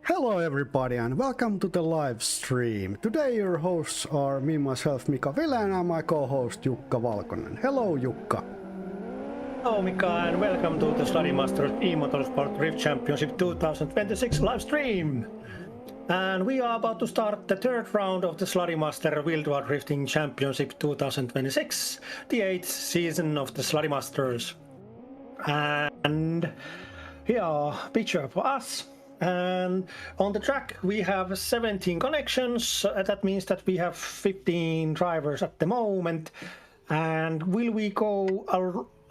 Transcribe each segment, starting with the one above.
Hello everybody and welcome to the live stream. Today your hosts are me, myself, Mika Ville, and my co-host Jukka Valkonen. Hello Jukka. Hello Mika and welcome to the SLADI Masters eMotorsport Drift Championship 2026 live stream. And we are about to start the third round of the SLADI Master Wildward Drifting Championship 2026, the 8th season of the SLADI Masters. And here are a picture for us. And on the track we have 17 connections. That means that we have 15 drivers at the moment. And will we go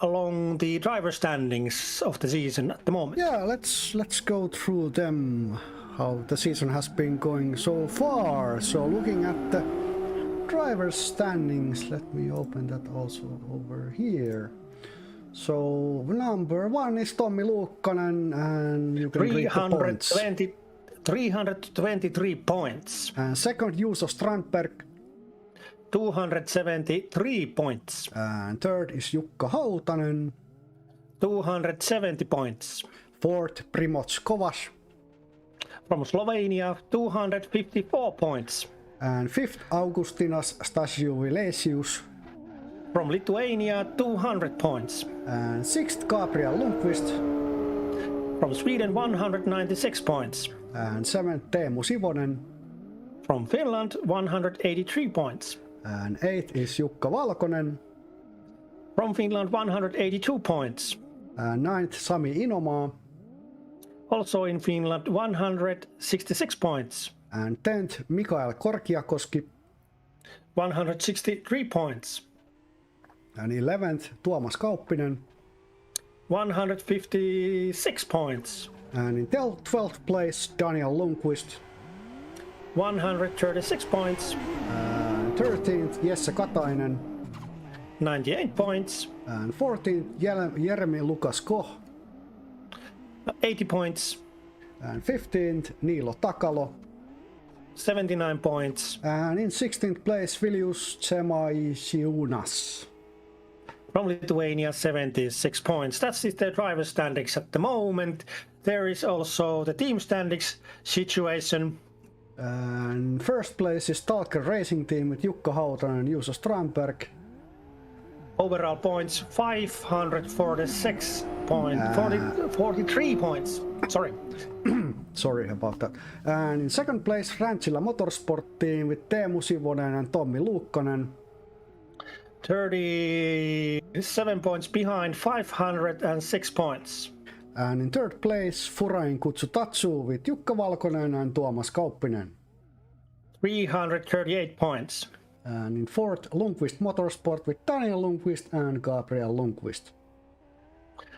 along the driver standings of the season at the moment? Yeah, let's go through them, how the season has been going so far. So looking at the driver standings, let me open that also over here. So number 1 is Tommi Luukkonen, and you can read the points. 323 points. And second, Juuso Strandberg. 273 points. And third is Jukka Hautanen. 270 points. Fourth, Primoz Kovač. From Slovenia, 254 points. And fifth, Augustinas Stasiuvilesius. From Lithuania, 200 points. And sixth, Gabriel Lundqvist. From Sweden, 196 points. And seventh, Teemu Sivonen. From Finland, 183 points. And eighth is Jukka Valkonen. From Finland, 182 points. And ninth, Sami Inomaa. Also in Finland, 166 points. And 10th, Mikael Korkiakoski. 163 points. And 11th, Tuomas Kauppinen. 156 points. And in 12th place, Daniel Lundqvist. 136 points. 13th, Jesse Katainen. 98 points. And 14th, Jeremy Lukas Koch. 80 points. And 15th, Niilo Takalo. 79 points. And in 16th place, Vilius Tsemaisiunas. From Lithuania, 76 points. That's the driver standings at the moment. There is also the team standings situation. And first place is Stalker Racing Team with Jukka Hautanen and Juuso Strandberg. Overall points 546 points, 43 points. Sorry. Sorry about that. And in second place, Ranchila Motorsport Team with Teemu Sivonen and Tommi Luukkonen. 37 points behind, 506 points. And in third place, Furain Kutsutatsu with Jukka Valkonen and Tuomas Kauppinen. 338 points. And in fourth, Lundqvist Motorsport with Daniel Lundqvist and Gabriel Lundqvist.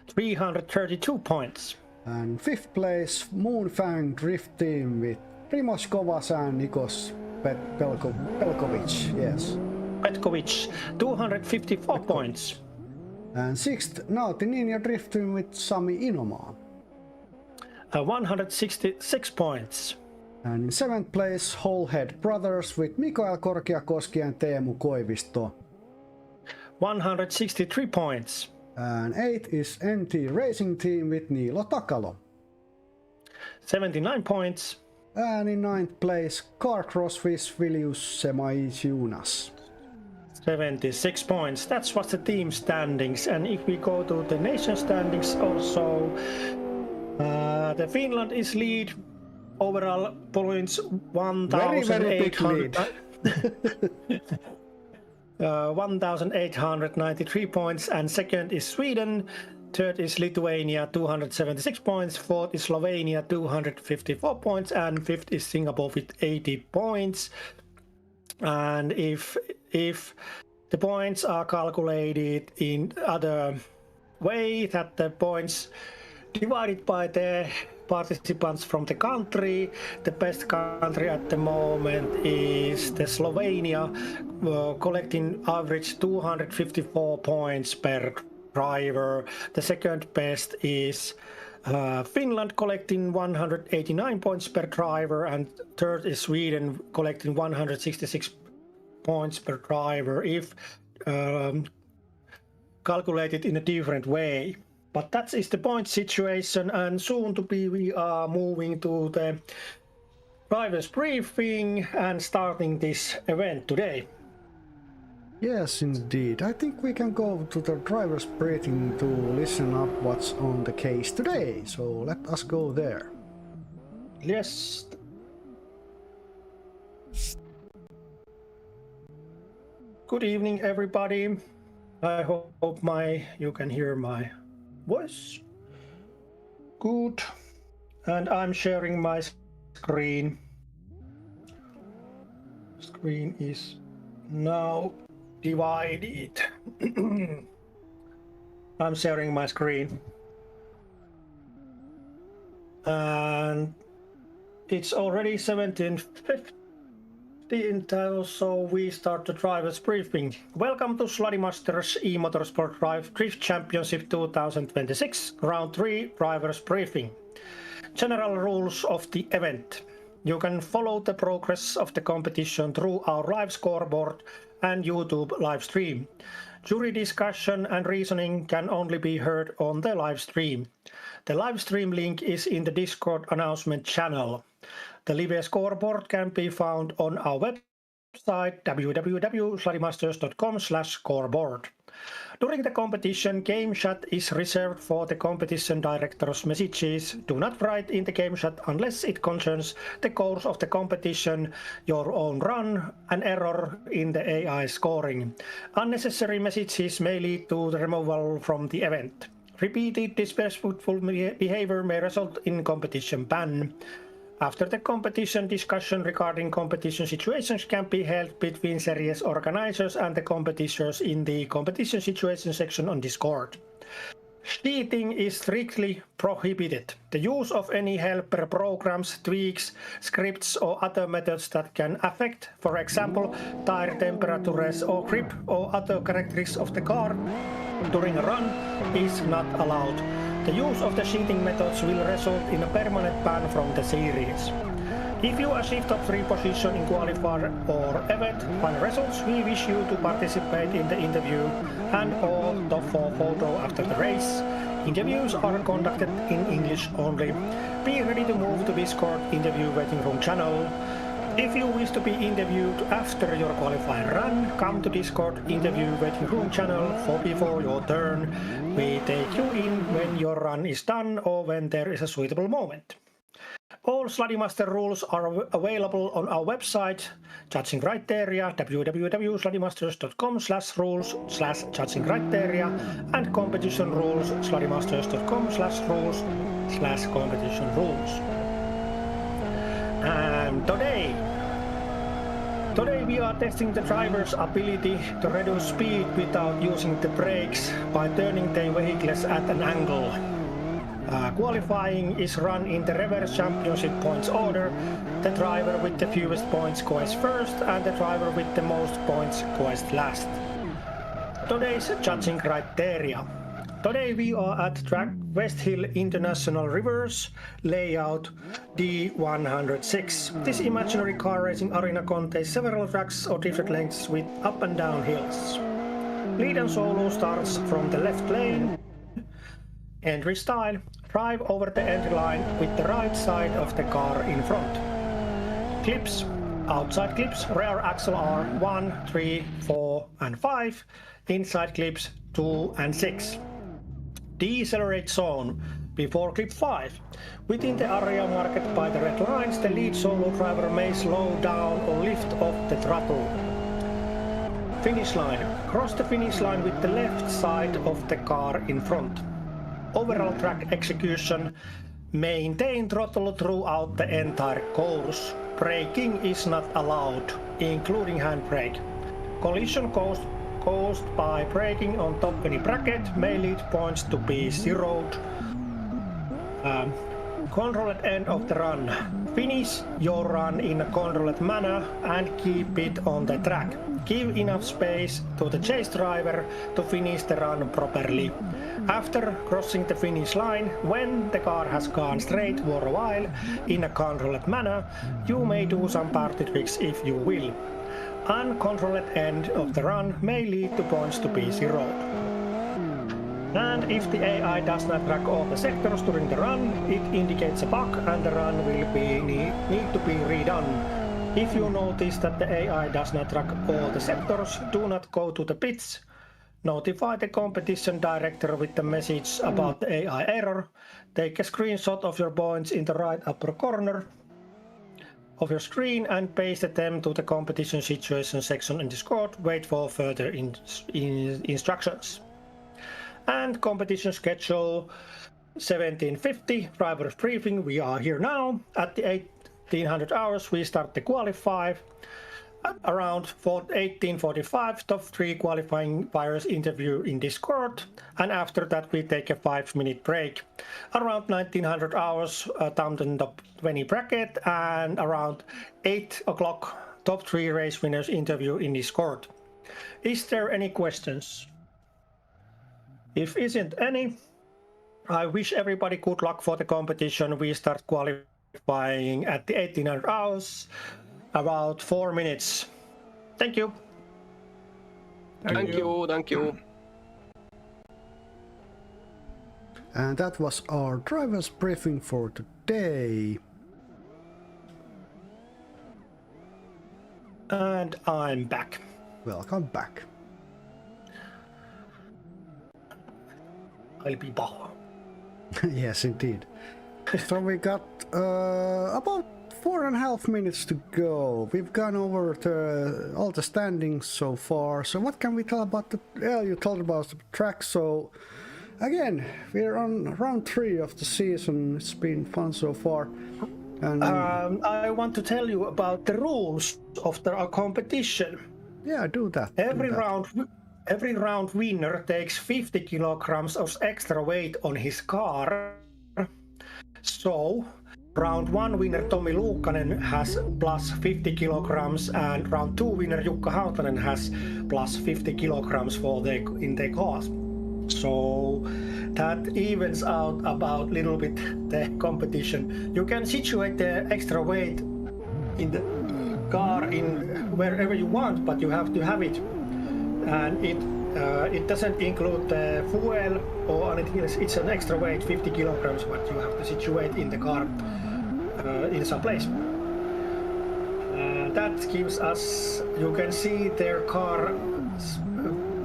332 points. And fifth place, Moonfang Drift Team with Primoz Kovač and Nikos Pelkovic. Yes. Petkovic, 254 points. And sixth, Nauti Ninja Drift Team with Sami Inomaa. 166 points. And in seventh place, Wholehead Brothers with Mikael Korkiakoski and Teemu Koivisto. 163 points. And eighth is NT Racing Team with Niilo Takalo. 79 points. And in ninth place, Carcross with Vilius Tsemaisiunas. 76 points. That's what's the team standings. And if we go to the nation standings also, the Finland is lead. Overall points 1,800. 1,893 points, and second is Sweden, third is Lithuania 276 points, fourth is Slovenia 254 points, and fifth is Singapore with 80 points. And if the points are calculated in other way, that the points divided by the participants from the country, the best country at the moment is the Slovenia, collecting average 254 points per driver. The second best is Finland, collecting 189 points per driver, and third is Sweden, collecting 166 points per driver if calculated in a different way. But that is the point situation, and soon to be we are moving to the drivers briefing and starting this event today. Yes, indeed. I think we can go to the driver's briefing to listen up what's on the case today. So let us go there. Yes. Good evening, everybody. I hope you can hear my voice. Good. And I'm sharing my screen. Screen is now divided. I'm sharing my screen. And it's already 17:15, so we start the drivers briefing. Welcome to SLADI Masters eMotorsport Drift Championship 2026 Round 3 drivers briefing. General rules of the event. You can follow the progress of the competition through our live scoreboard and YouTube live stream. Jury discussion and reasoning can only be heard on the live stream. The live stream link is in the Discord announcement channel. The live scoreboard can be found on our website www.sladimasters.com/scoreboard. During the competition, game chat is reserved for the competition director's messages. Do not write in the game chat unless it concerns the course of the competition, your own run, an error in the AI scoring. Unnecessary messages may lead to the removal from the event. Repeated disrespectful behavior may result in competition ban. After the competition, discussion regarding competition situations can be held between series organizers and the competitors in the competition situation section on Discord. Cheating is strictly prohibited. The use of any helper programs, tweaks, scripts or other methods that can affect, for example, tire temperatures or grip or other characteristics of the car during a run is not allowed. The use of the cheating methods will result in a permanent ban from the series. If you achieve top 3 position in qualifier or event final results, we wish you to participate in the interview and or top 4 photo after the race. Interviews are conducted in English only. Be ready to move to Discord interview waiting room channel. If you wish to be interviewed after your qualifying run, come to Discord interview waiting room channel before your turn. We take you in when your run is done or when there is a suitable moment. All SLADI Master rules are available on our website, judging criteria, www.sladimasters.com/rules/judging criteria, and competition rules, sladimasters.com/rules/competition rules. And today we are testing the driver's ability to reduce speed without using the brakes by turning their vehicles at an angle. Qualifying is run in the reverse championship points order. The driver with the fewest points goes first and the driver with the most points goes last. Today's judging criteria. Today we are at track West Hill International Reverse layout D106. This imaginary car racing arena contains several tracks or different lengths with up and down hills. Lead and solo starts from the left lane. Entry style: drive over the entry line with the right side of the car in front. Clips: outside clips, rear axle are 1, 3, 4 and 5. Inside clips 2 and 6. Decelerate zone before clip 5. Within the area marked by the red lines, the lead solo driver may slow down or lift off the throttle. Finish line: cross the finish line with the left side of the car in front. Overall track execution: maintain throttle throughout the entire course. Braking is not allowed, including handbrake. Collision caused by braking on top any bracket may lead points to be zeroed. Controlled end of the run: finish your run in a controlled manner and keep it on the track. Give enough space to the chase driver to finish the run properly. After crossing the finish line, when the car has gone straight for a while in a controlled manner, you may do some party tricks if you will. Uncontrolled end of the run may lead to points to be zeroed. And if the AI does not track all the sectors during the run, it indicates a bug and the run will need to be redone. If you notice that the AI does not track all the sectors, do not go to the pits. Notify the competition director with the message about the AI error. Take a screenshot of your points in the right upper corner of your screen and paste them to the competition situation section in Discord. Wait for further instructions. And competition schedule 1750 drivers briefing. We are here now at the 1800 hours. We start the qualify. Around 1845, top 3 qualifying buyers interview in Discord, and after that we take a 5-minute break. Around 1900 hours, down the top 20 bracket, and around 8 o'clock, top 3 race winners interview in Discord. Is there any questions? If isn't any, I wish everybody good luck for the competition. We start qualifying at the 1800 hours, about 4 minutes. Thank you. Thank you. And that was our driver's briefing for today. And I'm back. Welcome back. I'll be back. Yes, indeed. So we got about 4.5 minutes to go. We've gone over all the standings so far. So what can we tell about the... Well, you told about the track. So again, we're on round 3 of the season. It's been fun so far. And I want to tell you about the rules of the competition. yeah, do that. Every round winner takes 50 kilograms of extra weight on his car. So round 1 winner Tomi Luukkanen has plus 50 kilograms and round 2 winner Jukka Hautanen has plus 50 kilograms in their cars. So that evens out about a little bit the competition. You can situate the extra weight in the car in wherever you want, but you have to have it. And it doesn't include the fuel or anything else. It's an extra weight, 50 kilograms, what you have to situate in the car in some place. That gives us, you can see their car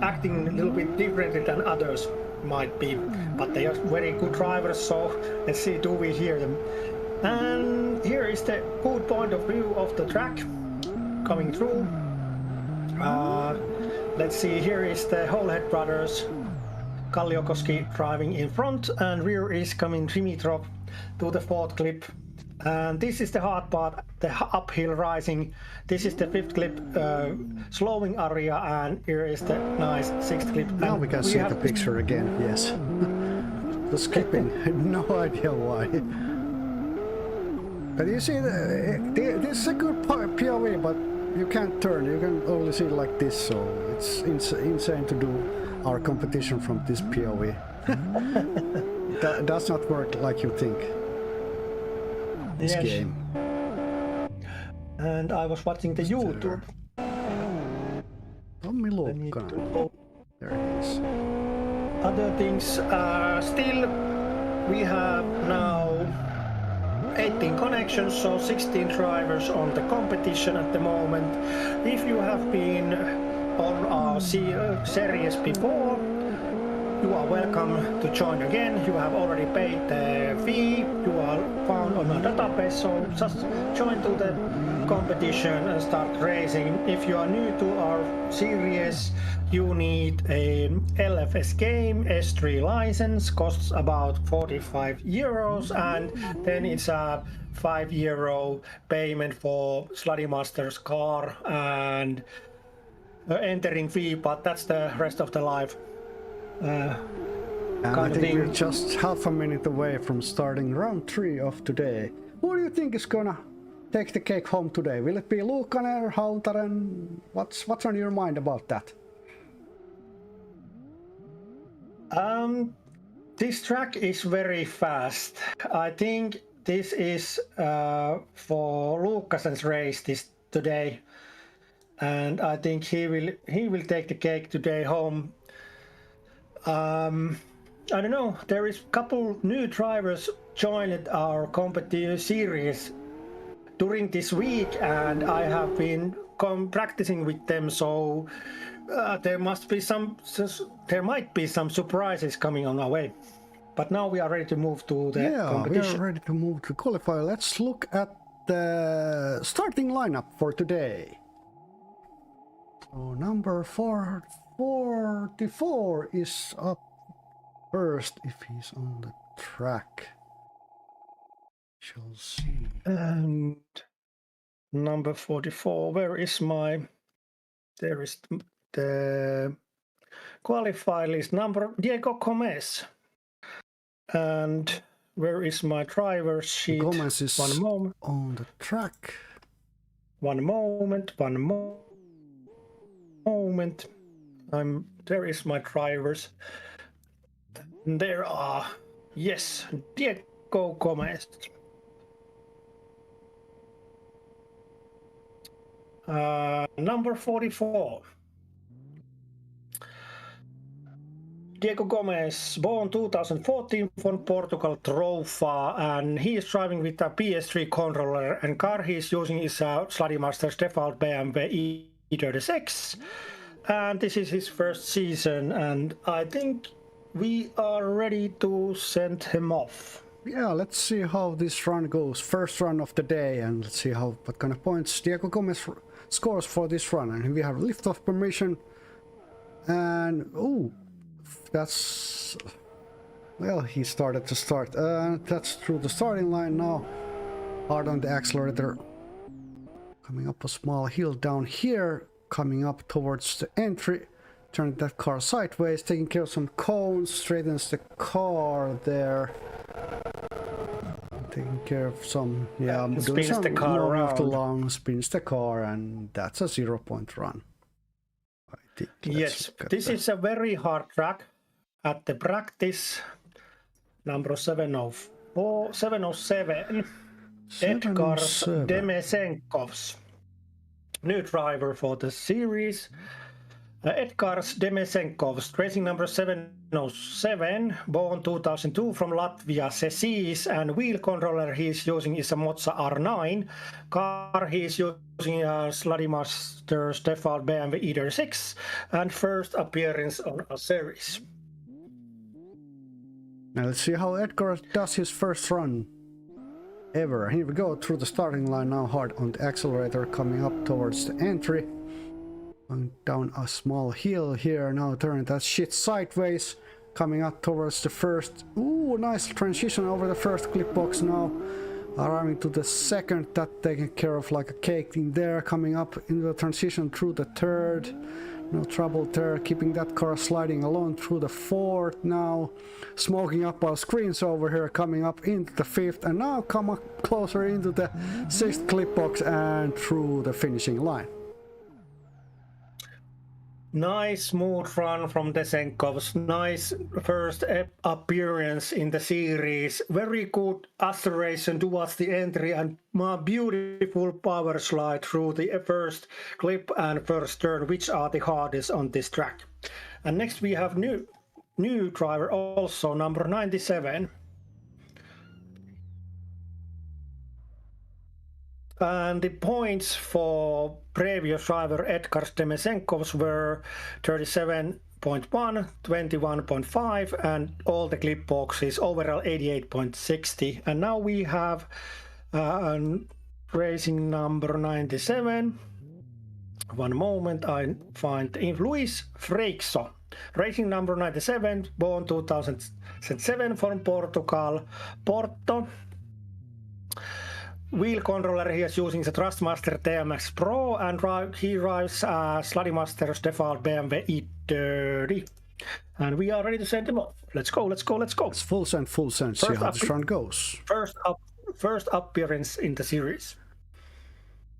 acting a little bit differently than others might be, but they are very good drivers, so let's see, do we hear them? And here is the good point of view of the track coming through. Let's see, here is the Holehead brothers, Kalliokoski driving in front, and rear is coming Dimitrov to the 4th clip. And this is the hard part, the uphill rising. This is the 5th clip, slowing area, and here is the nice 6th clip. Now we can see the picture again, yes. The skipping, no idea why. But you see, this is a good POV, but you can't turn, you can only see like this, so it's insane to do our competition from this POV. That does not work like you think. This game. And I was watching the YouTube. Tommi Luukkanen. There it is. Other things, still we have now 18 connections, so 16 drivers on the competition at the moment. If you have been on our series before, you are welcome to join again. You have already paid the fee, you are found on our database, so just join to the competition and start racing. If you are new to our series, you need a LFS game S3 license, costs about 45 euros, and then it's a €5 payment for SLADI Master's car and entering fee, but that's the rest of the life. I think we're just half a minute away from starting round 3 of today. Who do you think is gonna take the cake home today? Will it be Luukkanen or Hautanen? What's on your mind about that? This track is very fast. I think this is for Luukkasen's race today, and I think he will take the cake today home. I don't know. There is a couple new drivers joined our competitive series during this week, and I have been practicing with them. So there might be some surprises coming on our way. But now we are ready to move to the competition. We are ready to move to qualifier. Let's look at the starting lineup for today. So number 44 is up first if he's on the track. Shall see. And number 44, where is my... There is the qualifier list. Number Diego Gomez. And where is my driver's sheet? Gomez is one moment. On the track. One moment. There is my drivers. There are, yes, Diego Gomez. Number 44. Diego Gomez, born 2014 from Portugal, Trofa, and he is driving with a PS3 controller, and car he is using is a SLADI Masters default BMW E36, and this is his first season, and I think we are ready to send him off. Yeah, let's see how this run goes. First run of the day, and let's see what kind of points Diego Gomez scores for this run. And we have liftoff permission, and that's, well, he started to start. That's through the starting line now. Hard on the accelerator. Coming up a small hill down here. Coming up towards the entry. Turning that car sideways. Taking care of some cones. Straightens the car there. Taking care of some... Yeah, doing some the car around. Long, spins the car, and that's a 0-point run. I think. Yes, this is a very hard track. At the practice, number 707, Edgars Demesenkovs, new driver for the series. Edgars Demesenkovs, racing number 707, born 2002 from Latvia, Cesis, and wheel controller he is using is a Mozza R9. Car he is using a SLADI Masters default BMW E36, and first appearance on a series. Now let's see how Edgar does his first run ever. Here we go through the starting line now, hard on the accelerator, coming up towards the entry. Going down a small hill here, now turning that shit sideways, coming up towards the first. Ooh, nice transition over the first clip box now. Arriving to the second, that taken care of like a cake in there, coming up into the transition through the third. No trouble there, keeping that car sliding along through the fourth now. Smoking up our screens over here, coming up into the fifth, and now come up closer into the sixth clip box and through the finishing line. Nice smooth run from Desenkovs. Nice first appearance in the series. Very good acceleration towards the entry and beautiful power slide through the first clip and first turn, which are the hardest on this track. And next we have new driver also, number 97. And the points for previous driver Edgars Demesenkovs were 37.1, 21.5, and all the clip boxes overall 88.60. And now we have racing number 97. One moment, I find Luis Freixo. Racing number 97, born 2007 from Portugal, Porto. Wheel controller he is using the Trustmaster TMX Pro, and he drives SLADI Masters default BMW E30. And we are ready to send him off. Let's go. It's full send. See how this run goes. First appearance in the series.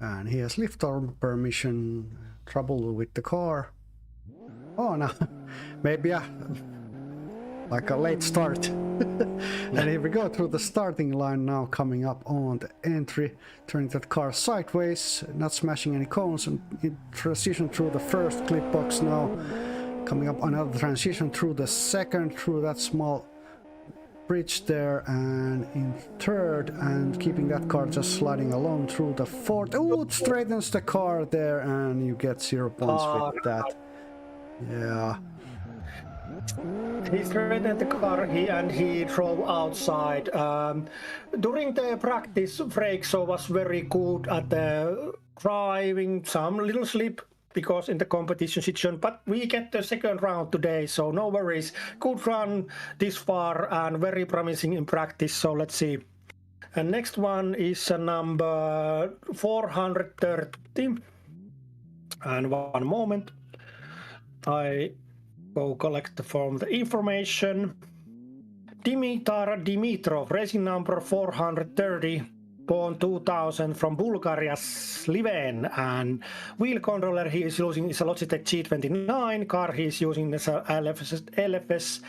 And he has liftoff permission. Trouble with the car. Oh no, maybe like a late start. And here we go through the starting line now, coming up on the entry, turning that car sideways, not smashing any cones, and transition through the first clip box now. Coming up another transition through the second, through that small bridge there, and in third, and keeping that car just sliding along through the fourth. Oh, it straightens the car there, and you get 0 points with that. Yeah. He straightened the car and he drove outside. During the practice, Freikso was very good at driving, some little slip because in the competition situation, but we get the second round today, so no worries. Good run this far and very promising in practice, so let's see. And next one is number 430. And one moment, I go collect from the information. Dimitar Dimitrov, racing number 430, born 2000 from Bulgaria, Sliven, and wheel controller he is using is a Logitech G29, car he is using is a LFS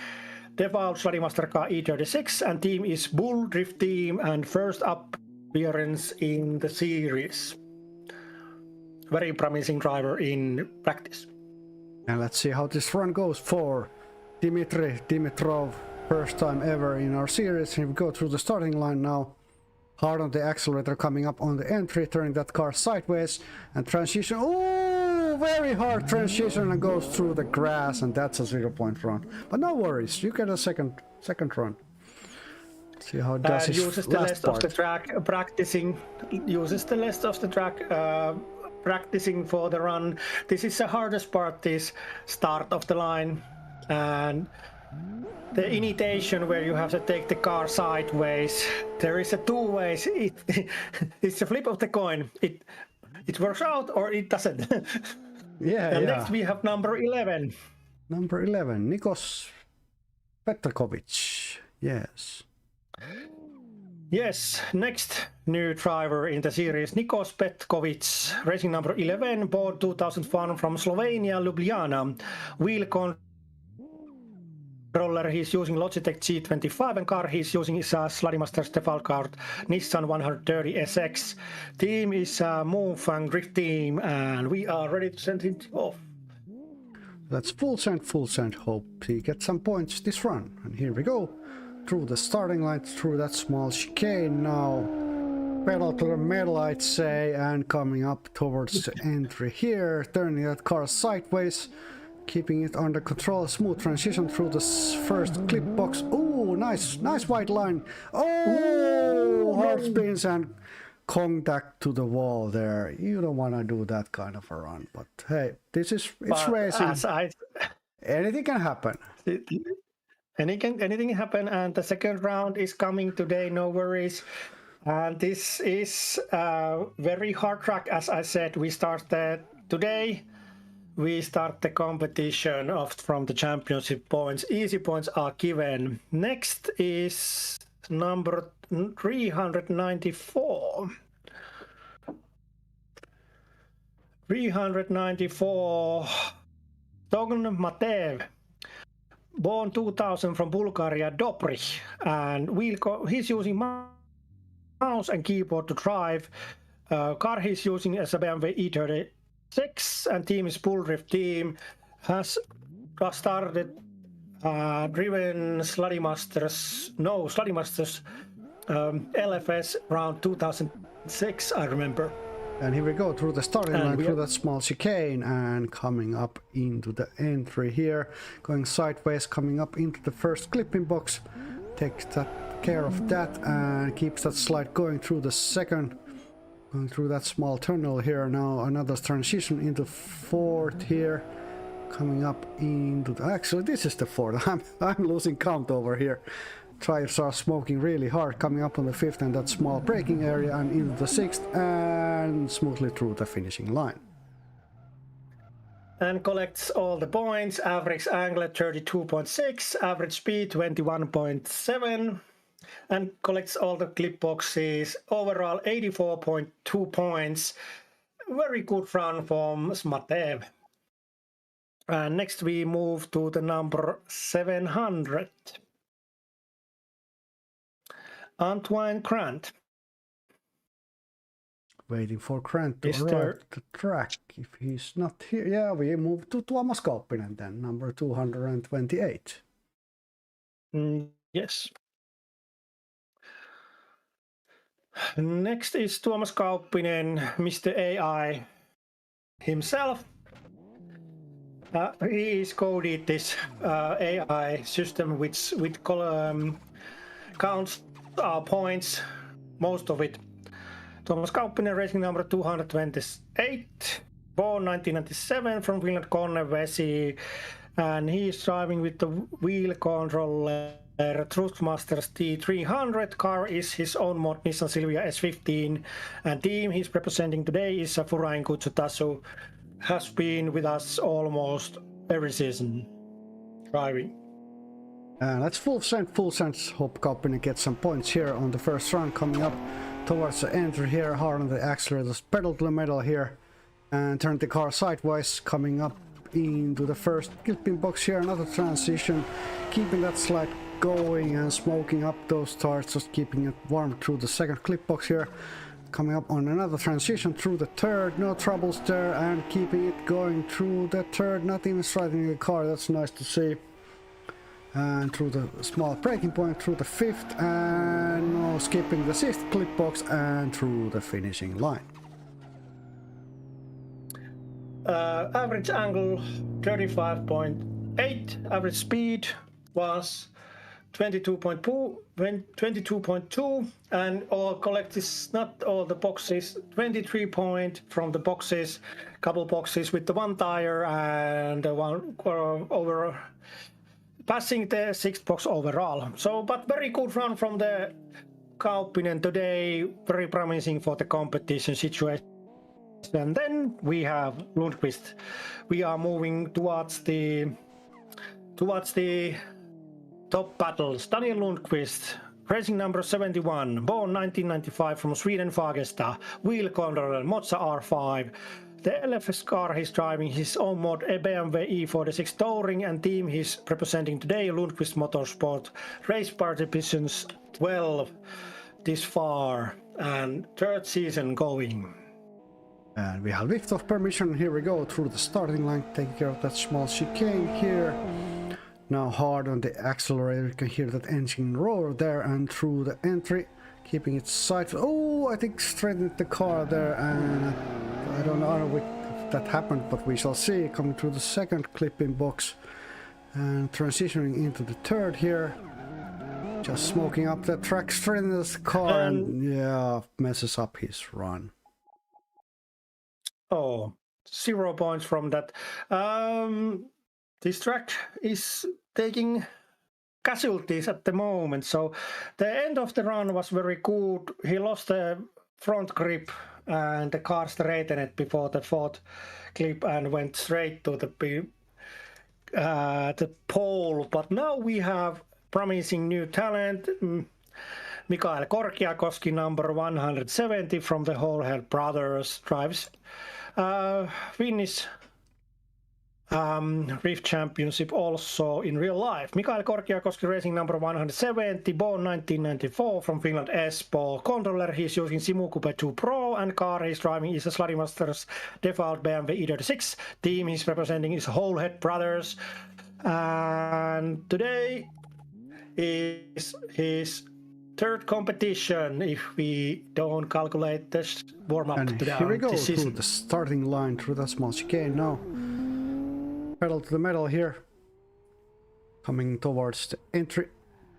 default SLADI Master car E36, and team is Bull Drift Team, and first appearance in the series. Very promising driver in practice. And let's see how this run goes for Dmitry Dimitrov. First time ever in our series. Here we go through the starting line now. Hard on the accelerator, coming up on the entry, turning that car sideways and transition. Oh, very hard transition, and goes through the grass, and that's a 0 point run. But no worries, you get a second run. See how it does his uses the last rest part. of the track practicing. Uses the rest of the track practicing for the run. This is the hardest part, this start of the line, and the initiation where you have to take the car sideways. There is a two ways. It's a flip of the coin. It works out or it doesn't. Yeah, and yeah. next we have number 11. Number 11, Nikos Petrakovic. Yes. Yes, next new driver in the series, Nikos Petkovic, racing number 11, born 2001 from Slovenia, Ljubljana. Wheel controller he's using Logitech G25, and car he's using is a SLADI Master default car Nissan 130 SX. Team is Move and Drift Team, and we are ready to send it off. That's full send. Hope he gets some points this run. And here we go. Through the starting line, through that small chicane now. Pedal to the metal, I'd say, and coming up towards the entry here. Turning that car sideways. Keeping it under control. Smooth transition through the first clip box. Oh, nice white line. Oh, hard spins and contact to the wall there. You don't want to do that kind of a run, but hey, it's racing. Anything can happen. Anything happen, and the second round is coming today, no worries. And this is a very hard track, as I said. We started today. We start the competition from the championship points. Easy points are given. Next is number 394. 394, Togun Matev, born 2000 from Bulgaria, Dobrich, and he's using mouse and keyboard to drive. Car he's using is a BMW E36, and team is Bull Drift Team. Has started driven SLADI Masters LFS around 2006, I remember. And here we go through the starting line, through that small chicane, and coming up into the entry here, going sideways, coming up into the first clipping box, takes care of that and keeps that slide going through the second, going through that small tunnel here. Now another transition into fourth here, coming up into the, actually this is the fourth. I'm losing count over here. Tires are smoking really hard, coming up on the fifth and that small braking area, and into the sixth, and smoothly through the finishing line. And collects all the points. Average angle 32.6, average speed 21.7, and collects all the clip boxes. Overall 84.2 points. Very good run from Matev. And next we move to the number 700. Antoine Grant. Waiting for Grant to Is arrive there- at the track. If he's not here, yeah, we move to Tuomas Kauppinen then, number 228. Yes. Next is Tuomas Kauppinen, Mr. AI himself. He coded this AI system which counts our points, most of it. Tuomas Kauppinen, racing number 228, born 1997 from Finland, Konnevesi, and he is driving with the wheel controller Truthmasters T300. Car is his own mod Nissan Silvia S15, and team he's representing today is Furain Kutsutasu. Has been with us almost every season driving. That's full sense. Hope Kauppinen gets some points here on the first run, coming up towards the entry here, hard on the accelerator, pedal to the metal here, and turn the car sideways, coming up into the first clipping box here, another transition, keeping that slide going and smoking up those tires, just keeping it warm through the second clip box here, coming up on another transition through the third, no troubles there, and keeping it going through the third, not even striking the car, that's nice to see. And through the small braking point, through the fifth, and no skipping the sixth clip box, and through the finishing line. Average angle 35.8, average speed was 22.2, and all collected, not all the boxes, 23 point from the boxes, couple boxes with the one tire and one over. Passing the sixth box overall. So, but very good run from the Kauppinen today. Very promising for the competition situation. And then we have Lundqvist. We are moving towards the top battles. Daniel Lundqvist, racing number 71, born 1995 from Sweden, Fagersta. Wheel controller, Mazda R5. The LFS car he's driving his own mod, a BMW E46 Touring, and team he's representing today, Lundqvist Motorsport. Race participants 12 this far, and third season going. And we have lift-off permission. Here we go through the starting line, taking care of that small chicane here. Now hard on the accelerator, you can hear that engine roar there, and through the entry, keeping it side. Oh, I think straightened the car there, and I don't know if that happened, but we shall see. Coming through the second clipping box and transitioning into the third here. Just smoking up the track, straightening the car, and yeah, messes up his run. Oh, 0 points from that. This track is taking casualties at the moment, so the end of the run was very good. He lost the front grip and the car straightened before the fourth clip and went straight to the pole. But now we have promising new talent. Mikael Korkiakoski, number 170 from the Wholehead Brothers, drives Finnish Rift Championship also in real life. Mikael Korkiakoski, racing number 170, born 1994 from Finland, Espoo. Controller he's using Simu Coupe 2 Pro, and car he's driving is a SLADI Masters default BMW E36. Team he's representing is Wholehead Brothers, and today is his third competition if we don't calculate this warm-up And to the here we go this through the starting line, through that small chicane now. Pedal to the metal here. Coming towards the entry.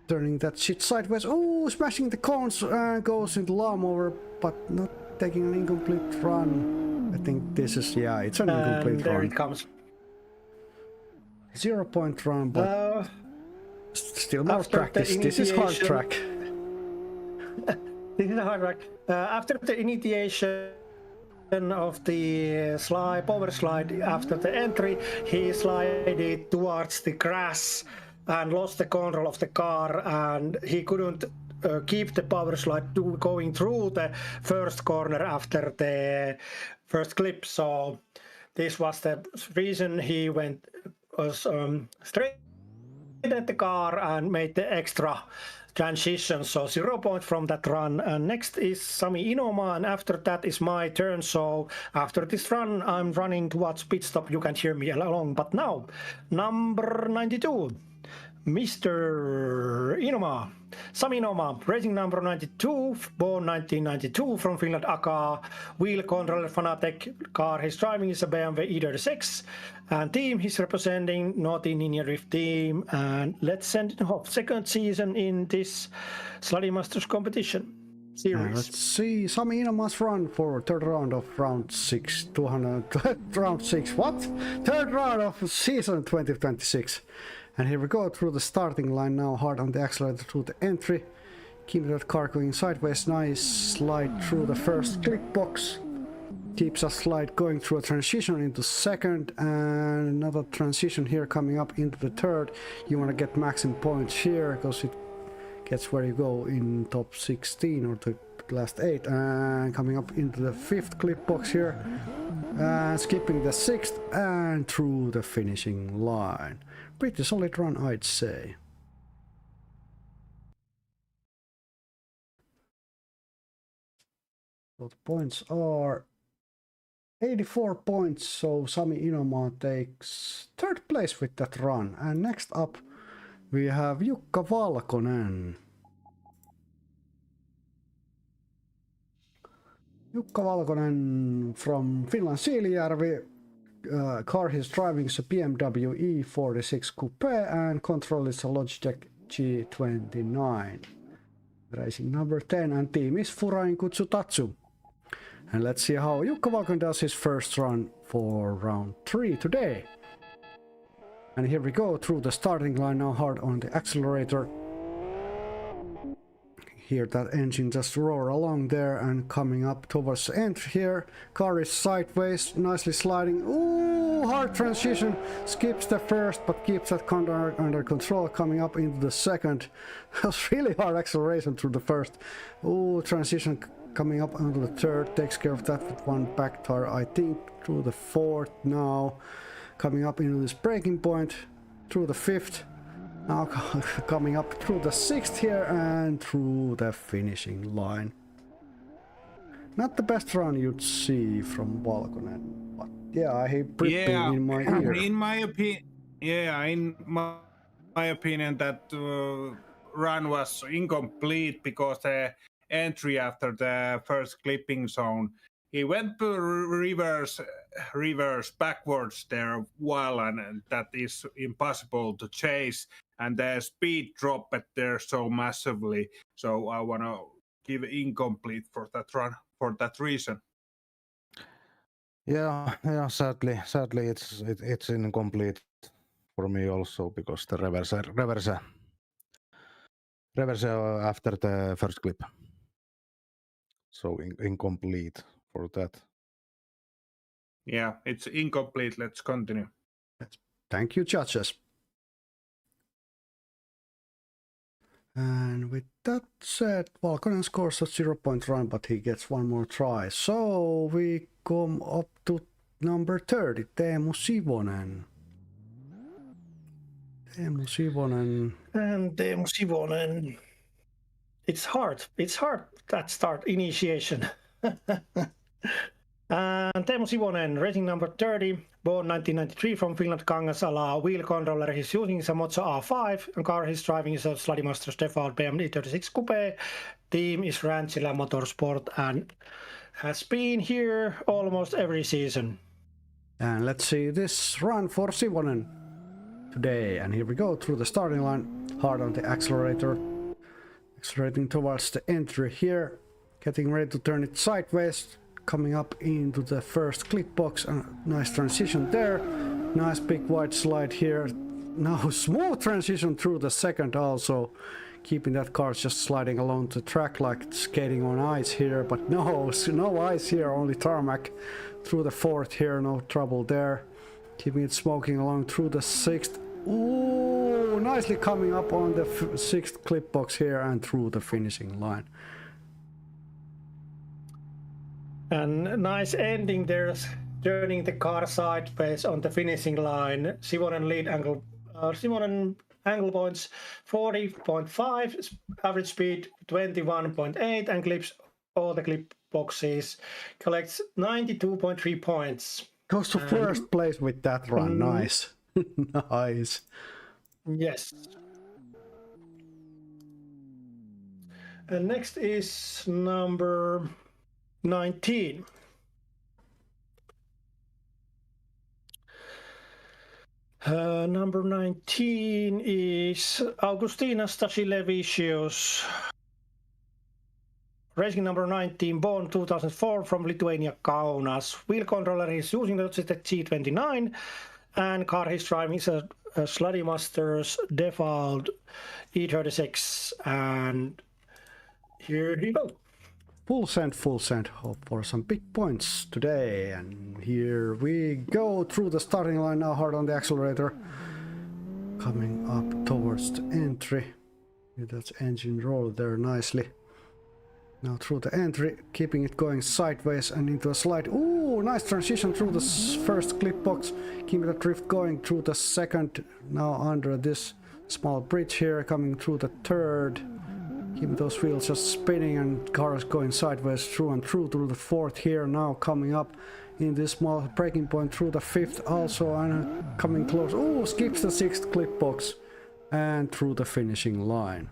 Turning that shit sideways. Oh, smashing the cones. Goes into lawnmower, but not taking an incomplete run. I think this is, yeah, it's an incomplete there run. it comes. 0 point run, but still more after practice. This is hard track. This is a hard track. After the initiation of the power slide, after the entry, he slided towards the grass and lost the control of the car, and he couldn't keep the power slide going through the first corner after the first clip. So this was the reason he was straight at the car and made the extra transition, so 0 point from that run. And next is Sami Inoma, and after that is my turn. So after this run, I'm running towards pit stop. You can hear me along. But now, number 92, Mr. Inoma. Sami Inoma, racing number 92, born 1992 from Finland, Aka, wheel controller Fanatec. Car he's driving is a BMW E36, and team he's representing Naughty Ninja Drift team. And let's send it off. Second season in this SLADI Masters competition series. Let's see, Sami Inoma's run for third round of round 6, 200, round 6, what? Third round of season 2026. And here we go through the starting line now, hard on the accelerator through the entry. Keep that car going sideways, nice slide through the first clip box. Keeps a slide going through a transition into second, and another transition here coming up into the third. You want to get maximum points here, because it gets where you go in top 16 or the last 8. And coming up into the fifth clip box here. Skipping the sixth and through the finishing line. Pretty solid run, I'd say. So the points are 84 points, so Sami Inoma takes third place with that run. And next up we have Jukka Valkonen. Jukka Valkonen from Finland, Siilijärvi. Car he's driving is a BMW E46 Coupe and control is a Logitech G29. Racing number 10 and team is Furain Kutsutatsu. And let's see how Jukka Valkonen does his first run for round 3 today. And here we go through the starting line now, hard on the accelerator. Hear that engine just roar along there and coming up towards the end here. Car is sideways, nicely sliding. Ooh, hard transition. Skips the first but keeps that under control. Coming up into the second. That was really hard acceleration through the first. Ooh, transition coming up into the third. Takes care of that with one back tire, I think. Through the fourth now. Coming up into this braking point. Through the fifth. Now coming up through the sixth here and through the finishing line. Not the best run you'd see from Valkonen, but yeah, I hate dripping in my ear. In my opinion, that run was incomplete because the entry after the first clipping zone, he went to reverse backwards there while, and that is impossible to chase. And the speed dropped there so massively, so I want to give incomplete for that run for that reason. Yeah. Sadly, it's incomplete for me also because the reverse after the first clip, so incomplete for that. Yeah, it's incomplete. Let's continue. Thank you, judges. And with that said, Valkonen scores a 0-point run, but he gets one more try. So we come up to number 30, Teemu Sivonen. And Teemu Sivonen. It's hard that start initiation. And Teemu Sivonen, racing number 30, born 1993 from Finland, Kangasala. Wheel controller he's using is a Mozo A5, and car he's driving is a SLADI Masters default BMW E36 Coupe. Team is Ranchila Motorsport and has been here almost every season. And let's see this run for Sivonen today. And here we go through the starting line, hard on the accelerator. Accelerating towards the entry here, getting ready to turn it sideways. Coming up into the first clip box, nice transition there, nice big wide slide here. Now smooth transition through the second also, keeping that car just sliding along the track like skating on ice here, but no ice here, only tarmac. Through the fourth here, no trouble there, keeping it smoking along through the sixth. Ooh, nicely coming up on the sixth clip box here and through the finishing line. And nice ending there, turning the car sideways on the finishing line. Sivonen lead angle. Sivonen angle points 40.5, average speed 21.8, and clips all the clip boxes, collects 92.3 points. Goes to first place with that run. Nice. Nice. Yes. And next is number 19. Number 19 is Augustina Stasilevicius. Racing number 19, born 2004 from Lithuania, Kaunas. Wheel controller is using the Logitech G29, and car he's driving is a SLADI Masters default E36. And here you go. Full send. Hope for some big points today. And here we go through the starting line now, hard on the accelerator. Coming up towards the entry. That's engine roll there nicely. Now through the entry, keeping it going sideways and into a slide. Ooh, nice transition through the first clip box. Keeping the drift going through the second. Now under this small bridge here, coming through the third. Keeping those wheels just spinning and cars going sideways through and through the fourth here. Now coming up in this small braking point through the fifth also, and coming close. Ooh, skips the sixth clip box and through the finishing line.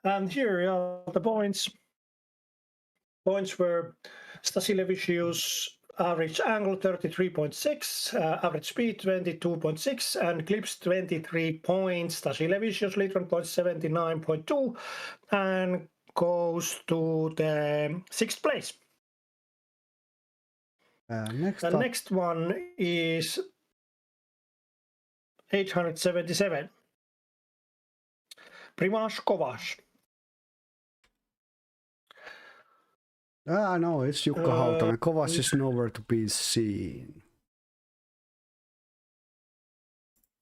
And here are the points. Points were Stasilevicius average angle 33.6, average speed 22.6, and clips 23 points. Stasilevicius Litron points 79.2, and goes to the 6th place. The next one is 877. Primož Kovács. No, it's Jukka Hautanen. Kovács is nowhere to be seen.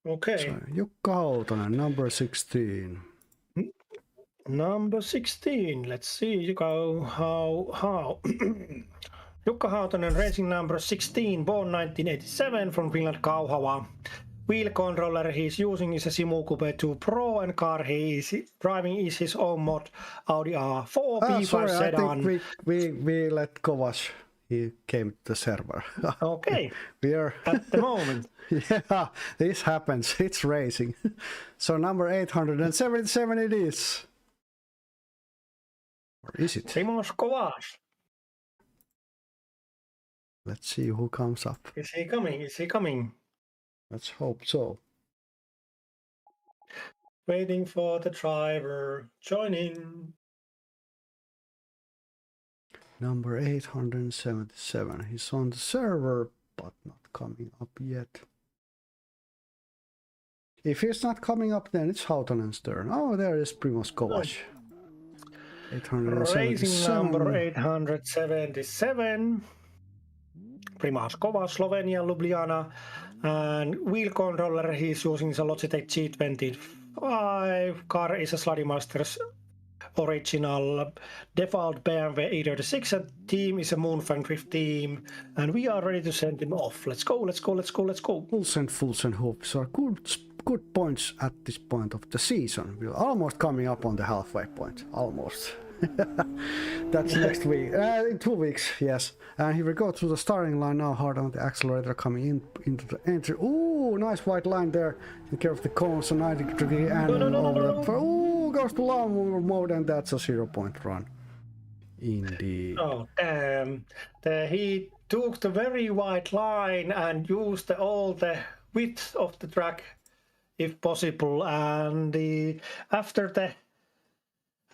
Okay. So, Jukka Hautanen, number 16. Number 16. Let's see how. Jukka Hautanen, racing number 16, born 1987 from Finland, Kauhava. Wheel controller he's using is a Simu Coupe 2 Pro, and car he is driving is his own mod Audi A4 B5 sedan. I think we let Kovács. He came to the server. Okay. We are at the moment. Yeah, this happens. It's racing. So number 877 it is. Or is it? Primož Kovács. Let's see who comes up. Is he coming? Let's hope so. Waiting for the driver. Join in. Number 877. He's on the server, but not coming up yet. If he's not coming up, then it's Hautanen's turn. Oh, there is Primož Kovács. 877. Racing number 877. Primož Kovács, Slovenia, Ljubljana. And wheel controller he's using is a Logitech G25. Car is a SLADI Masters original default BMW E36, and team is a Moonfang Drift team. And we are ready to send him off. Let's go. Full send hopes are good points at this point of the season. We're almost coming up on the halfway point. Almost. That's next week. In 2 weeks, yes. And here we go through the starting line now, hard on the accelerator, coming into the entry. Ooh, nice white line there. Take care of the cones, a 90-degree angle over the. Ooh, goes to lawnmower mode, and that's a 0-point run. Indeed. Oh, damn. He took the very white line and used all the width of the track, if possible. And after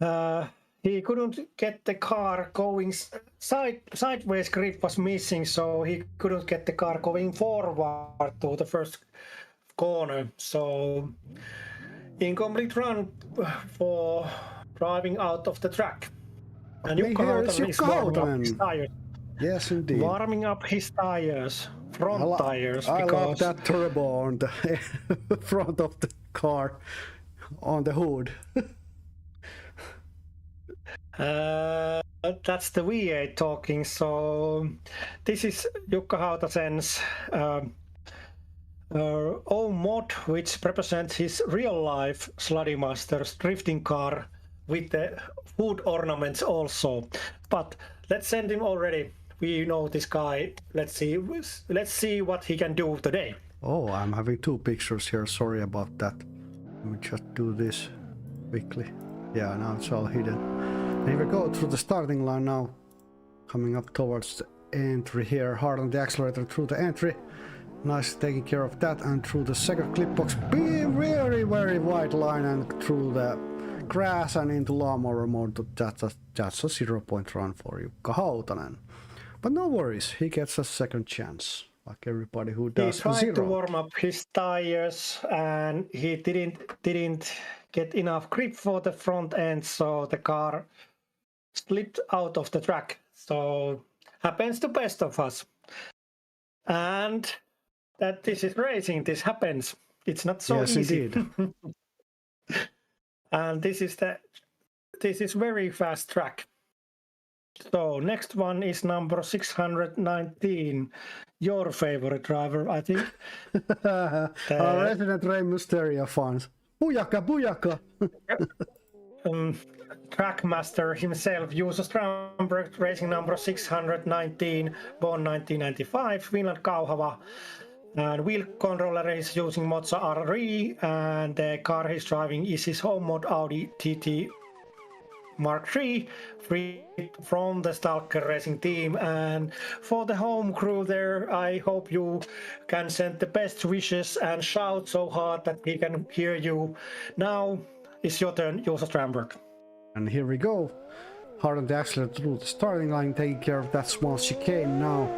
the. He couldn't get the car going sideways, grip was missing, so he couldn't get the car going forward to the first corner. So incomplete run for driving out of the track. And Jukka Hautanen is warming up his tires. Yes, indeed. Warming up his tires, front tires. I love that turbo on the front of the car, on the hood. That's the V8 talking. So this is Jukka Hautasen's own mod, which represents his real-life SLADI Masters drifting car with the food ornaments also. But let's send him already. We know this guy. Let's see what he can do today. Oh, I'm having two pictures here. Sorry about that. Let me just do this quickly. Yeah, now it's all hidden. And here we go through the starting line now. Coming up towards the entry here. Hard on the accelerator through the entry. Nice taking care of that, and through the second clip box. Being very, very wide line and through the grass and into lawnmower mode. That's a 0-point run for Jukka Hautanen. But no worries, he gets a second chance. Like everybody who does. He tried zero. to warm up his tires and he didn't get enough grip for the front end, so the car slipped out of the track. So happens to best of us. And that this is racing, this happens. It's not so yes, easy. Indeed. And this is very fast track. So next one is number 619, your favorite driver, I think. Our resident Rey Mysterio fans. Booyaka, booyaka! Trackmaster himself, Juuso Strandberg, racing number 619, born 1995, Finland Kauhava. And wheel controller is using Mozza R3, and the car he's driving is his home mod Audi TT Mark III, free from the Stalker Racing team. And for the home crew there, I hope you can send the best wishes and shout so hard that he can hear you. Now it's your turn, Juuso Strandberg. And here we go. Hard on the accelerator through the starting line, taking care of that small chicane now.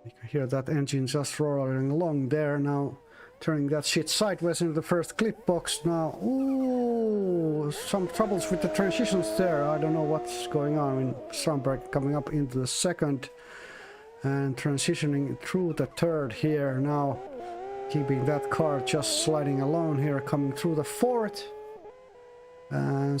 You can hear that engine just rolling along there now. Turning that shit sideways into the first clip box now. Ooh, some troubles with the transitions there. I don't know what's going on. I mean, Strandberg coming up into the second and transitioning through the third here now. Keeping that car just sliding along here, coming through the fourth. And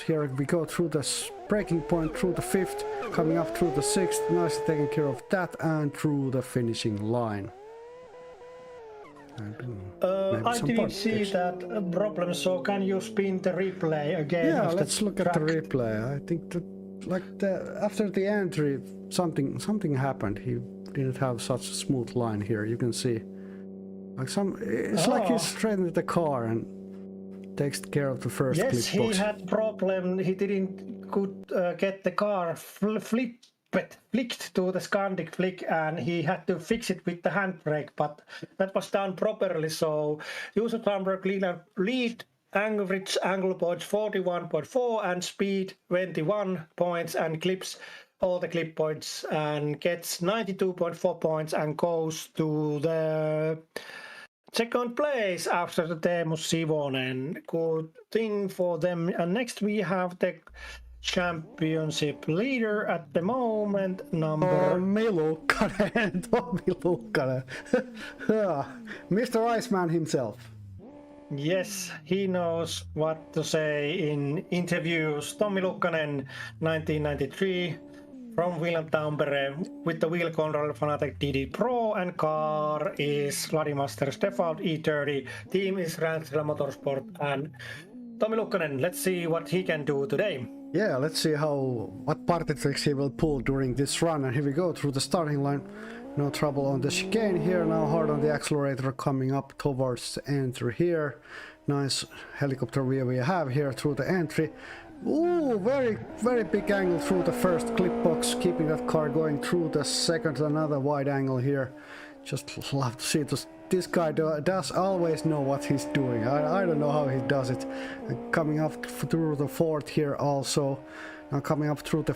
here we go through the breaking point, through the fifth, coming up through the sixth. Nice taking care of that, and through the finishing line. I didn't see that problem, so can you spin the replay again? Yeah, let's look at the replay. I think that, like, after the entry, something happened. He didn't have such a smooth line here. You can see, like, it's like he straightened the car and takes care of the first clip box. Yes, he had problem. He didn't could get the car flicked to the Scandic flick, and he had to fix it with the handbrake, but that was done properly. So Juuso Strandberg lead average angle points 41.4 and speed 21 points, and clips all the clip points and gets 92.4 points and goes to the second place after the Teemu Sivonen. Good thing for them. And next we have the championship leader at the moment, number Tommi Lukkanen. Mr. Iceman himself. Yes, he knows what to say in interviews. Tommi Lukkanen, 1993, from William Tampere, with the wheel controller Fanatec DD Pro, and car is SLADI Masters default E30. Team is Rantsila Motorsport. And Tommi Lukkanen, let's see what he can do today. Yeah, let's see what party tricks he will pull during this run. And here we go through the starting line. No trouble on the chicane here. Now hard on the accelerator, coming up towards the entry here. Nice helicopter view we have here through the entry. Ooh, very, very big angle through the first clip box, keeping that car going through the second. Another wide angle here. Just love to see this. This guy does always know what he's doing. I don't know how he does it. And coming up through the fourth here also. Now coming up through the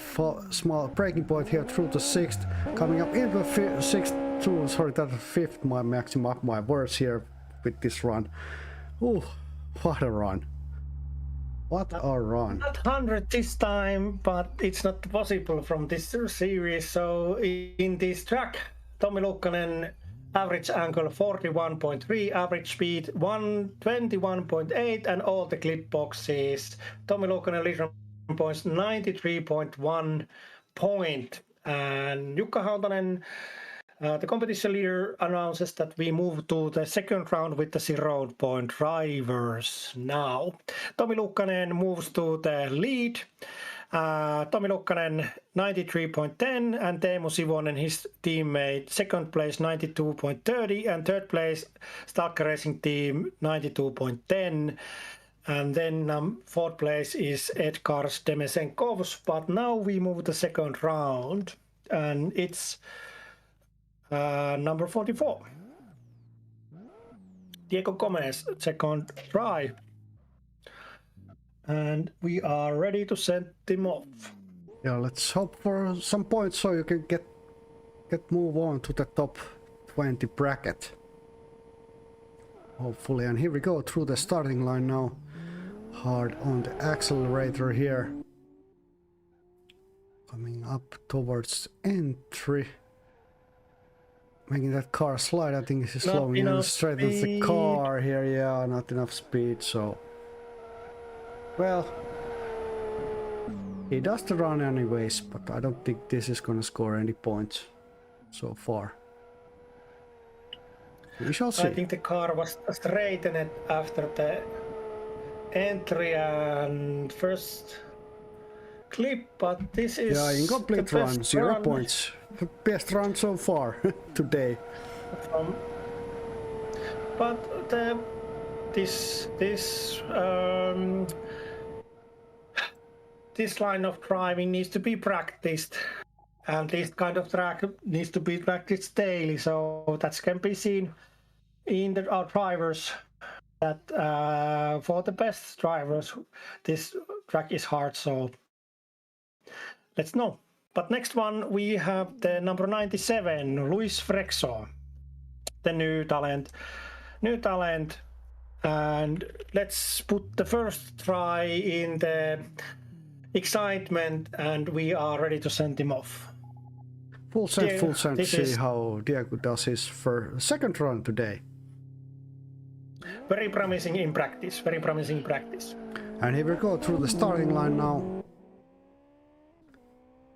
small breaking point here through the sixth. Coming up into the sixth through, sorry, that's the fifth. My maximum up my words here with this run. Ooh, what a run. What a run. Not 100 this time, but it's not possible from this series. So in this track, Tommi Lukkanen, average angle 41.3, average speed 121.8, and all the clip boxes. Tommi Lukkanen leader points, 93.1 point. And Jukka Hautanen, the competition leader, announces that we move to the second round with the 0-point drivers now. Tomi Lukkanen moves to the lead. Tomi Lukkanen 93.10 and Teemu Sivonen, his teammate, second place 92.30 and third place Stalker Racing Team 92.10. And then fourth place is Edgars Demesenkovs. But now we move to the second round and it's number 44. Diego Gomez, second try. And we are ready to send him off. Yeah, let's hope for some points so you can get move on to the top 20 bracket. Hopefully, and here we go through the starting line now. Hard on the accelerator here. Coming up towards entry. Making that car slide, I think he's slowing and straightens the car here. Yeah, not enough speed, so... Well, he does the run anyways, but I don't think this is gonna score any points so far. We shall see. I think the car was straightened after the entry and first clip, but this is incomplete run, 0 points. Best run so far today. But this line of driving needs to be practiced, and this kind of track needs to be practiced daily. So that can be seen in our drivers. That for the best drivers, this track is hard. So let's know. But next one we have the number 97, Luis Frexo, the new talent. And let's put the first try in the excitement and we are ready to send him off. Full send, see how Diego does his second run today. Very promising in practice, And here we go through the starting line now.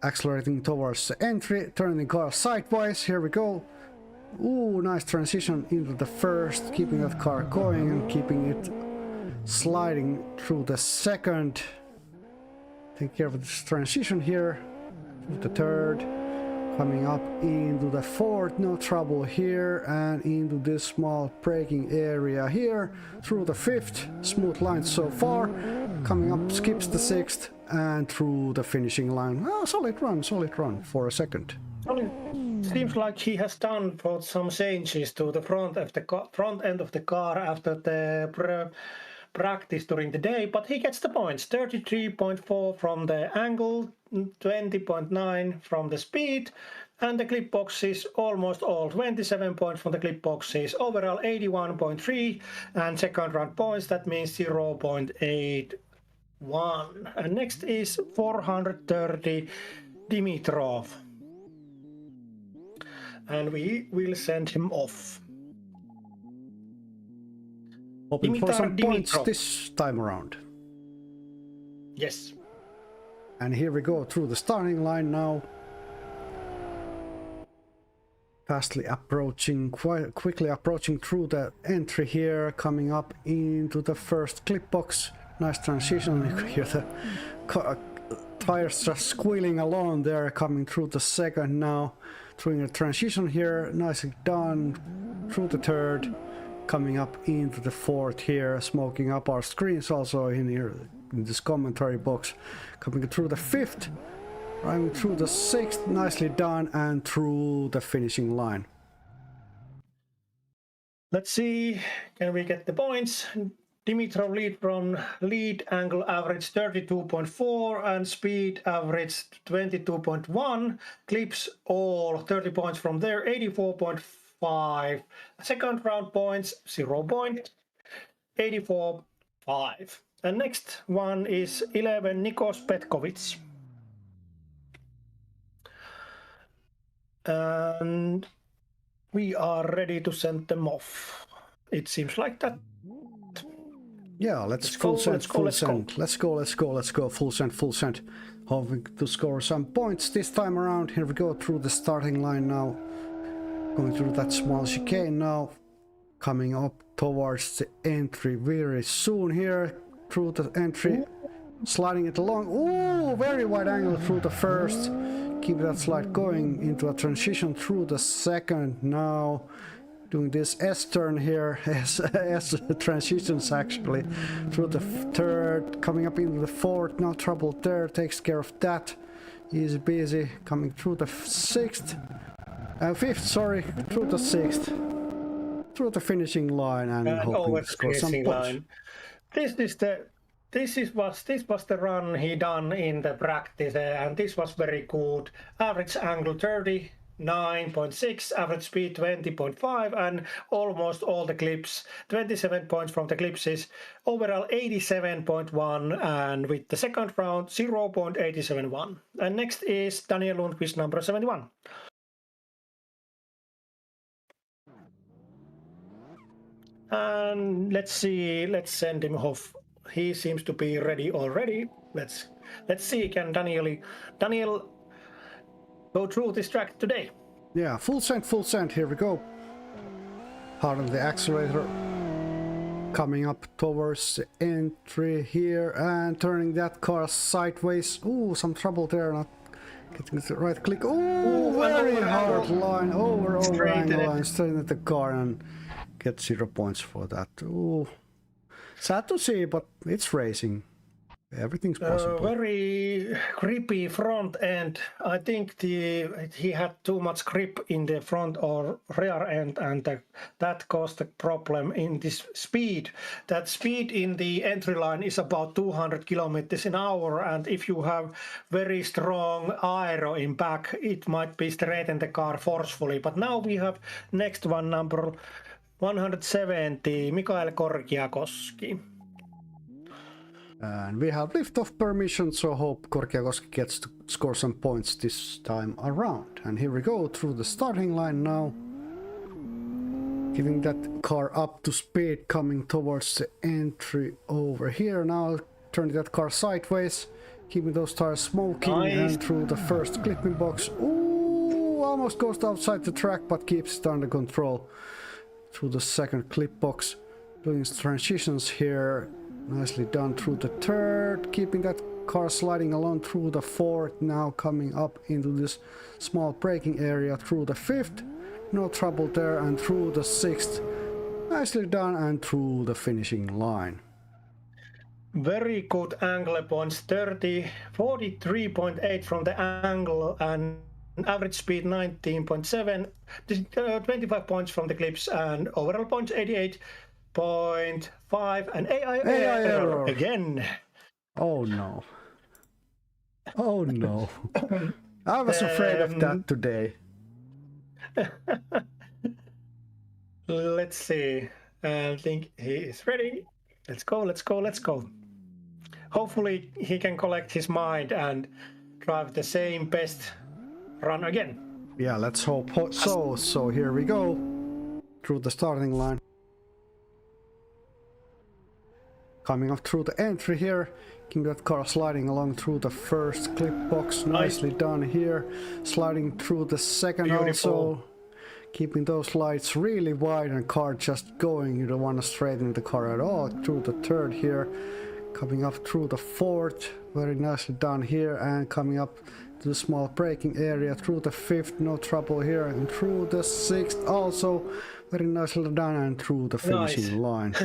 Accelerating towards the entry, turning the car sideways, here we go. Ooh, nice transition into the first, keeping that car going and keeping it sliding through the second. Take care of this transition here, the third, coming up into the fourth, no trouble here, and into this small braking area here, through the fifth, smooth line so far, coming up, skips the sixth, and through the finishing line. Oh, solid run for a second. Seems like he has done some changes to the front end of the car after the practice during the day, but he gets the points. 33.4 from the angle, 20.9 from the speed, and the clip boxes almost all 27 points from the clip boxes. Overall 81.3 and second round points, that means 0.81. And next is 430 Dimitrov. And we will send him off. Hoping for some points this time around. Yes. And here we go through the starting line now. Quickly approaching through the entry here, coming up into the first clip box. Nice transition. You can hear the tires just squealing along there, coming through the second now. Doing a transition here, nicely done. Through the third. Coming up into the fourth here, smoking up our screens also in here in this commentary box. Coming through the fifth, driving through the sixth, nicely done, and through the finishing line. Let's see, can we get the points? Dimitrov lead from lead angle average 32.4 and speed average 22.1. Clips all 30 points from there, 84.5. Second round points 0.84.5. And next one is 11 Nikos Petkovic. And we are ready to send them off. It seems like that. Yeah, let's full send. Let's go, full send. Hoping to score some points this time around. Here we go through the starting line now. Going through that small chicane now. Coming up towards the entry very soon here. Through the entry. Sliding it along. Ooh, very wide angle through the first. Keep that slide going into a transition through the second now. Doing this S-turn here, S transitions actually, through the third, coming up into the fourth, no trouble there, takes care of that, easy peasy, coming through the fifth, through the sixth, through the finishing line and hoping to score some points. This was the run he done in the practice, and this was very good. Average angle 39.6, average speed 20.5, and almost all the clips, 27 points from the clips is overall 87.1, and with the second round 0.871. And next is Daniel Lundqvist, number 71. And let's see, let's send him off. He seems to be ready already. Let's see, can Daniel go through this track today? Yeah, full send, here we go. Hard on the accelerator. Coming up towards the entry here and turning that car sideways. Ooh, some trouble there, not getting the right click. Ooh, very hard line, over angle line, straight at the car and get 0 points for that. Ooh. Sad to see, but it's racing. Everything's possible. Very grippy front end. I think he had too much grip in the front or rear end, and that caused a problem in this speed. That speed in the entry line is about 200 kilometers an hour, and if you have very strong aero in back, it might be straighten the car forcefully. But now we have next one, number 170, Mikael Korkiakoski. And we have liftoff permission, so hope Korkiakoski gets to score some points this time around. And here we go through the starting line now. Giving that car up to speed, coming towards the entry over here. Now turning that car sideways, keeping those tires smoking, and through the first clipping box. Ooh, almost goes outside the track, but keeps it under control. Through the second clip box, doing transitions here. Nicely done through the third, keeping that car sliding along through the fourth, now coming up into this small braking area through the fifth, no trouble there, and through the sixth, nicely done, and through the finishing line. Very good angle points, 43.8 from the angle, and average speed 19.7, 25 points from the clips, and overall points 88.5, and AI error again. Oh no. Oh no. I was afraid of that today. Let's see. I think he is ready. Let's go. Hopefully he can collect his mind and drive the same best run again. Yeah, let's hope so. So here we go. Through the starting line. Coming up through the entry here. Keeping that car sliding along through the first clip box. Nicely done here. Sliding through the second also. Keeping those lights really wide and car just going. You don't want to straighten the car at all. Through the third here. Coming up through the fourth. Very nicely done here. And coming up to the small braking area. Through the fifth. No trouble here. And through the sixth also. Very nicely done. And through the finishing line.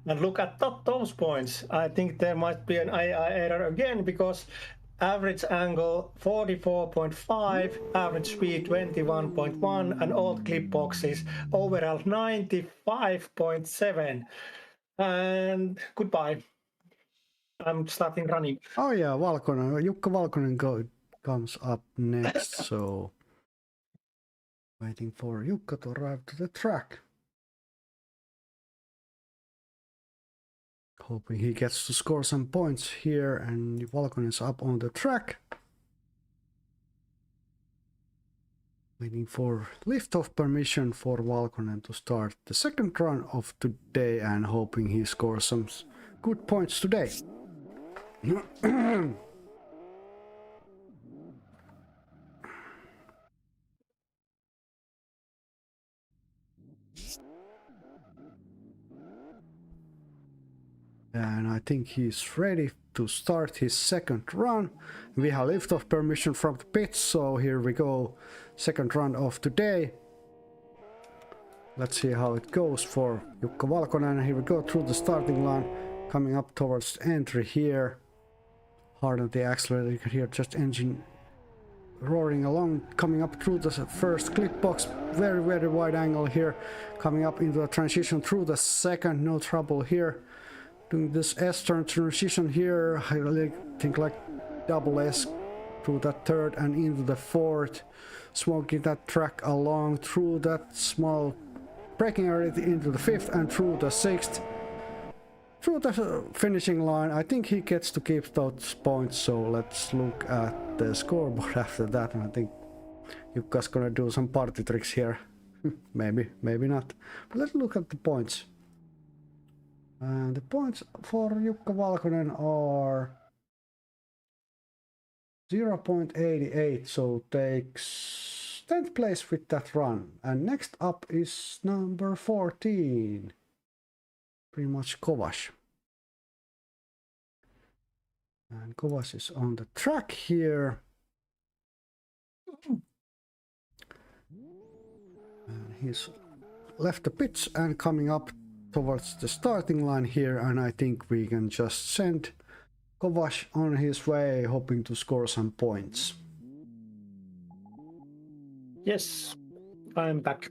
And look at those points. I think there might be an AI error again, because average angle 44.5, average speed 21.1, and all clip boxes overall 95.7. And goodbye. I'm starting running. Oh yeah, Jukka Valkonen comes up next, so waiting for Jukka to arrive to the track. Hoping he gets to score some points here, and Valkonen is up on the track. Waiting for liftoff permission for Valkonen to start the second run of today, and hoping he scores some good points today. And I think he's ready to start his second run. We have liftoff permission from the pits, so here we go. Second run of today. Let's see how it goes for Jukka Valkonen. Here we go through the starting line, coming up towards the entry here. Hard on the accelerator, you can hear just engine roaring along, coming up through the first clip box. Very, very wide angle here, coming up into a transition through the second, no trouble here. Doing this S-turn transition here, I really think like double S through that third and into the fourth. Smoking that track along through that small braking area into the fifth and through the sixth. Through the finishing line, I think he gets to keep those points, so let's look at the scoreboard after that. And I think Jukka's gonna do some party tricks here. Maybe, maybe not. But let's look at the points. And the points for Jukka Valkonen are 0.88, so takes 10th place with that run. And next up is number 14. Pretty much Kovacs. And Kovacs is on the track here. And he's left the pits and coming up towards the starting line here, and I think we can just send Kovacs on his way, hoping to score some points. Yes, I'm back.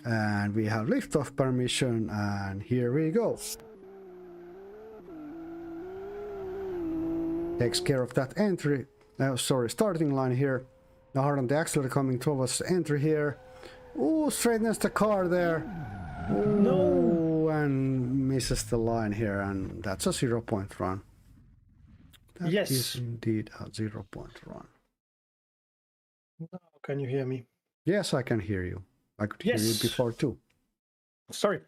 And we have liftoff permission, and here we go. Takes care of that entry, starting line here. Now hard on the accelerator coming towards the entry here. Ooh, straightens the car there. Ooh, no, and misses the line here, and that's a 0-point run. That Yes. is indeed a 0-point run. Now can you hear me? Yes, I can hear you. I could hear you Yes. before too. Sorry.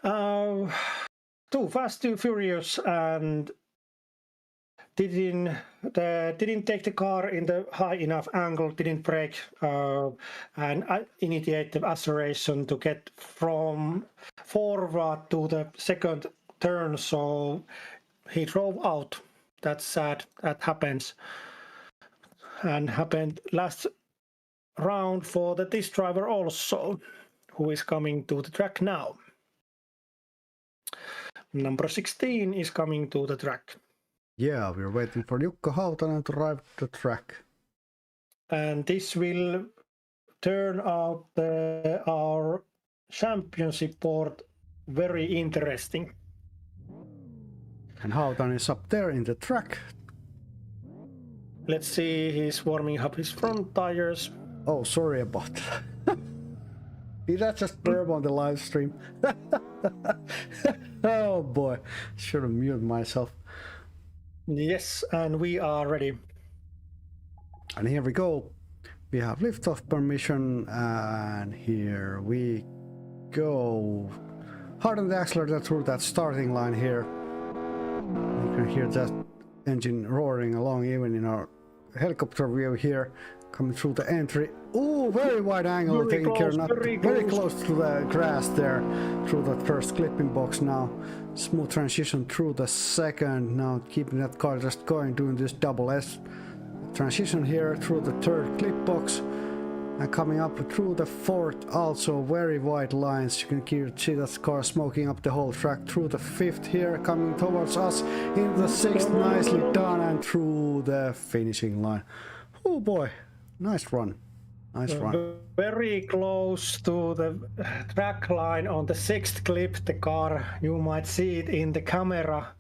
Too fast, too furious, and didn't take the car in the high enough angle, didn't brake, and initiate the acceleration to get from forward to the second turn, so he drove out. That's sad. That happens. And happened last round for this driver also, who is coming to the track now. Number 16 is coming to the track. Yeah, we're waiting for Jukka Hautanen to arrive at the track. And this will turn out our championship board very interesting. And Hautanen is up there in the track. Let's see, he's warming up his front tires. Oh, sorry about that. Did I just burp on the live stream? Oh boy, should have muted myself. Yes, and we are ready. And here we go. We have liftoff permission, and here we go. Hard on the accelerator through that starting line here. You can hear that engine roaring along even in our helicopter view here. Coming through the entry. Ooh, very wide angle. Very Taking care, close, not very very close. close to the grass there. Through that first clipping box now. Smooth transition through the second. Now keeping that car just going, doing this double S transition here through the third clip box. And coming up through the fourth, also very wide lines. You can see that car smoking up the whole track through the fifth here, coming towards us in the sixth. Nicely done, and through the finishing line. Oh boy, nice run. Nice run. Very close to the track line on the sixth clip, the car. You might see it in the camera.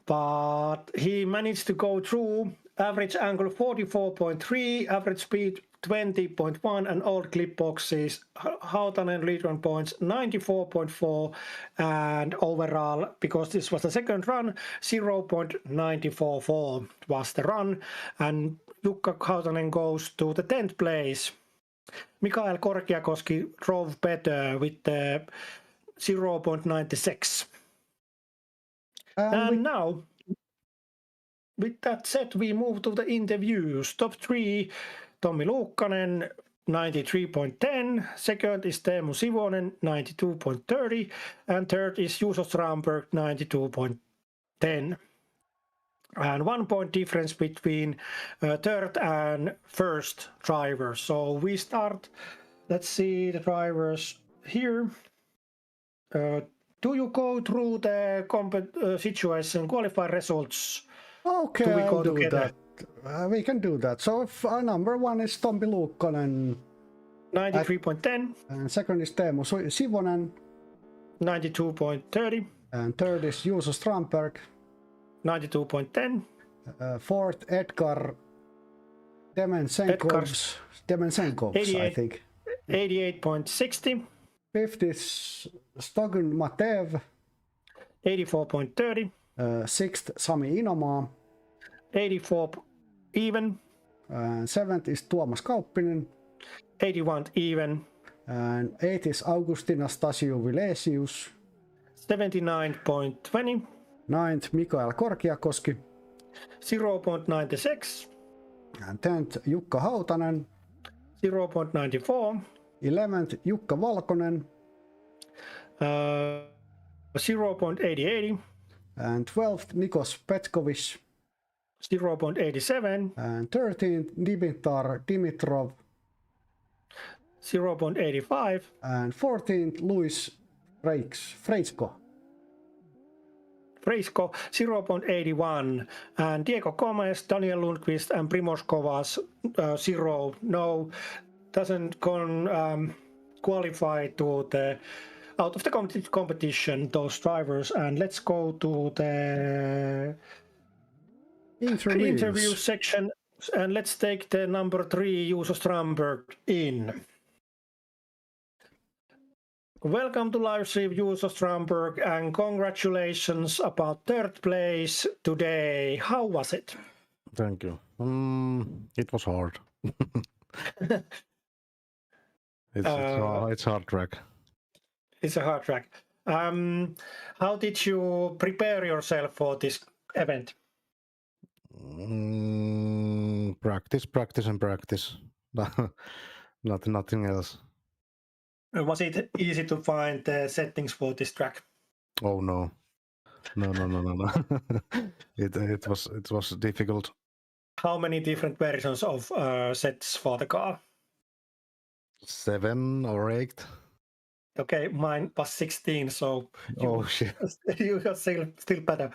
But he managed to go through. Average angle 44.3, average speed 20.1, and all clip boxes. Hautanen lead run points 94.4, and overall, because this was the second run, 0.944 was the run, and Jukka Hautanen goes to the 10th place. Mikael Korkeakoski drove better with the 0.96. And now, with that said, we move to the interviews. Top 3, Tommi Luukkanen, 93.10. Second is Teemu Sivonen, 92.30. And third is Juuso Strandberg, 92.10. And 1 point difference between third and first driver. So we start, let's see the drivers here. Do you go through the situation, qualify results? Okay, Do we I'll go do together? that. We can do that. So if number 1 is Tommi Luukkanen, 93.10. and second is Teemu Sivonen, 92.30. and third is Juuso Strandberg, 92.10. Fourth Edgar Demensenkovs, I think. 88.60. Fifth is Stogun Matev, 84.30. Sixth Sami Inomaa, 84 even. Seventh is Tuomas Kauppinen, 81 even. and eighth is Augustina Stasiu-Vilesius, 79.20. ninth Mikael Korkiakoski, 0.96. and 10th Jukka Hautanen, 0.94. 11th Jukka Valkonen, 0.88. and 12th Nikos Petkovic, 0.87. and 13th Dimitar Dimitrov, 0.85. and 14th Luis Freisco. Frisco 0.81, and Diego Gomez, Daniel Lundqvist, and Primož Kovacs 0. No, doesn't qualify to the out of the competition, those drivers. And let's go to the interview section, and let's take the number 3, Juuso Strandberg, in. Welcome to live stream, Juuso Strandberg, and congratulations about third place today. How was it? Thank you. It was hard. It's hard track. It's a hard track. How did you prepare yourself for this event? Practice, and practice. Nothing else. Was it easy to find the settings for this track? Oh no. It was difficult. How many different versions of sets for the car? 7 or 8. Okay, mine was 16, so Shit. you are still better.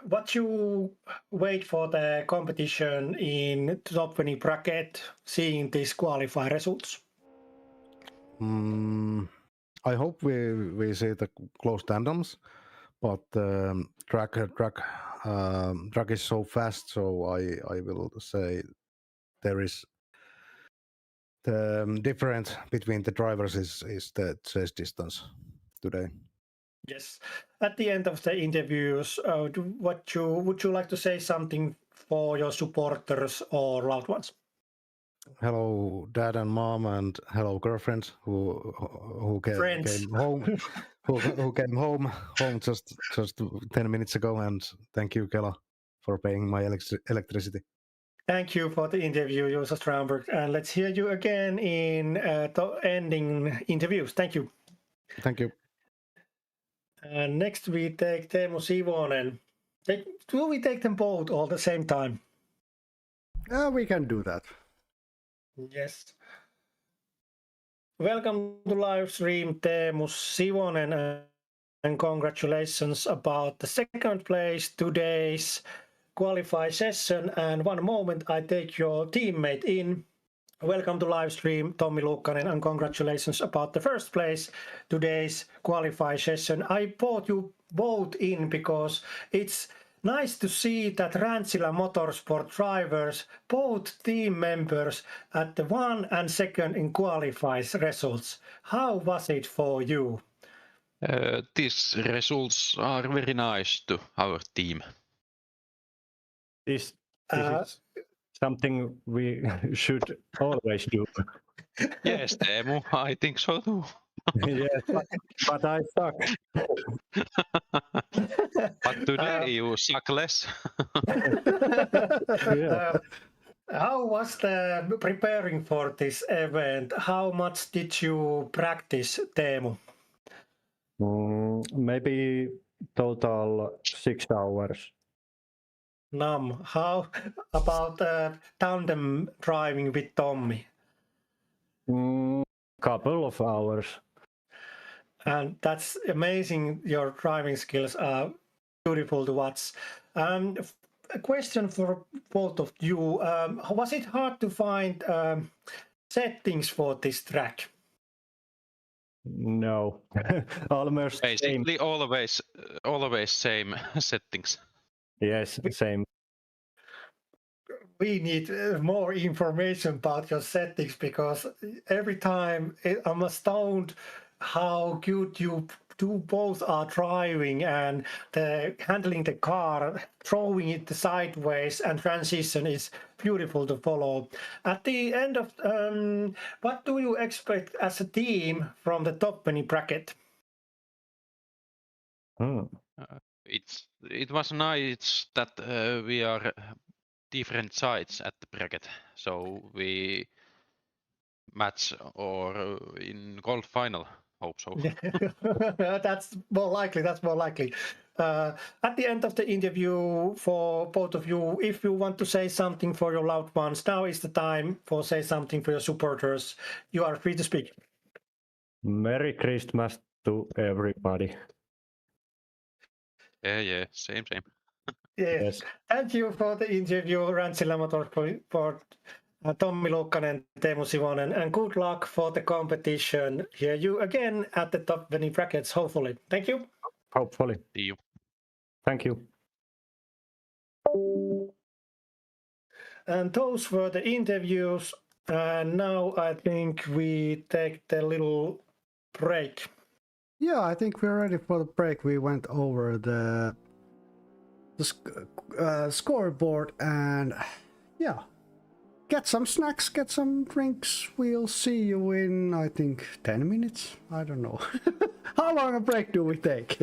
What you wait for the competition in top 20 bracket, seeing these qualify results? I hope we see the close tandems, but track is so fast, so I will say there is the difference between the drivers is the chase distance today. Yes. At the end of the interviews, would you like to say something for your supporters or loved ones? Hello, dad and mom, and hello, girlfriend who came home, who came home just 10 minutes ago, and thank you, Kela, for paying my electricity. Thank you for the interview, Juuso Strandberg, and let's hear you again in the ending interviews. Thank you. Thank you. And next we take Teemu Sivonen. Do we take them both all at the same time? We can do that. Yes. Welcome to live stream, Teemu Sivonen, and congratulations about the second place today's qualify session. And one moment, I take your teammate in. Welcome to live stream, Tommi Luukkanen, and congratulations about the first place today's qualify session. I brought you both in because it's nice to see that Rantsila Motorsport drivers, both team members, at the 1 and 2nd in qualifies results. How was it for you? These results are very nice to our team. This is something we should always do. Yes, Teemu, I think so too. Yes, but I suck. But today you suck less. Yeah. How was the preparing for this event? How much did you practice, Teemu? Maybe total 6 hours. How about tandem driving with Tommy? Couple of hours. And that's amazing. Your driving skills are beautiful to watch. A question for both of you. Was it hard to find settings for this track? No, almost same. Basically, always same settings. Yes, same. We need more information about your settings because every time I'm astounded how good you two both are driving and handling the car, throwing it sideways and transition is beautiful to follow. At the end of, what do you expect as a team from the top 20 bracket? It was nice that we are different sides at the bracket, so we match or in gold final. Hope so. That's more likely. That's more likely. At the end of the interview, for both of you, if you want to say something for your loved ones, now is the time for say something for your supporters. You are free to speak. Merry Christmas to everybody. Yeah, same. Yes. Yes. Thank you for the interview, Rantsila Motorsport, Tommi Luukkanen, Teemu Sivonen, and good luck for the competition. Hear you again at the top 20 brackets, hopefully. Thank you. Hopefully. See you. Thank you. And those were the interviews. And now I think we take the little break. Yeah, I think we're ready for the break. We went over the scoreboard and yeah, get some snacks, get some drinks. We'll see you in, I think, 10 minutes. I don't know. How long a break do we take?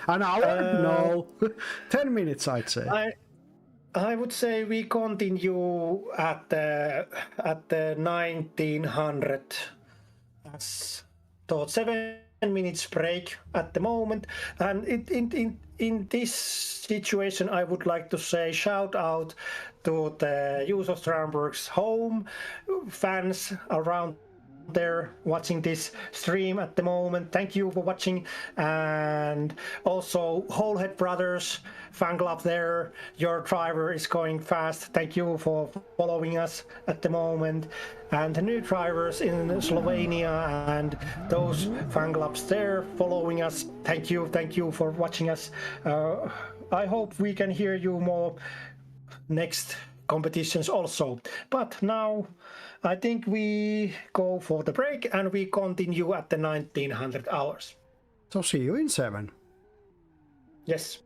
An hour? No. 10 minutes, I'd say. I would say we continue at the 1900 as thought 7 minutes break at the moment. And in this situation, I would like to say shout out to the use of Stramberg's home fans around there watching this stream at the moment. Thank you for watching. And also Wholehead Brothers fan club there. Your driver is going fast. Thank you for following us at the moment. And the new drivers in Slovenia and those fan clubs there following us. Thank you for watching us. I hope we can hear you more next competitions also. But now I think we go for the break and we continue at the 1900 hours. So see you in 7. Yes.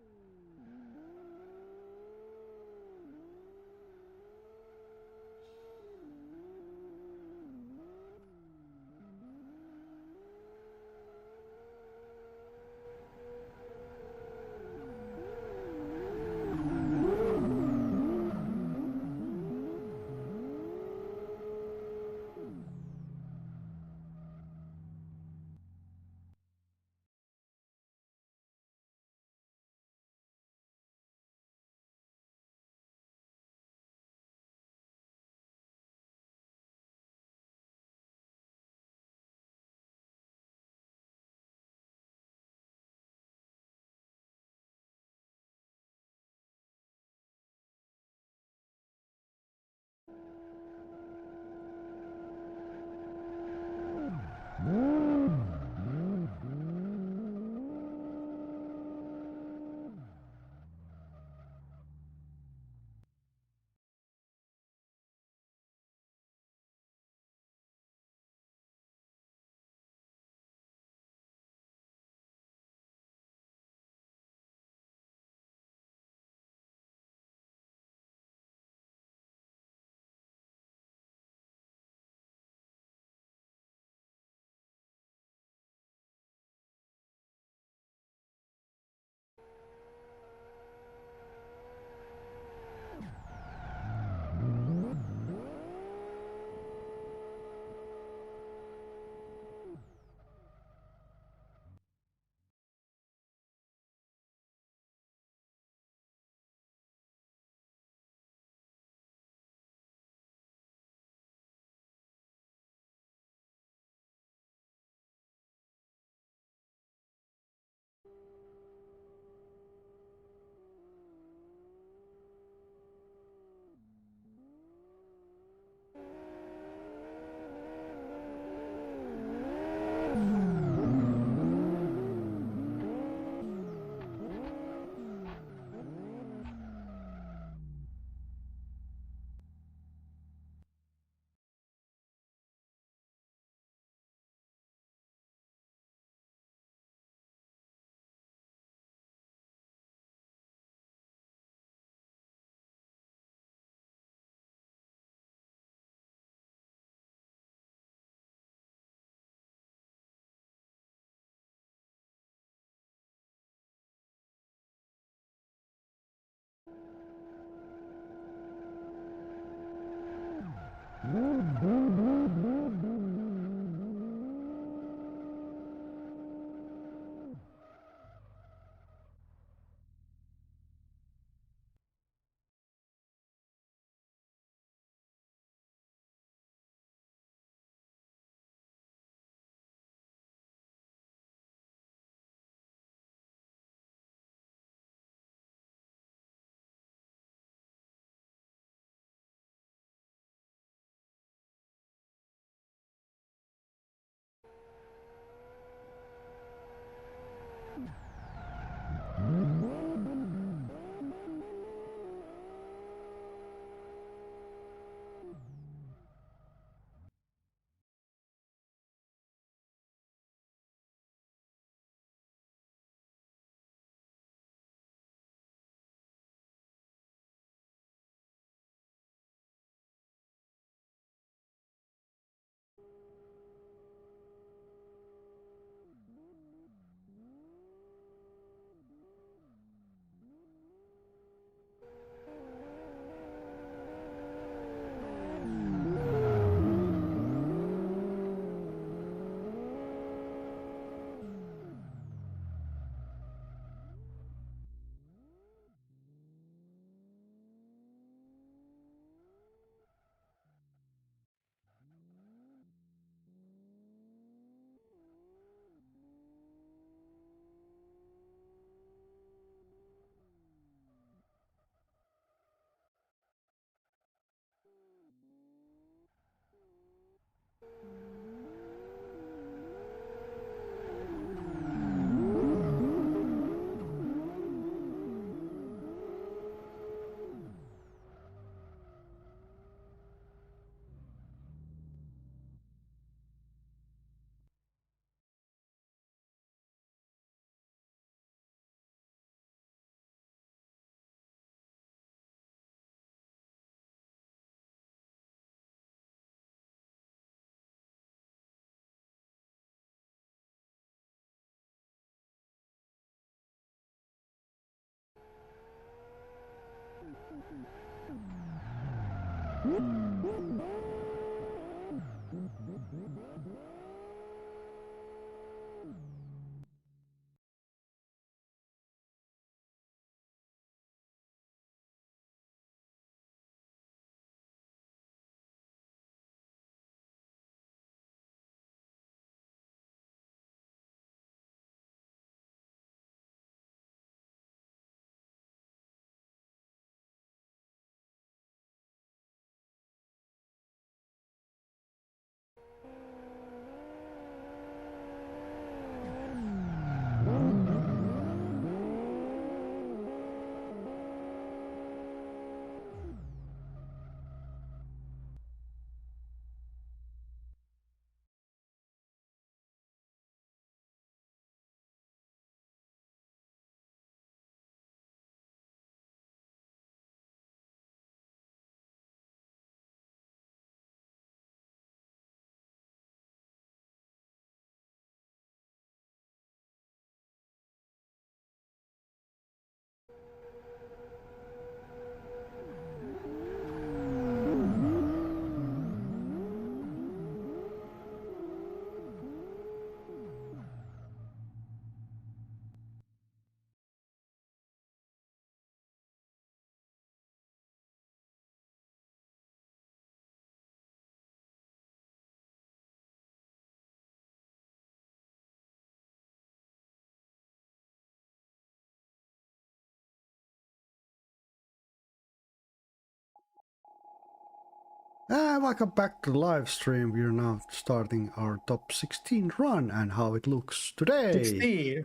Welcome back to the live stream. We are now starting our top 16 run and how it looks today. 16.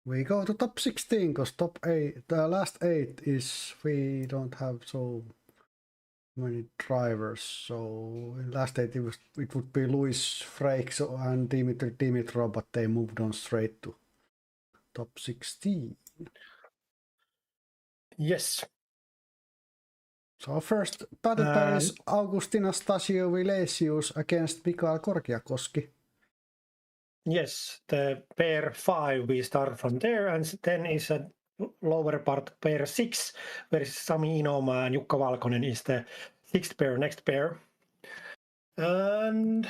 We go to top 16 because top 8, the last 8 is we don't have so many drivers. So in last 8 it would be Luis Frakes and Dimitri Dimitrov, but they moved on straight to top 16. Yes. So our first battle pair is Augustin Stasio-Vilesius against Mikael Korkiakoski. Yes, the pair 5 we start from there, and then is a lower part pair 6, where Sami Inoma and Jukka Valkonen is the 6th pair, next pair. And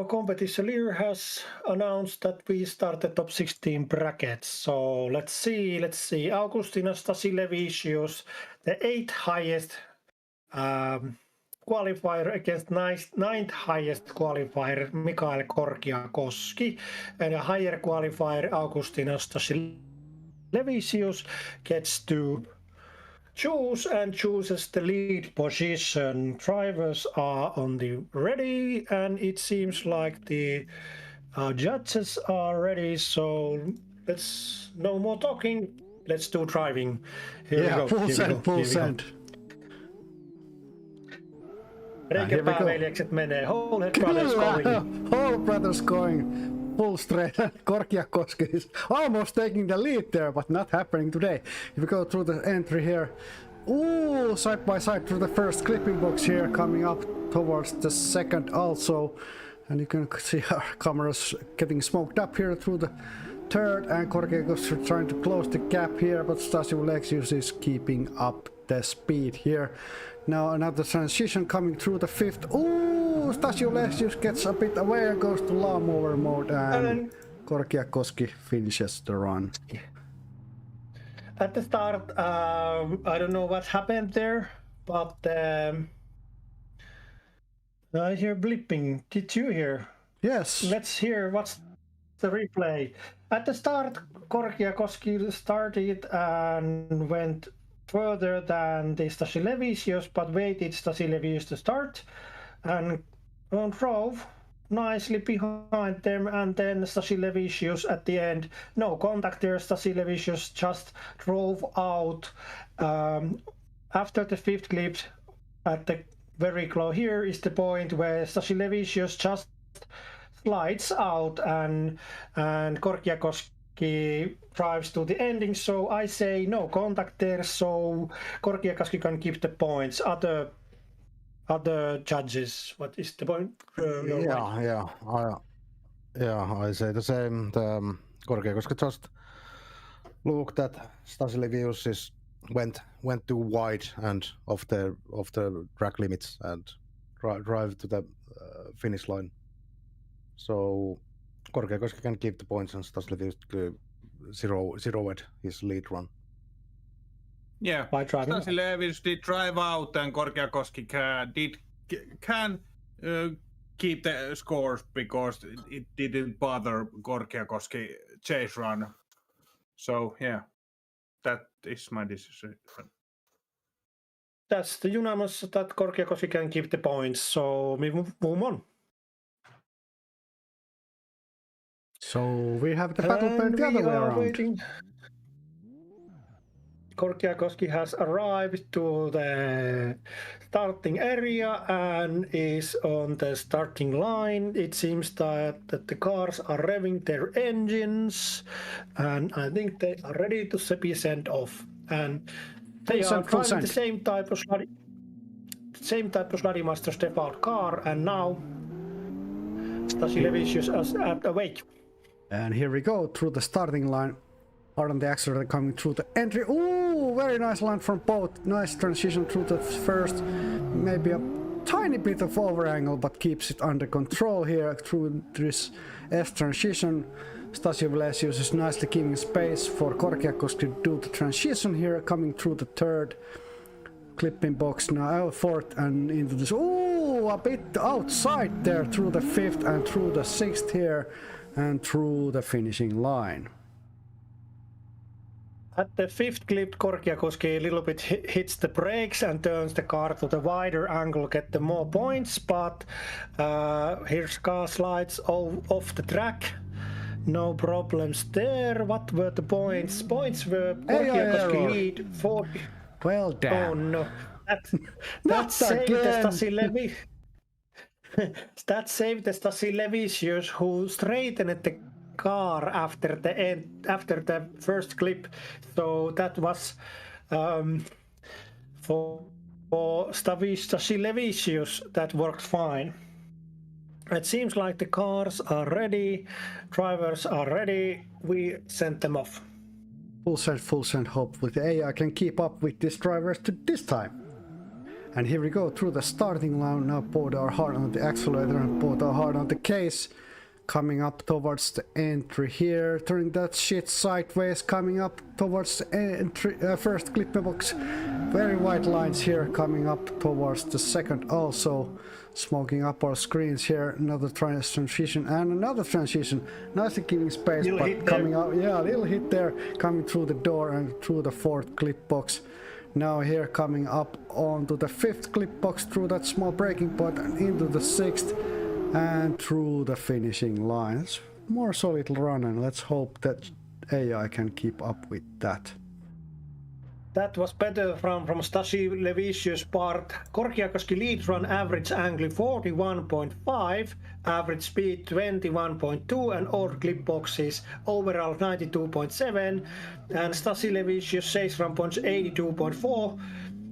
competition leader has announced that we start the top 16 brackets. So let's see. Augustin Stasio-Vilesius, the 8th highest qualifier against 9th highest qualifier Mikael Korkiakoski, and a higher qualifier Augustin Stasio-Vilesius gets to choose and chooses the lead position. Drivers are on the ready, and it seems like the judges are ready. So let's no more talking. Let's do driving. Here we go. Full send. Reikäpääveljekset menee. Whole Head Brothers going. Whole Brothers going full straight. Korkiakoski is almost taking the lead there, but not happening today. If we go through the entry here, ooh, side by side through the first clipping box here, coming up towards the second also. And you can see our cameras getting smoked up here through the third, and Korkiakoski trying to close the gap here, but Stasio-Vilesius is keeping up the speed here. Now another transition coming through the fifth. Ooh, Stasio-Vilesius gets a bit away, goes to lawnmower mode, and Korkiakoski finishes the run. At the start, I don't know what happened there, but I hear blipping. Did you hear? Yes. Let's hear what's the replay. At the start, Korkiakoski started and went further than the Stasio-Vilesius, but waited Stasio-Vilesius to start and drove nicely behind them, and then Stasio-Vilesius at the end, no contact there. Stasio-Vilesius just drove out after the fifth clip. At the very close here is the point where Stasio-Vilesius just slides out, and Korkiakoski drives to the ending. So I say no contact there, so Korkiakoski can keep the points. Other judges, what is the point? I say the same. Korkiakoski just looked at Stasio-Vilesius' went too wide and off the track limits and drive to the finish line. So Korkeakoski can keep the points and Staslevi zeroed his lead run. Yeah, By driving out. Stasi Levis did drive out, and Korkeakoski can keep the scores because it didn't bother Korkeakoski chase run. So yeah, that is my decision. That's the unanimous that Korkeakoski can keep the points, so we move on. So we have the battle pair the other way around. Waiting. Korkeakoski has arrived to the starting area and is on the starting line. It seems that the cars are revving their engines, and I think they are ready to be sent off. And they are driving the same type of Sladi Master step out car, and now Stasi Levicius is at the wake. And here we go through the starting line. Hard on the accelerator coming through the entry. Ooh, very nice line from both. Nice transition through the first. Maybe a tiny bit of over angle, but keeps it under control here through this S transition. Stasi Levicius is nicely giving space for Korkeakoski to do the transition here, coming through the third clipping box now, fourth, and into this. Ooh, a bit outside there through the fifth and through the sixth here, and through the finishing line. At the fifth clip, Korkeakoski a little bit hits the brakes and turns the car to the wider angle, get the more points, but here's car slides off the track. No problems there. What were the points? Points were Korkeakoski lead 40. Well, damn. Oh no. That saved the Stasi Levi. That saved the Stasi Levicius, who straightened the car after the first clip. So that was for Stasi Levicius, that worked fine. It seems like the cars are ready, drivers are ready, we sent them off. Full send hope with the AI can keep up with these drivers to this time. And here we go through the starting line. Now both are hard on the accelerator and both are hard on the case. Coming up towards the entry here, turning that shit sideways, coming up towards the entry, first clipping box. Very white lines here, coming up towards the second also. Smoking up our screens here, another transition and another transition. Nicely giving space, little but coming out, yeah, a little hit there, coming through the door and through the fourth clip box. Now here coming up onto the fifth clip box through that small braking point and into the sixth and through the finishing line. It's more solid run, and let's hope that AI can keep up with that. That was better from Stasi Levicius' part. Korkeakoski lead run average angle 41.5, average speed 21.2, and all clip boxes overall 92.7. And Stasi Levicius says run points 82.4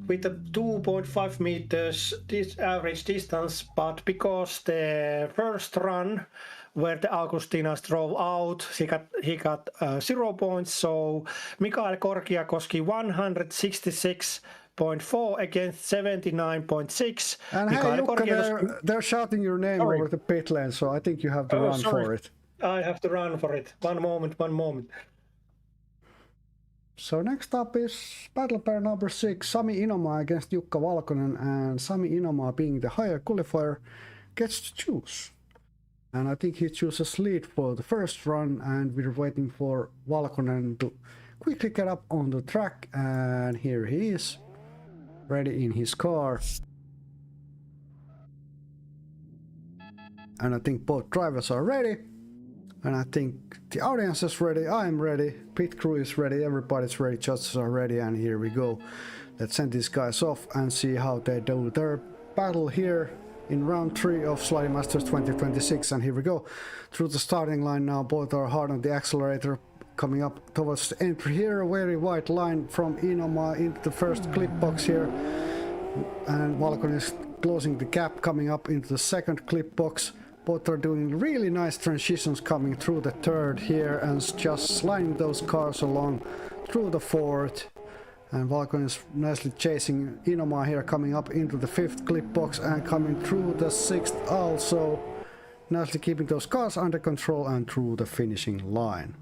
with a 2.5 meters average distance. But because the first run where the Augustinas drove out, he got 0 points. So Mikael Korkeakoski 166.4 against 79.6. And Mikael hey, Jukka, they're shouting your name over the pit lane, so I think you have to run for it. I have to run for it. One moment. So next up is battle pair number 6, Sami Inoma against Jukka Valkonen, and Sami Inoma, being the higher qualifier, gets to choose. And I think he chooses lead for the first run, and we're waiting for Valkonen to quickly get up on the track, and here he is, ready in his car. And I think both drivers are ready, and I think the audience is ready, I'm ready, pit crew is ready, everybody's ready, judges are ready, and here we go. Let's send these guys off and see how they do their battle here in round 3 of SLADI Masters 2026, and here we go. Through the starting line now, both are hard on the accelerator, coming up towards the entry here, a very wide line from Inoma into the first clip box here, and Valkonen is closing the gap, coming up into the second clip box. Both are doing really nice transitions coming through the third here, and just sliding those cars along through the fourth And Valkonen is nicely chasing Inoma here, coming up into the 5th clip box and coming through the 6th also. Nicely keeping those cars under control and through the finishing line.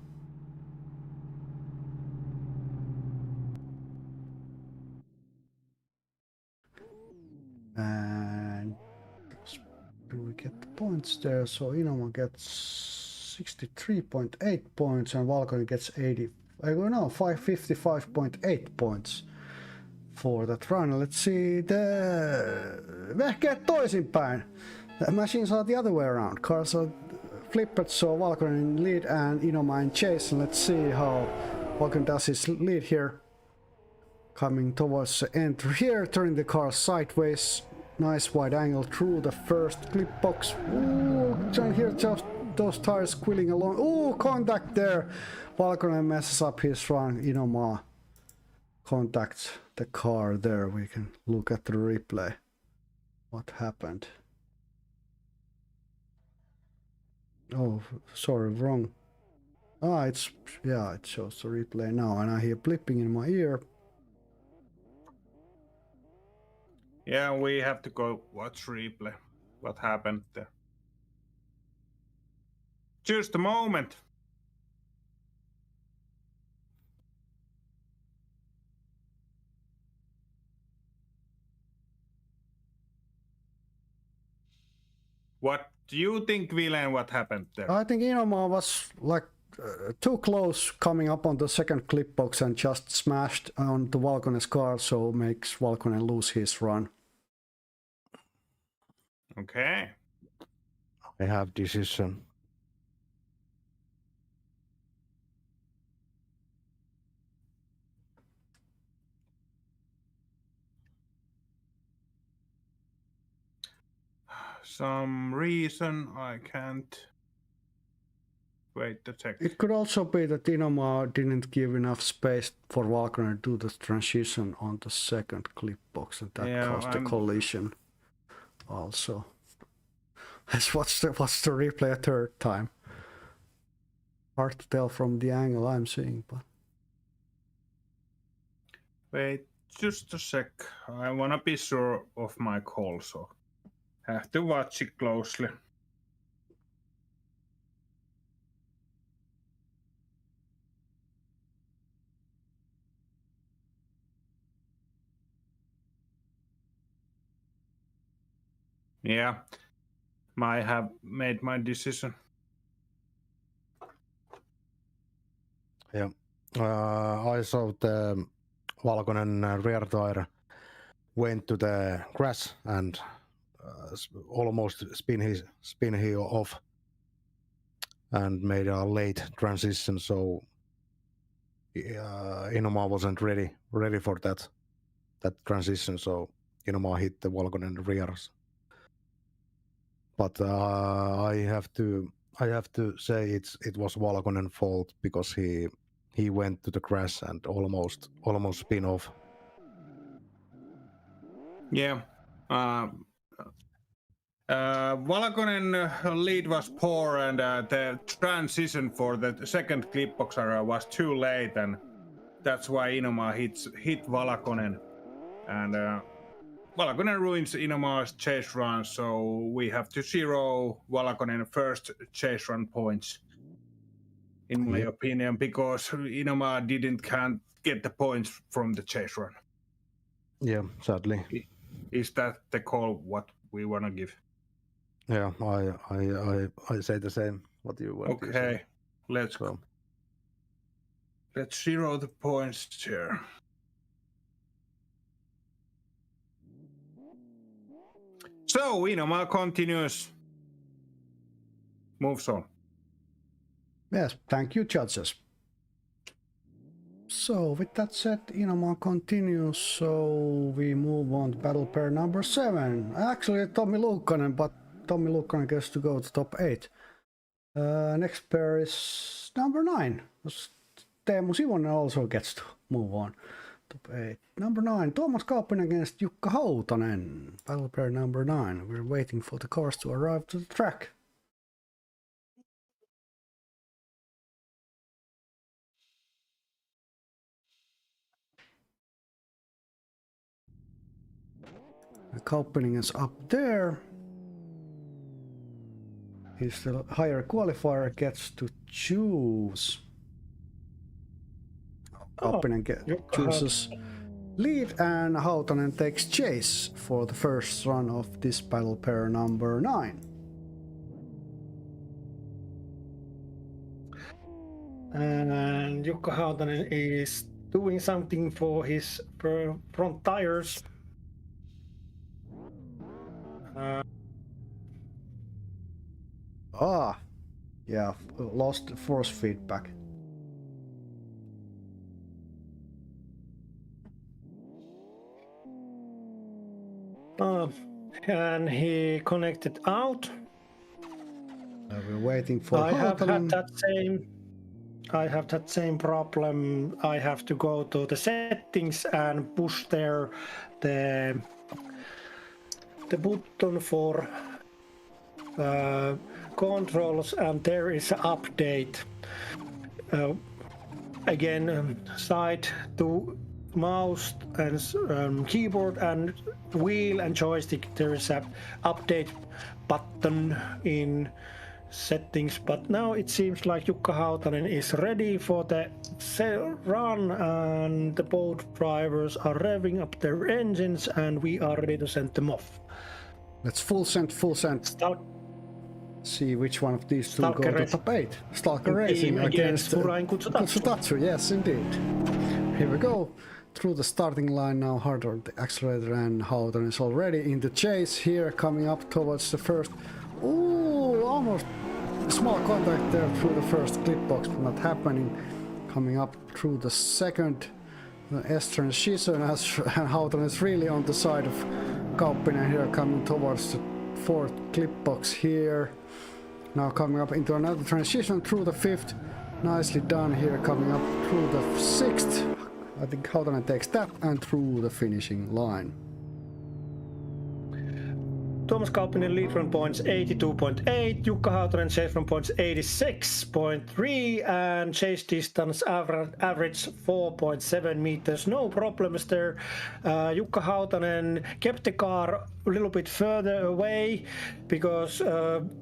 And do we get the points there? So Inoma gets 63.8 points and Valkonen gets 555.8 points for that run. Let's see the vehkeet toisinpäin. The machines are the other way around. Cars are flipped, so Valkonen in lead and Inoma in chase. And let's see how Valkonen does his lead here. Coming towards the end here, turning the car sideways. Nice wide angle through the first clip box. Ooh, turn here, just those tires squealing along. Ooh, contact there. Valkonen messes up his run. Inoma contacts the car there. We can look at the replay. What happened? Oh, sorry, wrong. It shows the replay now, and I hear blipping in my ear. Yeah, we have to go watch replay. What happened there? Just a moment. What do you think, Vilen, what happened there? I think Inoma was like too close coming up on the second clip box and just smashed onto Valkonen's car, so makes Valkonen lose his run. Okay. I have decision. Some reason I can't wait a sec. It could also be that Inoma didn't give enough space for Valkonen to do the transition on the second clip box, and that caused the collision also. Let's watch the replay a third time. Hard to tell from the angle I'm seeing, but... Wait just a sec. I wanna be sure of my call, so have to watch it closely. Yeah, I have made my decision. Yeah. I saw the Valkonen rear tire went to the grass and almost spin he off and made a late transition, so Inoma wasn't ready for that transition, so Inoma hit the Valkonen rears. But I have to say it was Valkonen fault because he went to the grass and almost spin off. Yeah. Valkonen lead was poor, and the transition for the second clip box was too late, and that's why Inoma hit Valkonen, and Valkonen ruins Inoma's chase run, so we have to zero Valkonen first chase run points, in my opinion, because Inoma can't get the points from the chase run. Yeah, sadly. Is that the call what we want to give? Yeah, I say the same. What you want to say? Okay, let's go. Let's zero the points here. So Inoma continues. Moves on. Yes, thank you, judges. So with that said, Inoma continues, so we move on to battle pair number 7. Actually Tommi Luukkonen, but Tommi Luukkonen gets to go to top 8. Next pair is number 9. Teemu Sivonen also gets to move on. Top 8. Number 9, Tuomas Kauppinen against Jukka Hautanen. Battle pair number 9. We're waiting for the cars to arrive to the track. Kauppinen is up there. He's the higher qualifier, gets to choose. Kauppinen chooses lead, and Hautanen takes chase for the first run of this battle pair number 9. And Jukka Hautanen is doing something for his front tires. Yeah, lost force feedback. And he connected out. We're waiting for I have had Hautanen. that same problem. I have to go to the settings and push there the button for controls, and there is an update. Again, side to mouse and keyboard and wheel and joystick, there is a update button in settings, but now it seems like Jukka Hautanen is ready for the run, and the both drivers are revving up their engines, and we are ready to send them off. Let's full send. See which one of these two go to top 8. Stalker Racing against Furain Kutsutatsu. Yes, indeed. Here we go. Through the starting line now, hard on the accelerator, and Hautanen is already in the chase here, coming up towards the first. Ooh, almost small contact there through the first clip box, but not happening. Coming up through the second S-transition, and Hautanen is really on the side of Kauppinen here, coming towards the fourth clip box here. Now coming up into another transition through the fifth. Nicely done here, coming up through the sixth. I think Hautanen takes that and through the finishing line. Tuomas Kauppinen lead from points 82.8, Jukka Hautanen chase from points 86.3, and chase distance average 4.7 meters. No problems there. Jukka Hautanen kept the car a little bit further away because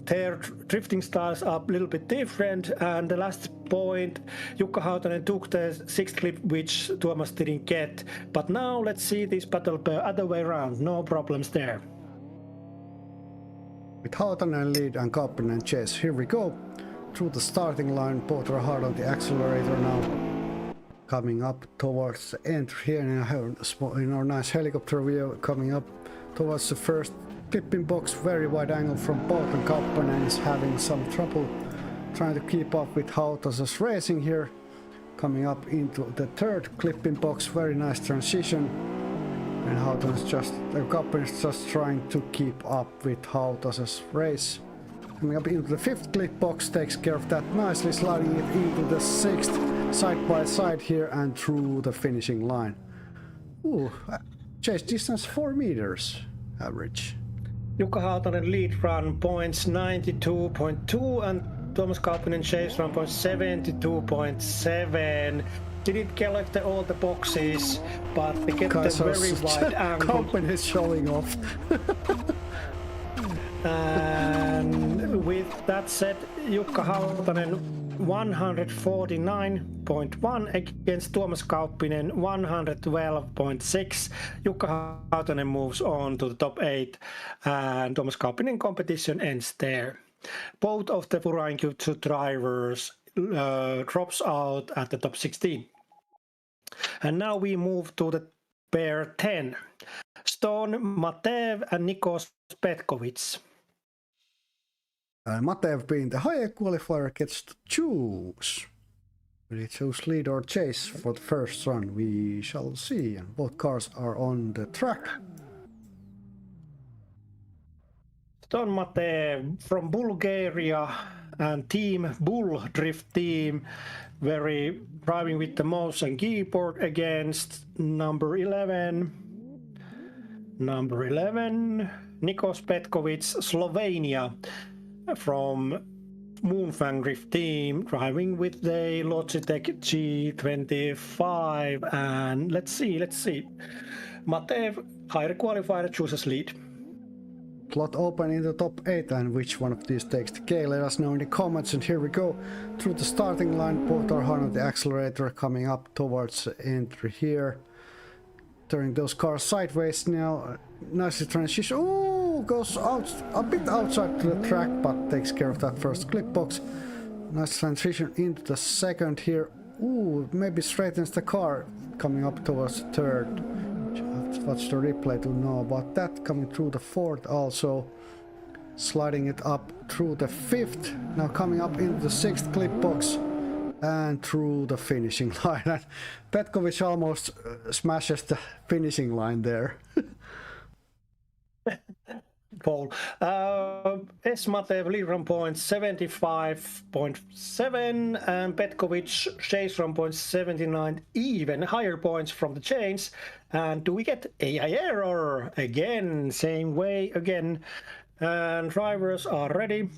their drifting styles are a little bit different, and the last point Jukka Hautanen took the 6th clip, which Tuomas didn't get. But now let's see this battle the other way around. No problems there. With Hautanen lead and Kauppinen chase, here we go. Through the starting line, both are hard on the accelerator now. Coming up towards the end here in our nice helicopter view, coming up towards the first clipping box, very wide angle from both, and Kauppinen is having some trouble trying to keep up with Hautasen's racing here. Coming up into the third clipping box, very nice transition. And Kauppinen is just trying to keep up with Hautasen's race. Coming up into the fifth clip box, takes care of that nicely, sliding it into the sixth, side by side here and through the finishing line. Ooh, chase distance 4 meters average. Jukka Hautanen lead run points 92.2, and Tuomas Kauppinen chase run points 72.7. Didn't collect all the boxes, but they get the very wide angle. Kauppinen is showing off. And with that said, Jukka Hautanen 149.1 against Tuomas Kauppinen 112.6. Jukka Hautanen moves on to the top 8, and Tuomas Kauppinen competition ends there. Both of the Furain Kutsu drivers drops out at the top 16. And now we move to the pair 10. Stone Matev and Nikos Petkovic. Matev, being the higher qualifier, gets to choose. Will he choose lead or chase for the first run? We shall see. And both cars are on the track. Stone Matev from Bulgaria and Team Bull Drift Team, very driving with the mouse and keyboard against number 11, Nikos Petkovic, Slovenia, from Moonfang Drift team driving with the Logitech G25, and let's see. Matev, higher qualifier, chooses lead. Plot open in the top 8, and which one of these takes the K? Let us know in the comments. And here we go through the starting line. Both are hard on the accelerator, coming up towards the entry here. Turning those cars sideways now. Nicely transition. Ooh, goes out a bit outside to the track, but takes care of that first clip box. Nice transition into the second here. Ooh, maybe straightens the car, coming up towards the third. Watch the replay to know about that. Coming through the fourth also. Sliding it up through the fifth. Now coming up into the sixth clip box. And through the finishing line. And Petkovic almost smashes the finishing line there. Paul. S. Matev lead run points 75.7 and Petkovic chase run points 79, even higher points from the chains. And do we get AI error? Again, same way again. And drivers are ready.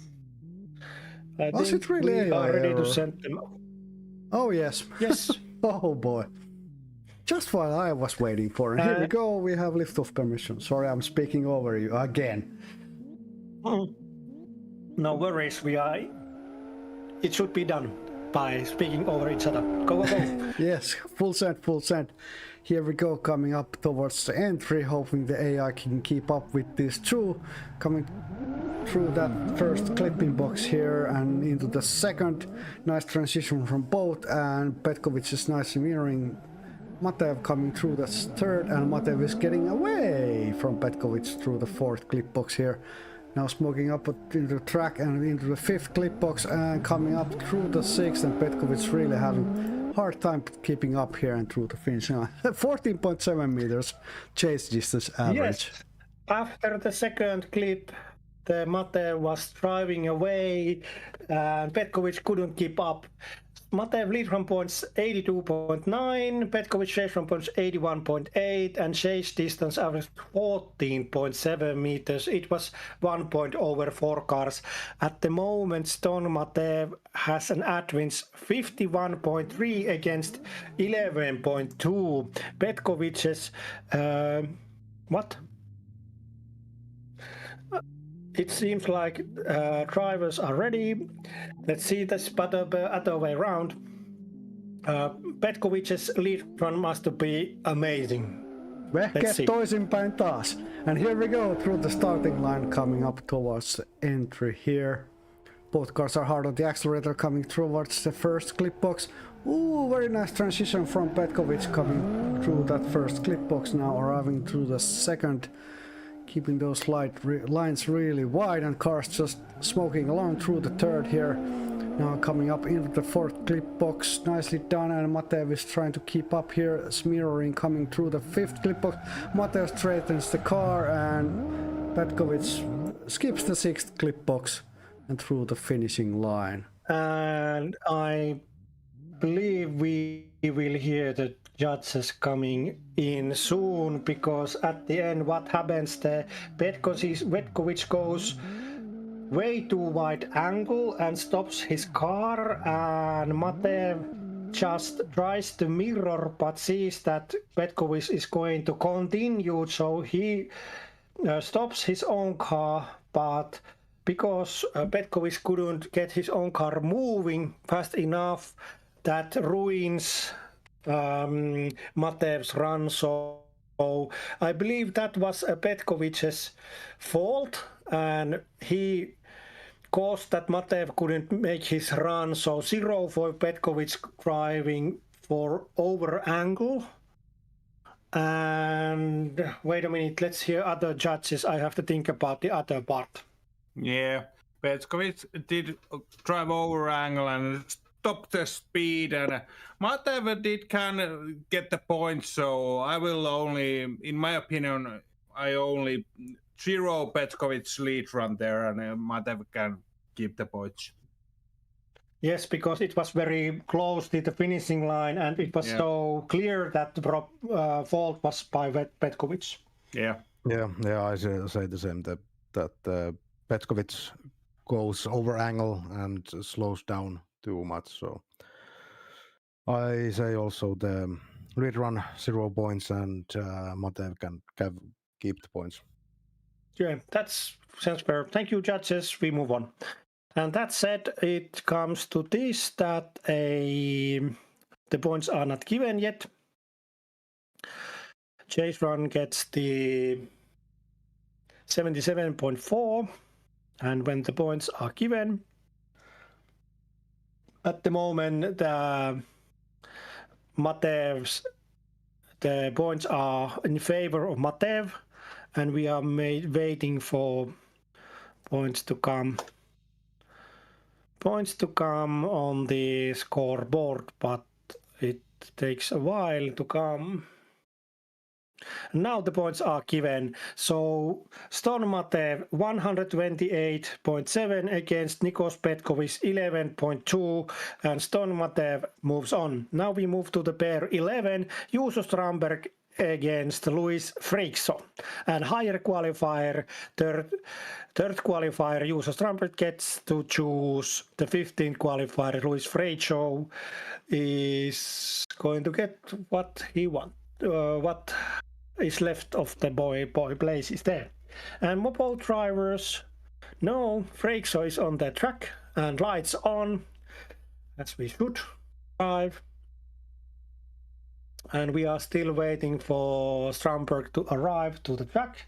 I Was think it really we AI are ready error? to send them. Oh yes. Yes. Oh boy. Just while I was waiting for it. Here we go, we have liftoff permission. Sorry, I'm speaking over you again. No worries, it should be done by speaking over each other. Go. Yes, full send. Here we go, coming up towards the entry, hoping the AI can keep up with these two. Coming through that first clipping box here and into the second. Nice transition from both, and Petkovic is nicely mirroring Matev coming through the third, and Matev is getting away from Petkovic through the fourth clip box here. Now smoking up into the track and into the fifth clip box and coming up through the sixth, and Petkovic really having hard time keeping up here and through the finish line. 14.7 meters chase distance average. Yes. After the second clip, the Matev was driving away and Petkovic couldn't keep up. Matev lead run points 82.9, Petkovic chase run points 81.8, and chase distance average 14.7 meters. It was 1 point over 4 cars. At the moment, Stone Matev has an advance 51.3 against 11.2. Petkovic's what? It seems like drivers are ready. Let's see this other way around. Petkovic's lead run must be amazing. Vehkeet toisinpäin taas. And here we go through the starting line, coming up towards the entry here. Both cars are hard on the accelerator, coming towards the first clip box. Ooh, very nice transition from Petkovic coming through that first clip box, now arriving through the second. Keeping those lines really wide, and cars just smoking along through the third here. Now coming up into the fourth clip box, nicely done, and Matev is trying to keep up here, mirroring coming through the fifth clip box. Matev straightens the car, and Petkovic skips the sixth clip box and through the finishing line. And I believe we will hear the judges coming in soon, because at the end what happens, the Petkovic goes way too wide angle and stops his car, and Matev just tries to mirror but sees that Petkovic is going to continue, so he stops his own car, but because Petkovic couldn't get his own car moving fast enough, that ruins Matev's run. So I believe that was Petkovic's fault, and he caused that Matev couldn't make his run. So 0 for Petkovic driving for over angle. And wait a minute, let's hear other judges. I have to think about the other part. Yeah, Petkovic did drive over angle and stop the speed, and Matev did kind of get the points. So I will only, in my opinion, I only 0 Petkovic's lead run there, and Matev can keep the points. Yes, because it was very close to the finishing line, and it was so clear that the fault was by Petkovic. Yeah, I say the same. That Petkovic goes over angle and slows down too much. So I say also the lead run 0 points and Matev can keep the points. Yeah, that's sounds fair. Thank you, judges. We move on. And that said, it comes to this that the points are not given yet. Chase run gets the 77.4, and when the points are given, at the moment the points are in favor of Matev, and we are waiting for points to come on the scoreboard, but it takes a while to come. Now the points are given. So Stone Matev 128.7 against Nikos Petkovic 11.2, and Stone Matev moves on. Now we move to the pair 11, Juuso Strandberg against Luis Freixo, and higher qualifier, third qualifier Juuso Strandberg gets to choose. The 15th qualifier Luis Freixo is going to get what he wants. What is left of the boy places there. And mobile drivers, no, Freixo is on the track and lights on, as we should drive. And we are still waiting for Strandberg to arrive to the track.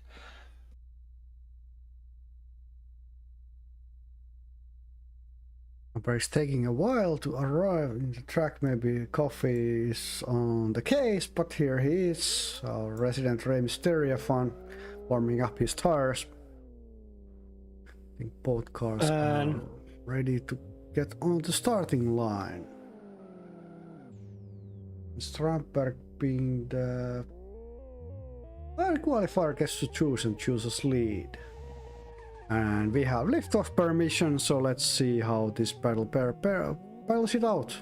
But it's taking a while to arrive in the track. Maybe coffee is on the case, but here he is, our resident Rey Mysterio fan, warming up his tires. I think both cars are ready to get on the starting line. Strandberg being the qualifier gets to choose and chooses lead. And we have liftoff permission, so let's see how this battle battles it out.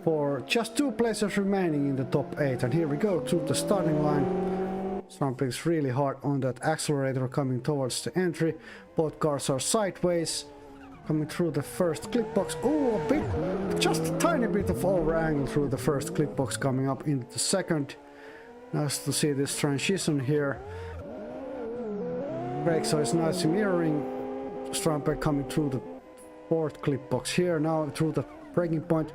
For just 2 places remaining in the top 8, and here we go to the starting line. Strandberg is really hard on that accelerator coming towards the entry. Both cars are sideways, coming through the first clip box. Oh, just a tiny bit of over angle through the first clip box, coming up into the second. Nice to see this transition here. Freixo is nicely mirroring. Strandberg coming through the 4th clip box here, now through the braking point,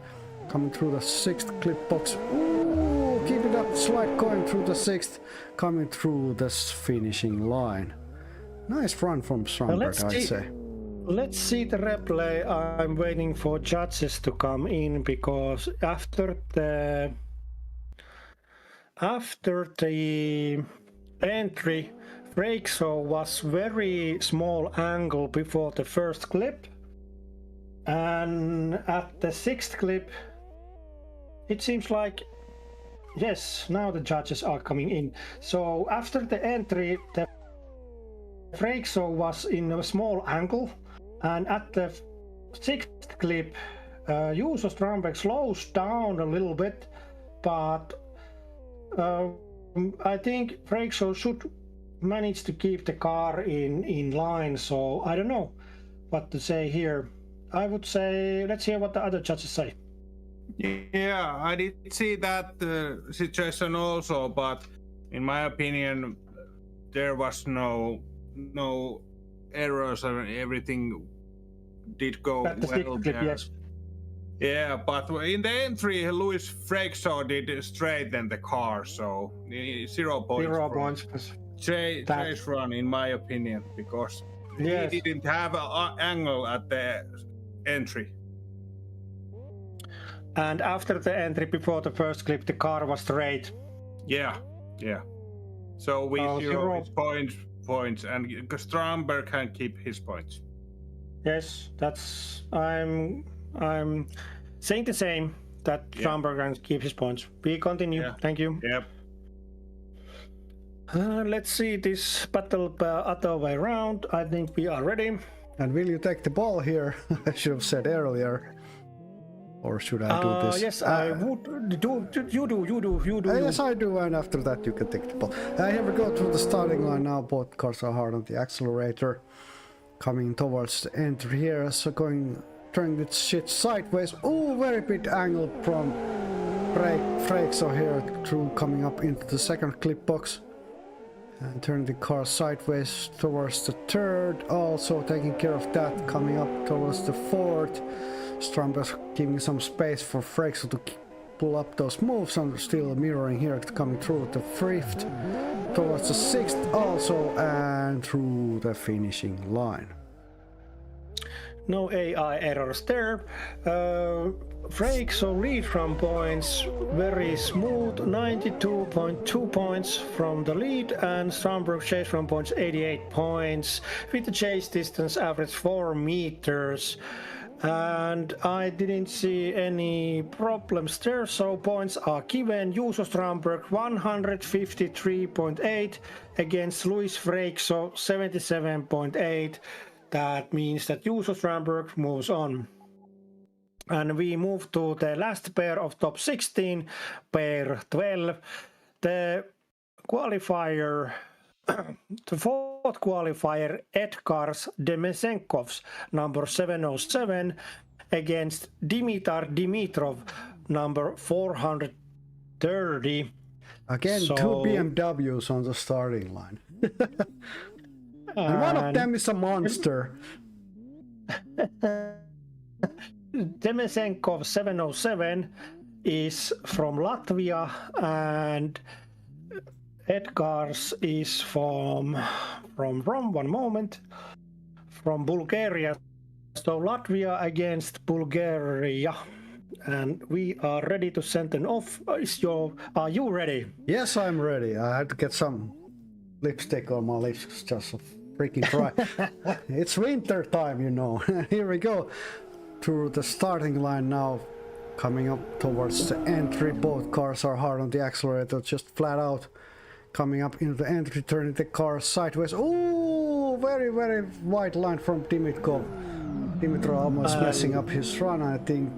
coming through the 6th clip box. Ooh, keeping up the slide, going through the 6th, coming through this finishing line. Nice run from Strandberg, I'd say. Let's see the replay. I'm waiting for judges to come in, because after the entry, Freixo was very small angle before the first clip, and at the 6th clip it seems like, yes, now the judges are coming in. So after the entry, the Freixo was in a small angle, and at the 6th clip Juuso Strandberg slows down a little bit, but I think Freixo should manage to keep the car in line, so I don't know what to say here. I would say let's hear what the other judges say. Yeah, I did see that situation also, but in my opinion there was no errors and everything did go well there. Yes. Yeah, but in the entry, Luis Freixo did straighten the car, so 0 points. 0 points. Chase run, in my opinion, because yes, he didn't have an angle at the entry. And after the entry, before the first clip, the car was straight. Yeah. So we 0 his points, and Strandberg can keep his points. Yes, that's I'm saying the same, that Strandberg can keep his points. We continue. Yeah. Thank you. Yep. Let's see this battle other way around. I think we are ready. And will you take the ball here? I should have said earlier. Or should I do this? Yes, I would. You do. Yes, I do, and after that you can take the ball. Here we go through the starting line now. Both cars are hard on the accelerator. coming towards the entry here, so turning this shit sideways. Oh, very big angle from Frakes here through coming up into the second clip box. And turning the car sideways towards the third, also taking care of that, coming up towards the fourth. Stromberg giving some space for Frakes to pull up those moves, and still mirroring here, coming through the fifth, towards the sixth also, and through the finishing line. No AI errors there. Frakes lead from points, very smooth, 92.2 points from the lead, and Stromberg chase from points, 88 points, with the chase distance average 4 meters. And I didn't see any problems there, so points are given. Juuso Stromberg 153.8 against Luis Frakes 77.8. That means that Juuso Stromberg moves on. And we move to the last pair of top 16, pair 12. The qualifier, the fourth qualifier, Edgars Demesenkovs, number 707, against Dimitar Dimitrov, number 430. Again, two BMWs on the starting line. And one of them is a monster. Demesenkov 707 is from Latvia, and Edgars is from one moment, from Bulgaria. So Latvia against Bulgaria, and we are ready to send them off. Are you ready? Yes, I'm ready. I had to get some lipstick on my lips. It's just so freaking dry. It's winter time, you know. Here we go. Through the starting line now, coming up towards the entry. Both cars are hard on the accelerator, just flat out. Coming up into the entry, turning the car sideways. Oh, very, very wide line from Dimitrov. Dimitrov almost messing up his run. I think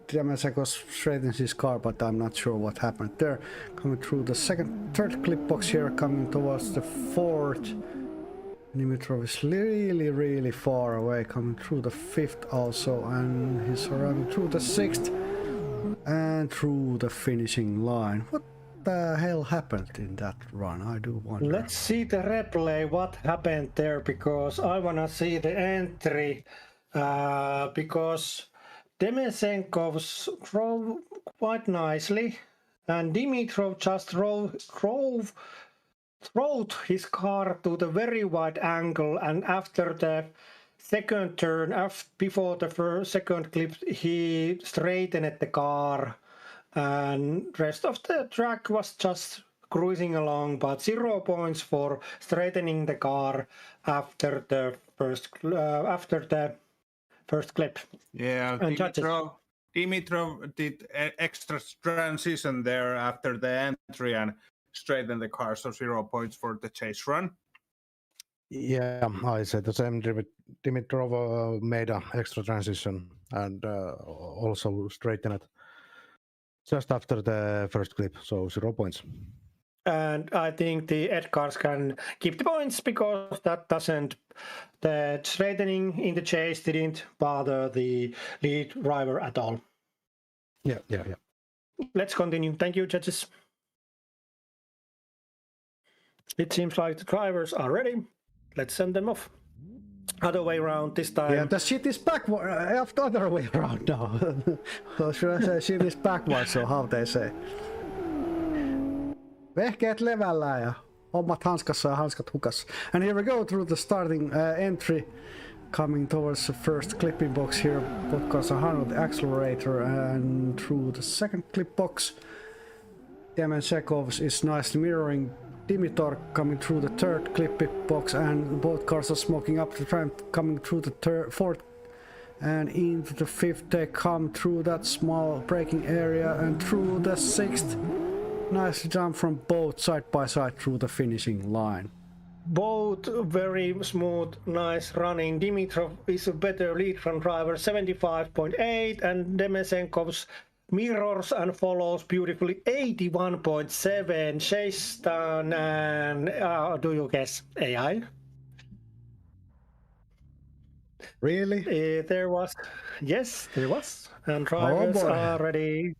Demesenkov straightens his car, but I'm not sure what happened there. Coming through the third clip box here, coming towards the fourth. Dimitrov is really, really far away, coming through the fifth also, and he's arriving through the sixth and through the finishing line. What the hell happened in that run? I do wonder. Let's see the replay, what happened there, because I wanna see the entry, because Demesenkovs drove quite nicely, and Dimitrov just drove his car to the very wide angle, and after the second turn, before the second clip, he straightened the car, and rest of the track was just cruising along, but 0 points for straightening the car after the first clip. Yeah, Dimitrov did extra transition there after the entry and straightened the car, so 0 points for the chase run. Yeah, I said the same. Dimitrov made an extra transition and also straightened it just after the first clip, so 0 points. And I think the Edgars can keep the points because the straightening in the chase didn't bother the lead driver at all. Yeah. Let's continue. Thank you, judges. It seems like the drivers are ready. Let's send them off. Other way around this time. Yeah, the shit is backward. The other way around now. Or should I say shit is backwards, or how they say? Vehkeet levällään ja hommat hanskassa ja hanskat hukassa. And here we go through the starting entry. Coming towards the first clipping box here. Both cars are hard on the accelerator, and through the second clip box. Demesenkovs is nicely mirroring Dimitar, coming through the third clip box, and both cars are smoking up the tram, coming through the fourth and into the fifth. They come through that small braking area and through the sixth. Nice jump from both side by side through the finishing line. Both very smooth, nice running. Dimitrov is a better lead from driver, 75.8, and Demesenkovs mirrors and follows beautifully, 81.7. Chase down, and do you guess AI? Really? There was, yes, there was, and drivers boy. are ready.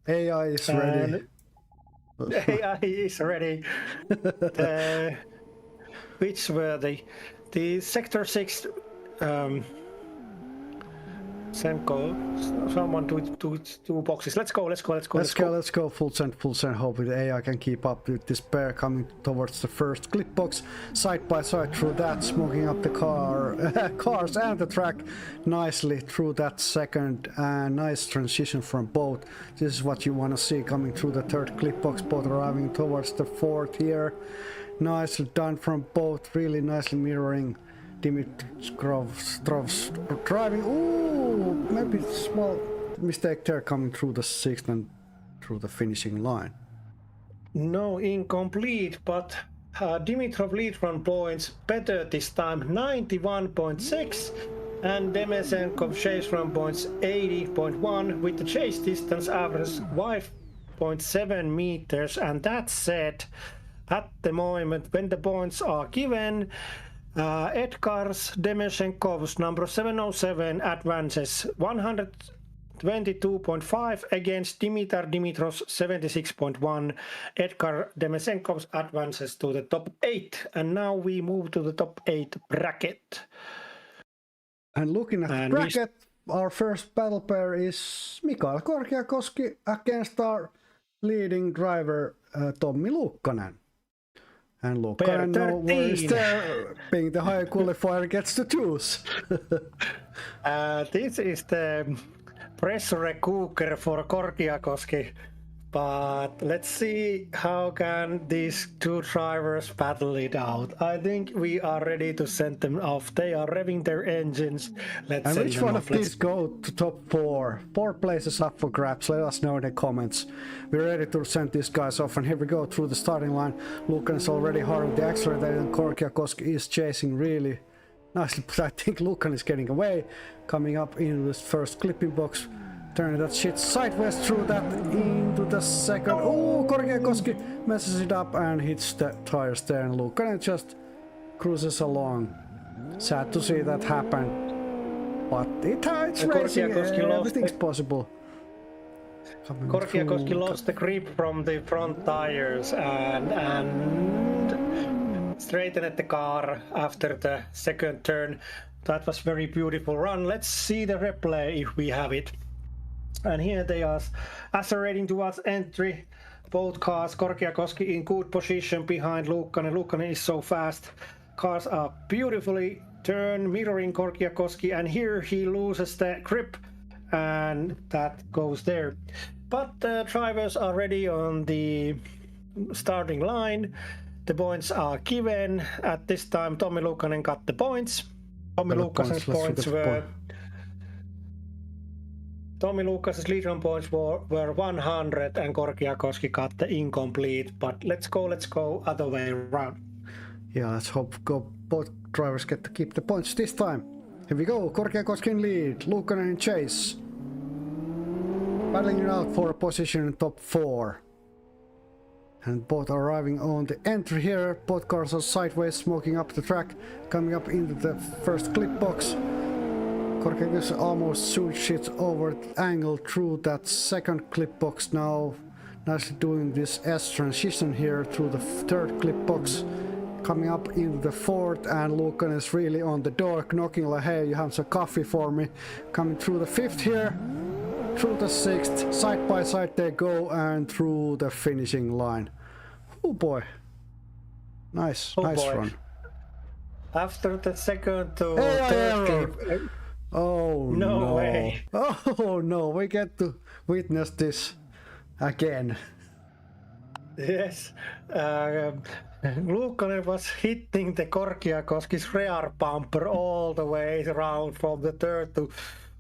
AI is ready. And AI is ready. Which were the Sector 6 Senko, someone two boxes. Let's go. Let's go. Full send. Hope the AI can keep up with this pair coming towards the first clip box. Side by side through that, smoking up the cars and the track nicely through that second. Nice transition from both. This is what you want to see coming through the third clip box. Both arriving towards the fourth here. Nicely done from both. Really nicely mirroring Dimitrov's driving. Ooh, maybe small mistake there coming through the sixth and through the finishing line. No, incomplete, but Dimitrov lead run points better this time, 91.6, and Demesenkov chase run points 80.1 with the chase distance average 5.7 meters. And that said, at the moment when the points are given, Edgar's Demesenkov's number 707 advances 122.5 against Dimitar Dimitrov's 76.1. Edgar Demesenkov's advances to the top 8, and now we move to the top 8 bracket. And looking at the bracket, our first battle pair is Mikael Korkeakoski against our leading driver Tommi Luukkonen. And Luukkonen, no worries there, being the high qualifier, gets to choose. This is the pressure cooker for Korkeakoski, but let's see how can these two drivers battle it out. I think we are ready to send them off. They are revving their engines. Let's and which one of these go to top 4? 4 places up for grabs. Let us know in the comments. We're ready to send these guys off, and here we go through the starting line. Luukkonen is already hard on the accelerator, and Korkeakoski is chasing really nicely, but I think Luukkonen is getting away, coming up into this first clipping box. Turning that shit sideways through that into the second. Oh, Korkeakoski messes it up and hits the tires there, and Luukkonen just cruises along. Sad to see that happen, but it's racing. Everything's possible. Korkeakoski lost the grip from the front tires and straightened the car after the second turn. That was very beautiful run. Let's see the replay if we have it. And here they are accelerating towards entry. Both cars, Korkeakoski in good position behind Luukkonen. Luukkonen is so fast. Cars are beautifully turned, mirroring Korkeakoski, and here he loses the grip, and that goes there. But the drivers are ready on the starting line. The points are given. At this time, Tommi Luukkonen got the points. Tommi Luukkosen's points were... Tommi Luukkosen's lead run points were 100, and Korkeakoski got the incomplete. But let's go other way around. Yeah, let's hope both drivers get to keep the points this time. Here we go, Korkeakoski in lead, Luukkonen in chase. Battling it out for a position in top 4. And both arriving on the entry here. Both cars are sideways, smoking up the track, coming up into the first clip box. Korkeakoski almost switched over the angle through that second clip box now. Nicely doing this S transition here through the third clip box. Coming up into the fourth, and Luukkonen is really on the door, knocking like, hey, you have some coffee for me. Coming through the fifth here, through the sixth, side by side they go, and through the finishing line. Oh boy. Nice run. After the second to third clip... Oh no way. Oh no, we get to witness this again. Yes, Luukkonen was hitting the Korkeakoski's rear bumper all the way around from the third to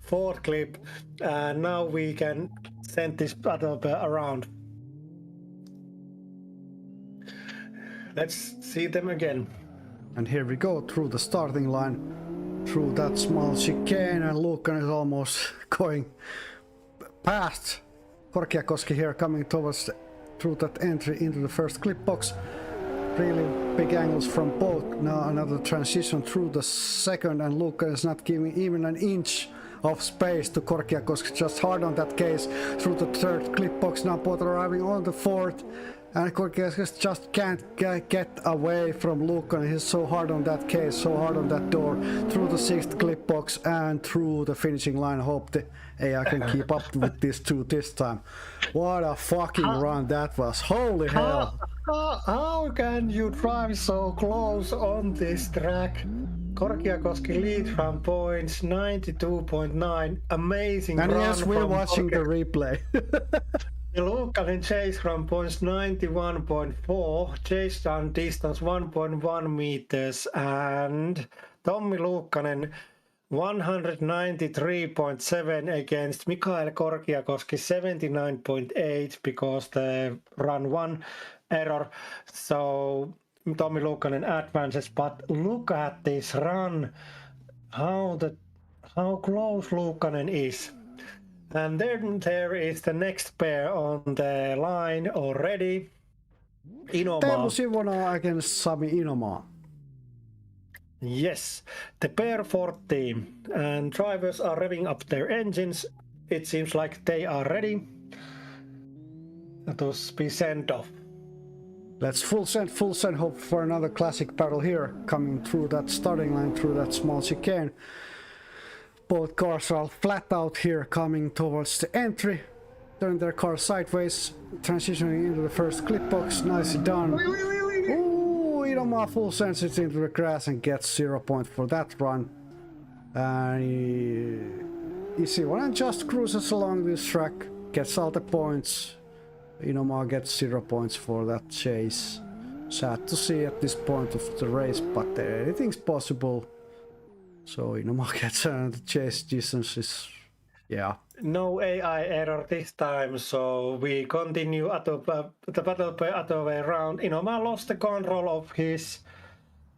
fourth clip, and now we can send this battle around. Let's see them again. And here we go through the starting line. Through that small chicane, and Luukkonen is almost going past Korkeakoski here, coming towards through that entry into the first clip box. really big angles from both. Now another transition through the second, and Luca is not giving even an inch of space to Korkiakoski, just hard on that case through the third clip box. Now both arriving on the fourth, and Korkiakoski just can't get away from Luca, and he's so hard on that case, so hard on that door, through the sixth clip box and through the finishing line. Hope the AI can keep up with these two this time. What a fucking run that was, holy hell. How can you drive so close on this track? Korkiakoski lead from points 92.9. Amazing And run. yes, we're from watching the replay. Luukkanen chase from points 91.4, chase down distance 1.1 meters, and Tommi Luukkanen 193.7 against Mikael Korkiakoski 79.8 because the run 1 error. So Tommi Luukkanen advances, but look at this run, how close Luukkanen is. And then there is the next pair on the line already. Teemu Inoma. Sivonen against Sami Inoma. Yes, the pair 40. And drivers are revving up their engines. It seems like they are ready to be sent off. Let's full send, hope for another classic battle here, coming through that starting line, through that small chicane. Both cars are flat out here, coming towards the entry. Turn their car sideways, transitioning into the first clip box. Nicely done. Ooh, Inoma full sends it into the grass and gets 0 point for that run. You see, when just cruises along this track, gets all the points. Inoma gets 0 points for that chase. Sad to see at this point of the race, but anything's possible. So Inoma gets the chase distance is, yeah. No AI error this time, so we continue the battle by other way around. Inoma lost the control of his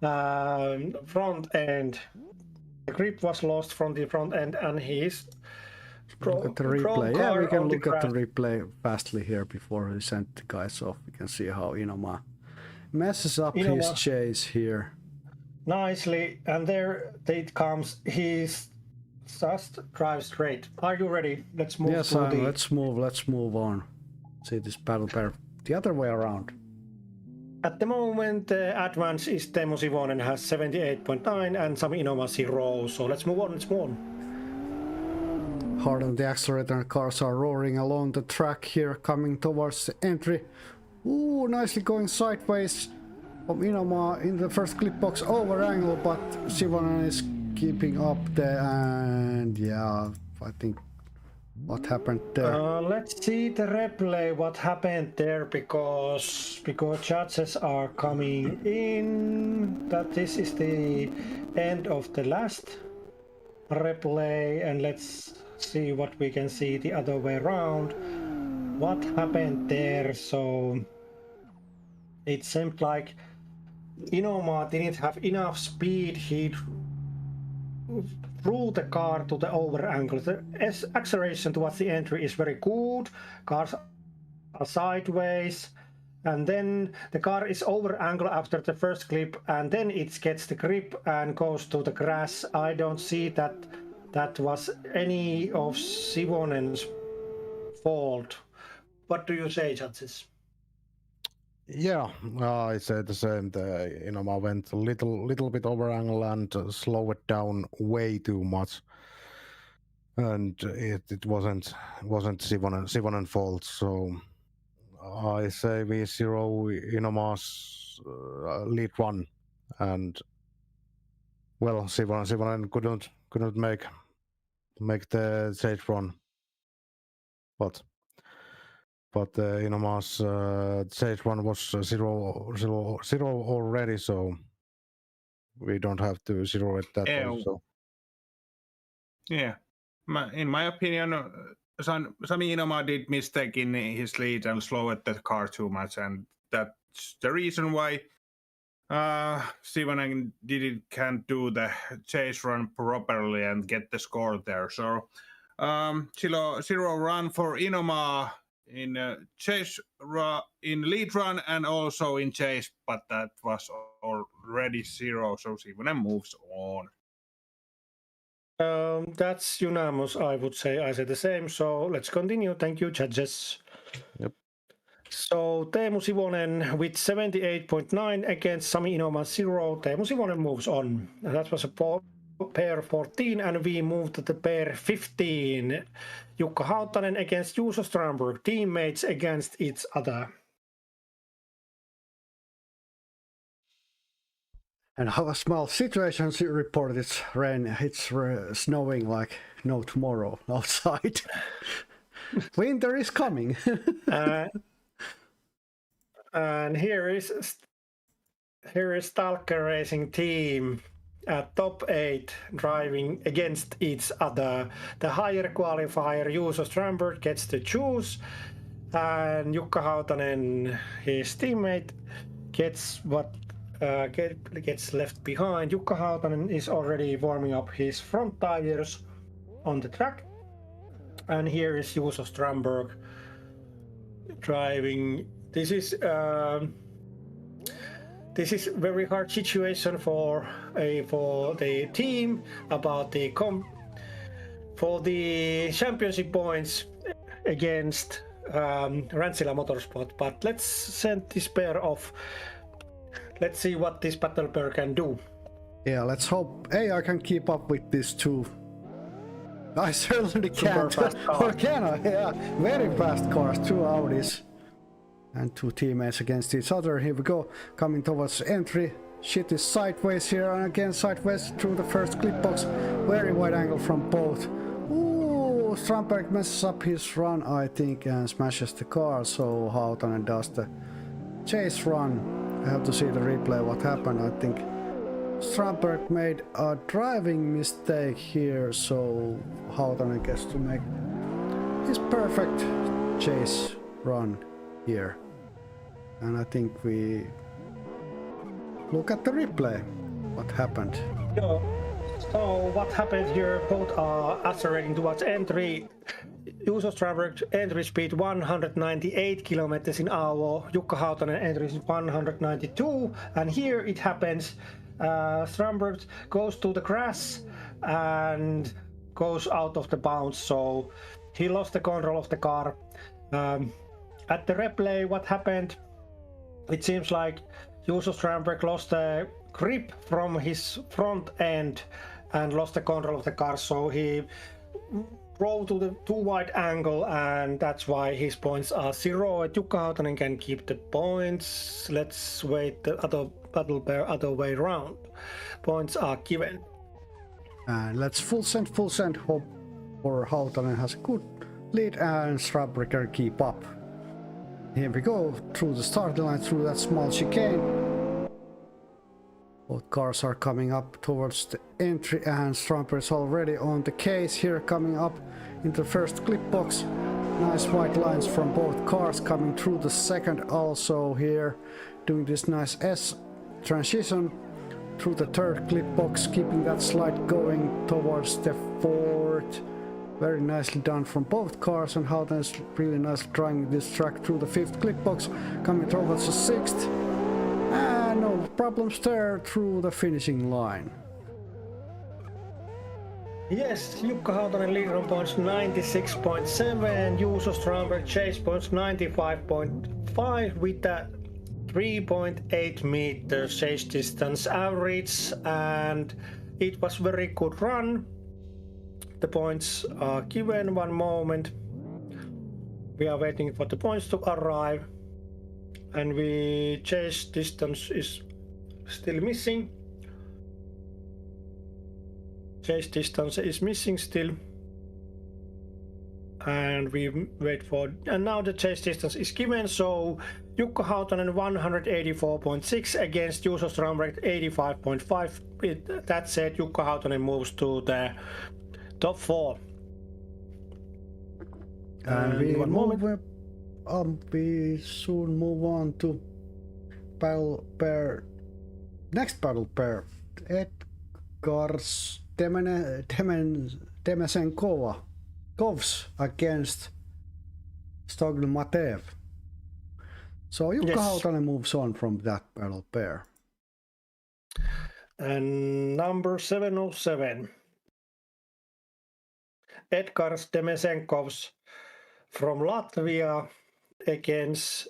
front end. The grip was lost from the front end, and he's Look at the replay. Yeah, we can look at the replay fastly here before he sent the guys off. We can see how Inoma messes up his chase here. Nicely, and there it comes. He's just drive straight. Are you ready? Let's move. Yes, let's move on. See this battle pair the other way around. At the moment, the advance is Teemu Sivonen has 78.9 and Sami Inoma 0. So let's move on. Hard on the accelerator, and cars are roaring along the track here, coming towards the entry. Ooh, nicely going sideways from Inoma in the first clip box over angle, but Sivonen is keeping up there, and yeah, I think what happened there. Let's see the replay. What happened there, because judges are coming in. That this is the end of the last replay, and let's see what we can see the other way around. What happened there? So it seemed like Inoma didn't have enough speed. He threw the car to the over angle. The acceleration towards the entry is very good. Cars are sideways, and then the car is over angle after the first clip, and then it gets the grip and goes to the grass. I don't see that was any of Sivonen's fault. What do you say, judges? Yeah, I say the same. Inoma went a little bit over angle and slowed it down way too much, and it wasn't Sivonen fault. So I say we zero Inoma's lead run, and well, Sivonen couldn't make the stage run, but Inoma's stage one was zero already, so we don't have to zero it that one. So. Yeah, in my opinion, Sami Inoma did mistake in his lead and slowed the car too much, and that's the reason why Sivonen can't do the chase run properly and get the score there. So zero run for Inoma chase in lead run and also in chase, but that was already 0, so Simonen moves on. That's unanimous, I would say. I said the same, so let's continue. Thank you, judges. Yep. So Teemu Sivonen with 78.9 against Sami Inoma 0. Teemu Sivonen moves on. That was a pair 14, and we moved to the pair 15. Jukka Hautanen against Juuso Strandberg, teammates against each other. And how a small situation report, it's rain, it's snowing like no tomorrow outside. Winter is coming. And here is Stalker Racing team at top 8 driving against each other. The higher qualifier Juuso Strandberg gets to choose, and Jukka Hautanen, his teammate, gets left behind. Jukka Hautanen is already warming up his front tires on the track, and here is Juuso Strandberg driving. This is very hard situation for the team about for the championship points against Rantsila Motorsport. But let's send this pair off. Let's see what this battle pair can do. Yeah, let's hope AI can keep up with these two. I certainly can't. Or can I? Yeah, very fast cars, 2 Audis. And 2 teammates against each other. Here we go, coming towards entry. Shit is sideways here, and again sideways through the first clip box. Very wide angle from both. Ooh, Strandberg messes up his run, I think, and smashes the car. So Hautanen does the chase run. I have to see the replay what happened. I think Strandberg made a driving mistake here, so Hautanen gets to make his perfect chase run here. And I think we look at the replay. What happened? Yeah. So what happened here? Both are accelerating towards entry. Juuso Strandberg entry speed 198 kilometers an hour. Jukka Hautanen entry is 192. And here it happens. Strandberg goes to the crash and goes out of the bounds. So he lost the control of the car. At the replay, what happened? It seems like Juuso Strandberg lost the grip from his front end and lost the control of the car, so he drove to the too wide angle, and that's why his points are 0. Jukka Hautanen can keep the points. Let's wait the other battle pair other way around. Points are given. And let's full send. Hope for Hautanen has a good lead and Strandberg can keep up. Here we go, through the starting line, through that small chicane. Both cars are coming up towards the entry, and Strandberg is already on the case here, coming up into the first clip box. Nice white lines from both cars coming through the second also here, doing this nice S transition through the third clip box, keeping that slide going towards the fourth. Very nicely done from both cars, and Hautanen is really nicely driving this track through the fifth clip box, coming towards the sixth. And no problems there through the finishing line. Yes, Jukka Hautanen leader on points 96.7, Juuso Strandberg chase points 95.5 with that 3.8 meters chase distance average, and it was very good run. The points are given. One moment. We are waiting for the points to arrive, and we chase distance is still missing. Chase distance is missing still, and we wait for, and now the chase distance is given. So Jukka Hautanen 184.6 against Juuso Strandberg 85.5. That said, Jukka Hautanen moves to the top 4. And we soon move on to battle pair. Next battle pair, Edgars Demesenkovs against Stogl Matev. So Jukka Yes. Hautanen moves on from that battle pair. And number 707. Edgars Demesenkovs from Latvia against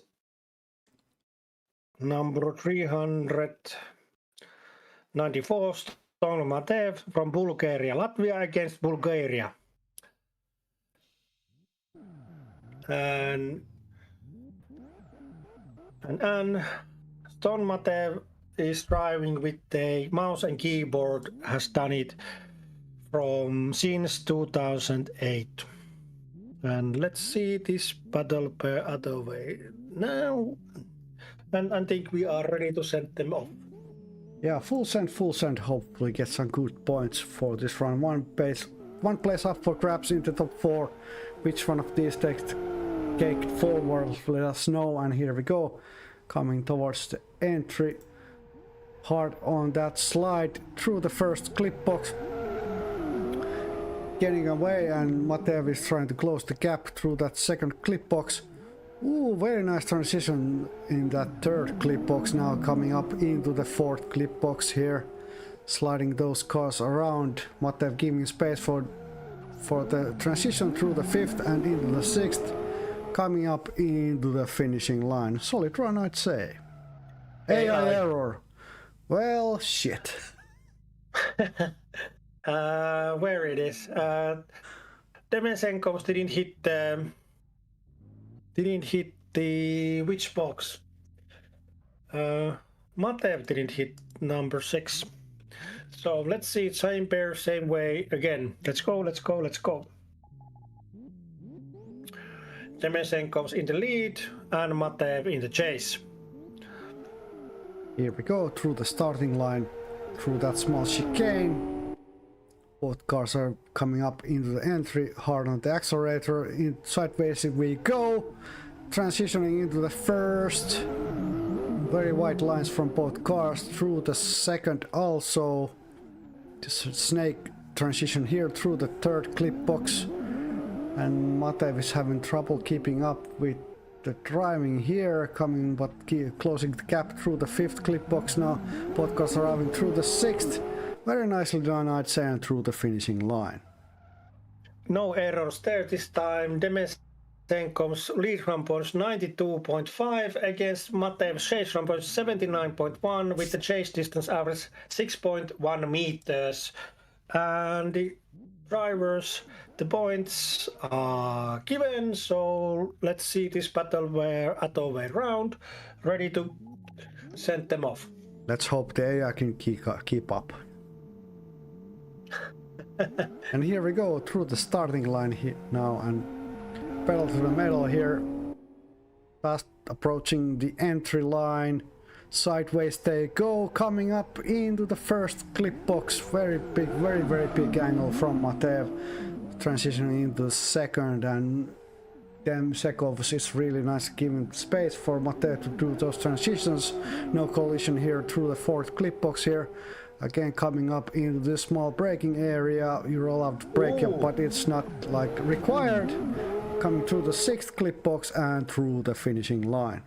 number 394 Stogl Matev from Bulgaria. Latvia against Bulgaria. And Stogl Matev is driving with a mouse and keyboard, has done it since 2008. And let's see this battle pair other way now. And I think we are ready to send them off. Yeah, full send. Hopefully get some good points for this run. One place up for grabs in the top 4. Which one of these takes the cake forward, let us know. And here we go. Coming towards the entry. Hard on that slide through the first clip box. Getting away, and Matev is trying to close the gap through that second clip box. Ooh, very nice transition in that third clip box, now coming up into the fourth clip box here. Sliding those cars around. Matev giving space for the transition through the fifth and into the sixth. Coming up into the finishing line. Solid run, I'd say. AI error. Well, shit. Where it is. Demesenkovs didn't hit the which box? Matev didn't hit number 6. So let's see, same pair, same way again. Let's go. Demesenkovs in the lead and Matev in the chase. Here we go through the starting line, through that small chicane. Both cars are coming up into the entry, hard on the accelerator. Sideways we go, transitioning into the first. Very wide lines from both cars through the second also. Just snake transition here through the third clip box. And Matev is having trouble keeping up with the driving here, closing the gap through the fifth clip box now. Both cars arriving through the sixth. Very nicely done, I'd say, and through the finishing line. No errors there this time. Demesenkovs lead run points 92.5 against Matev's chase run points 79.1 with the chase distance average 6.1 meters. And the drivers, the points are given, so let's see this battle other way round. Ready to send them off. Let's hope the AI can keep up. And here we go through the starting line here now, and pedal to the metal here. Fast approaching the entry line. Sideways they go, coming up into the first clip box. Very big, very big angle from Matev. Transitioning into the second, and Demesenkovs is really nice, giving space for Matev to do those transitions. No collision here through the fourth clip box here. Again, coming up into this small braking area. You're allowed to brake, but it's not like required. Coming through the sixth clip box and through the finishing line.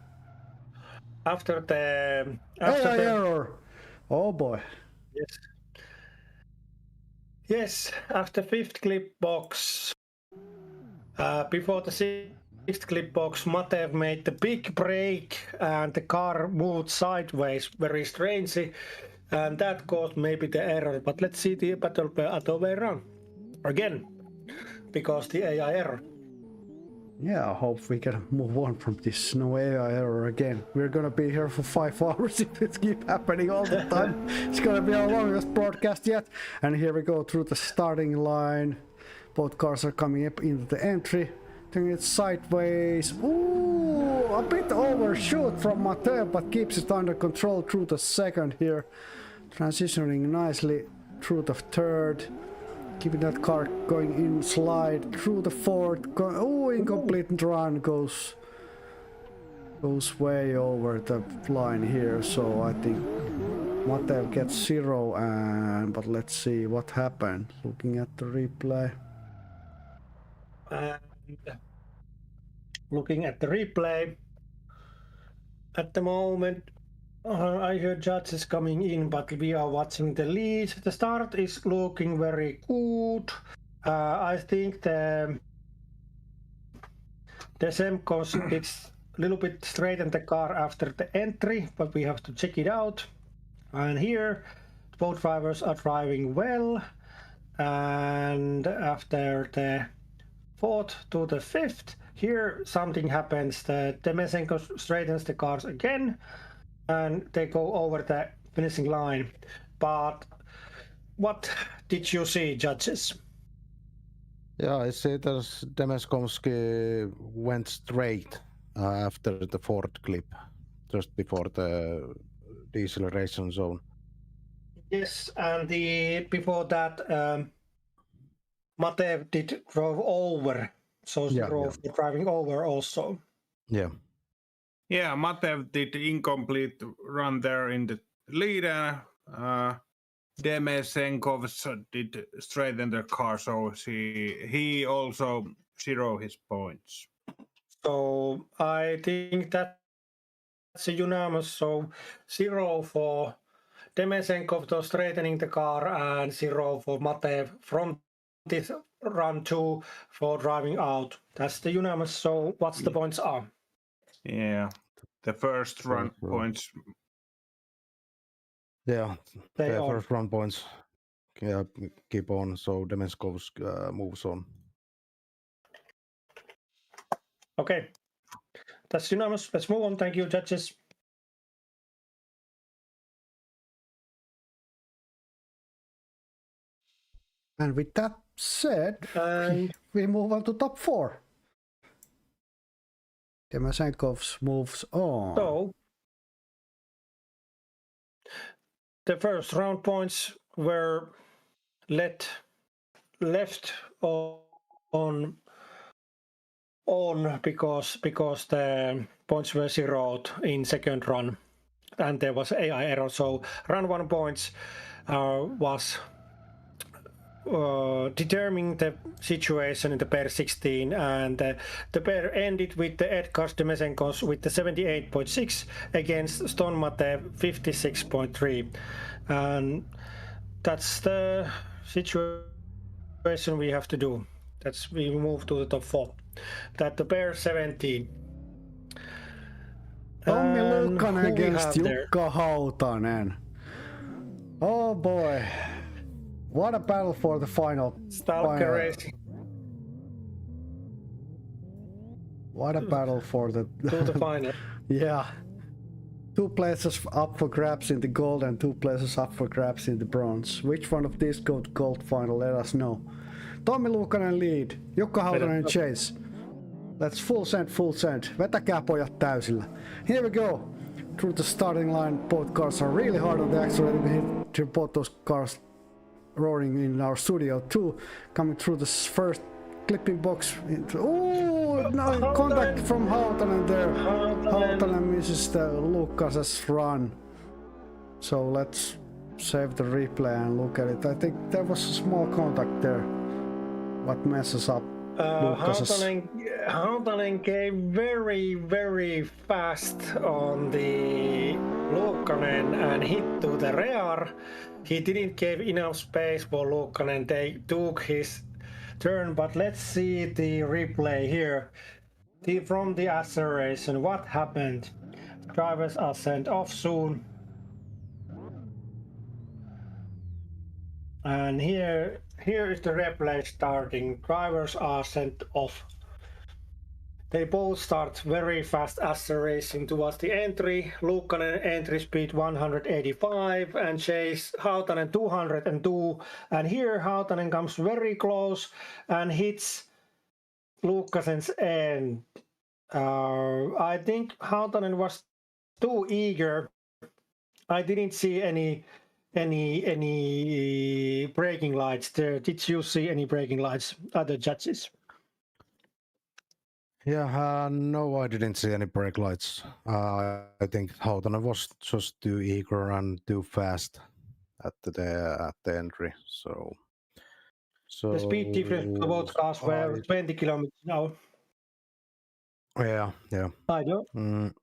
After the error. Oh boy. Yes, after fifth clip box, before the sixth clip box, Matev made the big break and the car moved sideways very strangely, and that caused maybe the error. But let's see the battle other way around again, because the AI error. Yeah, I hope we can move on from this no AI error again. We're gonna be here for 5 hours if it keeps happening all the time. It's gonna be our longest broadcast yet. And here we go through the starting line. Both cars are coming up into the entry. Turning it sideways. Ooh, a bit overshoot from Matev, but keeps it under control through the second here. Transitioning nicely through the third. Keeping that car going in slide through the fourth. Incomplete run goes way over the line here. So I think Matev gets 0, but let's see what happened. Looking at the replay. looking at the replay. At the moment, I heard judges coming in, but we are watching the lead. The start is looking very good. I think the Semkos did a little bit straighten the car after the entry, but we have to check it out. And here, both drivers are driving well. And after the 4th to the 5th, here something happens. The Demesenko straightens the cars again, and they go over the finishing line. But what did you see, judges? Yeah, I see that Demeskovsky went straight after the fourth clip, just before the deceleration zone. Yes, and before that, Matev did drove over, so zero for driving over also. Yeah. Yeah, Matev did incomplete run there in the leader. Demesenkovs did straighten the car, so he also zero his points. So I think that's a unanimous. So 0 for Demesenkov to straightening the car and 0 for Matev from this run 2 for driving out. That's the unanimous. So what's the points are? Yeah, the first run points. Yeah, They the are. first run points keep on, so Demeskovs moves on. Okay, that's unanimous. Let's move on. Thank you, judges. And with that said, we move on to top 4. Demesenkovs moves on. So the first round points were left on because the points were zeroed in second run and there was AI error. So run 1 points was determining the situation in the pair 16, and the pair ended with the Edgar Demesenkos with the 78.6 against Stone Mate 56.3, and that's the situation we have to do. That's we move to the top 4. That the pair 17. Tommi Luukkanen against Jukka Hautanen. Oh boy. What a battle for the final. Stalker racing. What a battle for the to the final. Yeah. 2 places up for grabs in the gold and 2 places up for grabs in the bronze. Which one of these go to gold final? Let us know. Tommi Luukkanen lead. Jukka Hautanen chase. Let's full send. Vetäkää pojat täysillä. Here we go. Through the starting line, both cars are really hard on the accelerator. We hit to both those cars roaring in our studio too. Coming through this first clipping box. Oh, no contact from Hautanen there. Hautanen misses the Lucas's run. So let's save the replay and look at it. I think there was a small contact there. What messes up Hautanen came very fast on the Luukkanen and hit to the rear. He didn't give enough space for Luukkanen. They took his turn, but let's see the replay here. From the acceleration, what happened? Drivers are sent off soon. And here is the replay starting. Drivers are sent off. They both start very fast acceleration towards the entry. Luukkanen entry speed 185 and chase Hautanen 202. And here Hautanen comes very close and hits Luukkasen's end. I think Hautanen was too eager. I didn't see any braking lights there. Did you see any braking lights, other judges? Yeah, no, I didn't see any brake lights. I think Hautanen was just too eager and too fast at the entry. So the speed difference for both cars were 20 kilometers an hour. Yeah. I don't.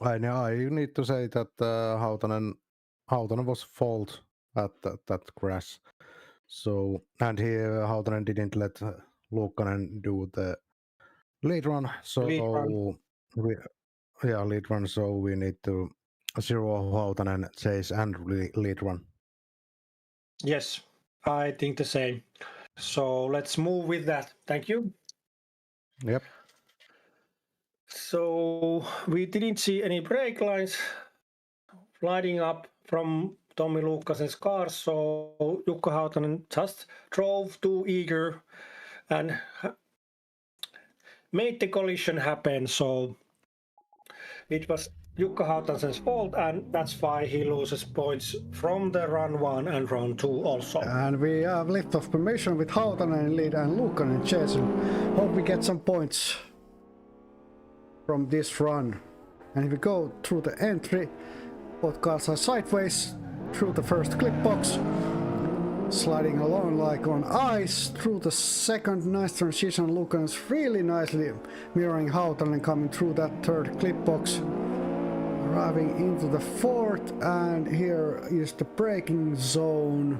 I know. I need to say that Hautanen was fault at that crash. So and here Hautanen didn't let Luukkanen do the lead run. So Lead run. lead run. So we need to zero Hautanen chase and lead run. Yes, I think the same. So let's move with that. Thank you. Yep. So we didn't see any brake lines lighting up from Tommi Luukkasen's car, so Jukka Hautanen just drove too eager and made the collision happen. So it was Jukka Hautanen's fault, and that's why he loses points from the run 1 and run 2 also. And we have lift-off permission with Hautanen in lead and Luukkanen in chase. Hope we get some points from this run. And if we go through the entry, both cars are sideways through the first clip box, sliding along like on ice through the second. Nice transition. Luukkanen's really nicely mirroring Hautanen coming through that third clip box, arriving into the fourth, and here is the braking zone,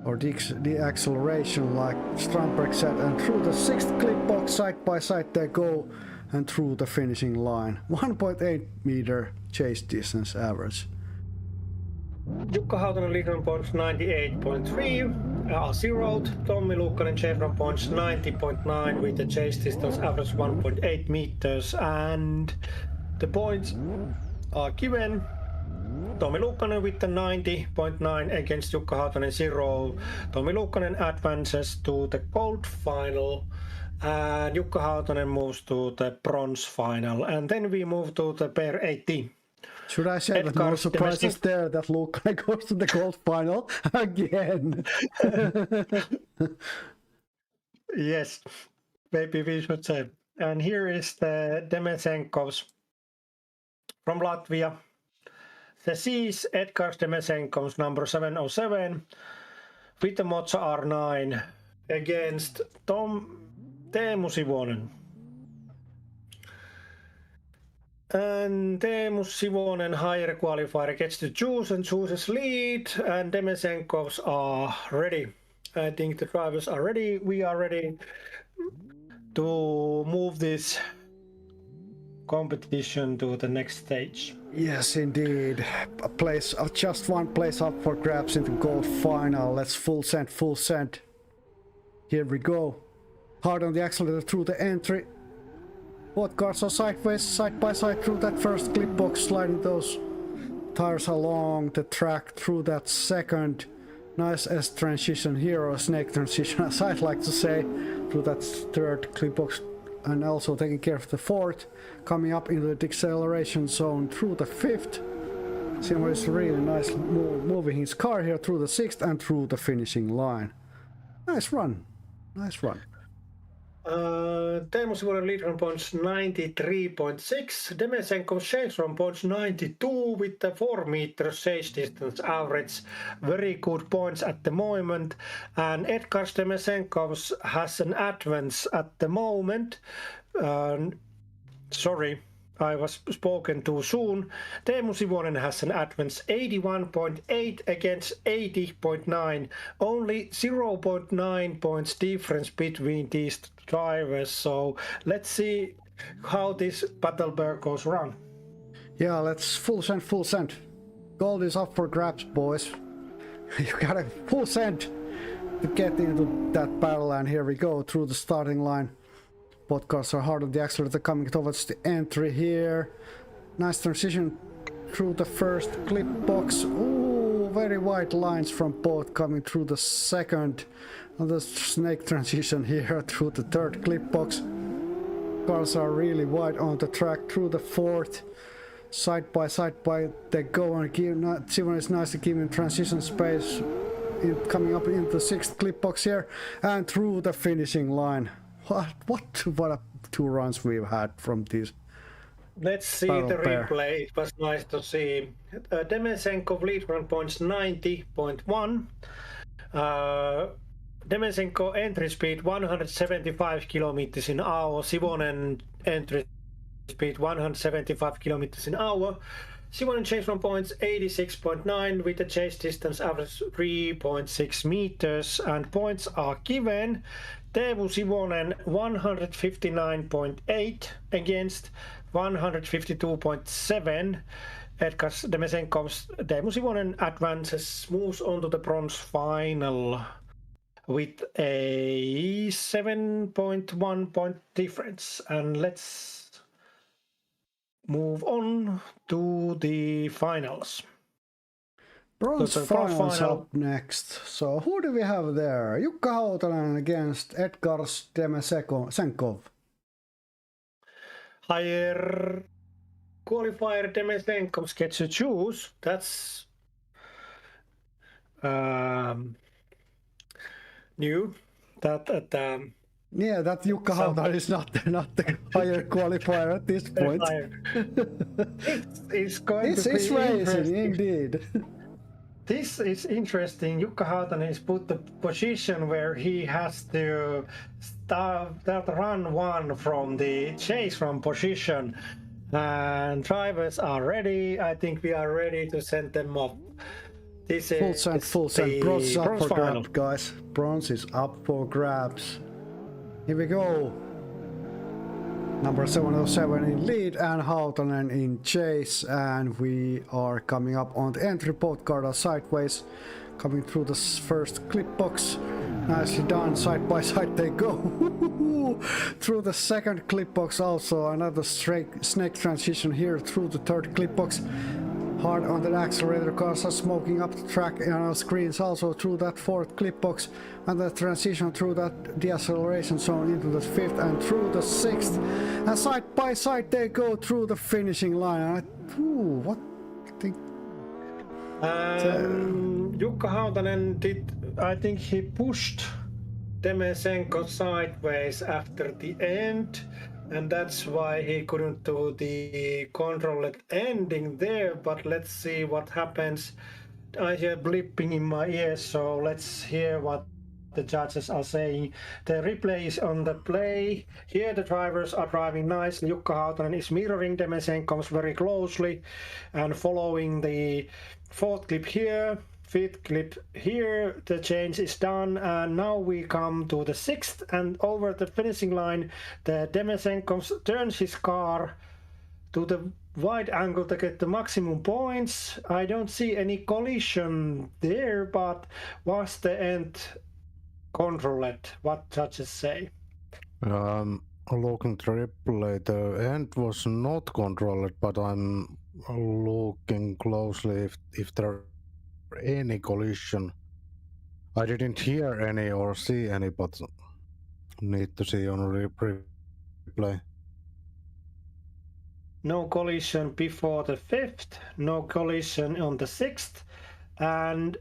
or the acceleration like Strandberg said, and through the sixth clip box, side by side they go and through the finishing line. 1.8 meter chase distance average. Jukka Hautanen lead run points 98.3, zeroed. Tommi Luukkanen chase run points 90.9 with the chase distance average 1.8 meters, and the points are given. Tommi Luukkanen with the 90.9 against Jukka Hautanen 0. Tommi Luukkanen advances to the gold final, and Jukka Hautanen moves to the bronze final. And then we move to the pair 80. Should I say that no surprises there that Luukkanen goes to the gold final again? Yes, maybe we should say. And here is the Demesenkovs from Latvia. The C's Edgars Demesenkovs number 707 with the Moza R9 against Teemu Sivonen. And Teemu Sivonen, higher qualifier, gets to choose and chooses lead, and Demesenkovs are ready. I think the drivers are ready. We are ready to move this competition to the next stage. Yes, indeed. A place, just one place up for grabs in the gold final. Let's full send. Here we go. Hard on the accelerator through the entry. Both cars are sideways, side by side through that first clip box, sliding those tires along the track through that second. Nice S transition here, or snake transition as I'd like to say, through that third clip box, and also taking care of the fourth, coming up into the acceleration zone through the fifth. Simon is really nice moving his car here through the sixth and through the finishing line. Nice run. Teemu Sivonen lead run points 93.6. Demesenkov's chase run points 92 with the 4 meter chase distance average. Very good points at the moment. And Edgars Demesenkovs has an advance at the moment. Sorry, I was spoken too soon. Teemu Sivonen has an advance 81.8 against 80.9. Only 0.9 points difference between these drivers. So let's see how this battle goes around. Yeah, let's full send. Gold is up for grabs, boys. You gotta full send to get into that battle, and here we go through the starting line. Both cars are hard on the accelerator coming towards the entry here. Nice transition through the first clip box. Ooh, very wide lines from both coming through the second. Another snake transition here through the third clip box. Cars are really wide on the track through the fourth. Side by they go, and Simon is nicely giving transition space coming up into the sixth clip box here and through the finishing line. What a two runs we've had from these. Let's see the replay. It was nice to see. Demesenkov lead run points 90.1. Demesenko entry speed 175 kilometers an hour. Sivonen entry speed 175 kilometers an hour. Sivonen chase from points 86.9 with a chase distance average 3.6 meters, and points are given. Teemu Sivonen 159.8 against 152.7. Edgar Demesenkov's Teemu Sivonen advances, moves on to the bronze final with a 7.1 point difference. And let's move on to the finals. Bronze So the bronze finals final- up next. So who do we have there? Jukka Hautanen against Edgar Demesenkov. Higher qualifier Demesenkovs gets to choose. That's new. Yeah, that Jukka Hautanen is not the higher qualifier at this point. It's going It's to be racing, interesting. indeed. This is interesting. Jukka Hautanen is put the position where he has to start run one from the chase from position, and drivers are ready. I think we are ready to send them off. This Full is send, full send. the Bronze is up bronze for final. grabs, guys. Bronze is up for grabs. Here we go. Number 707 in lead and Hautanen in chase, and we are coming up on the entry port card sideways, coming through the first clip box. Nicely done, side by side they go. Through the second clip box also, another snake transition here through the third clip box. Hard on the accelerator, cars are smoking up the track on our screens also through that fourth clip box, and the transition through that deceleration zone into the fifth and through the sixth, and side by side they go through the finishing line. What I think Jukka Hautanen I think he pushed Demesenko sideways after the end, and that's why he couldn't do the controlled ending there. But let's see what happens. I hear blipping in my ears, so let's hear what the judges are saying. The replay is on the play. Here the drivers are driving nicely. Jukka Hautanen is mirroring Demesenkovs very closely and following the fourth clip here, fifth clip here. The change is done, and now we come to the sixth, and over the finishing line the Demesenkovs turns his car to the wide angle to get the maximum points. I don't see any collision there, but was the end controlled? What judges say? Looking to replay, the end was not controlled, but I'm looking closely if there are any collision. I didn't hear any or see any, but need to see on replay. No collision before the fifth, no collision on the sixth, and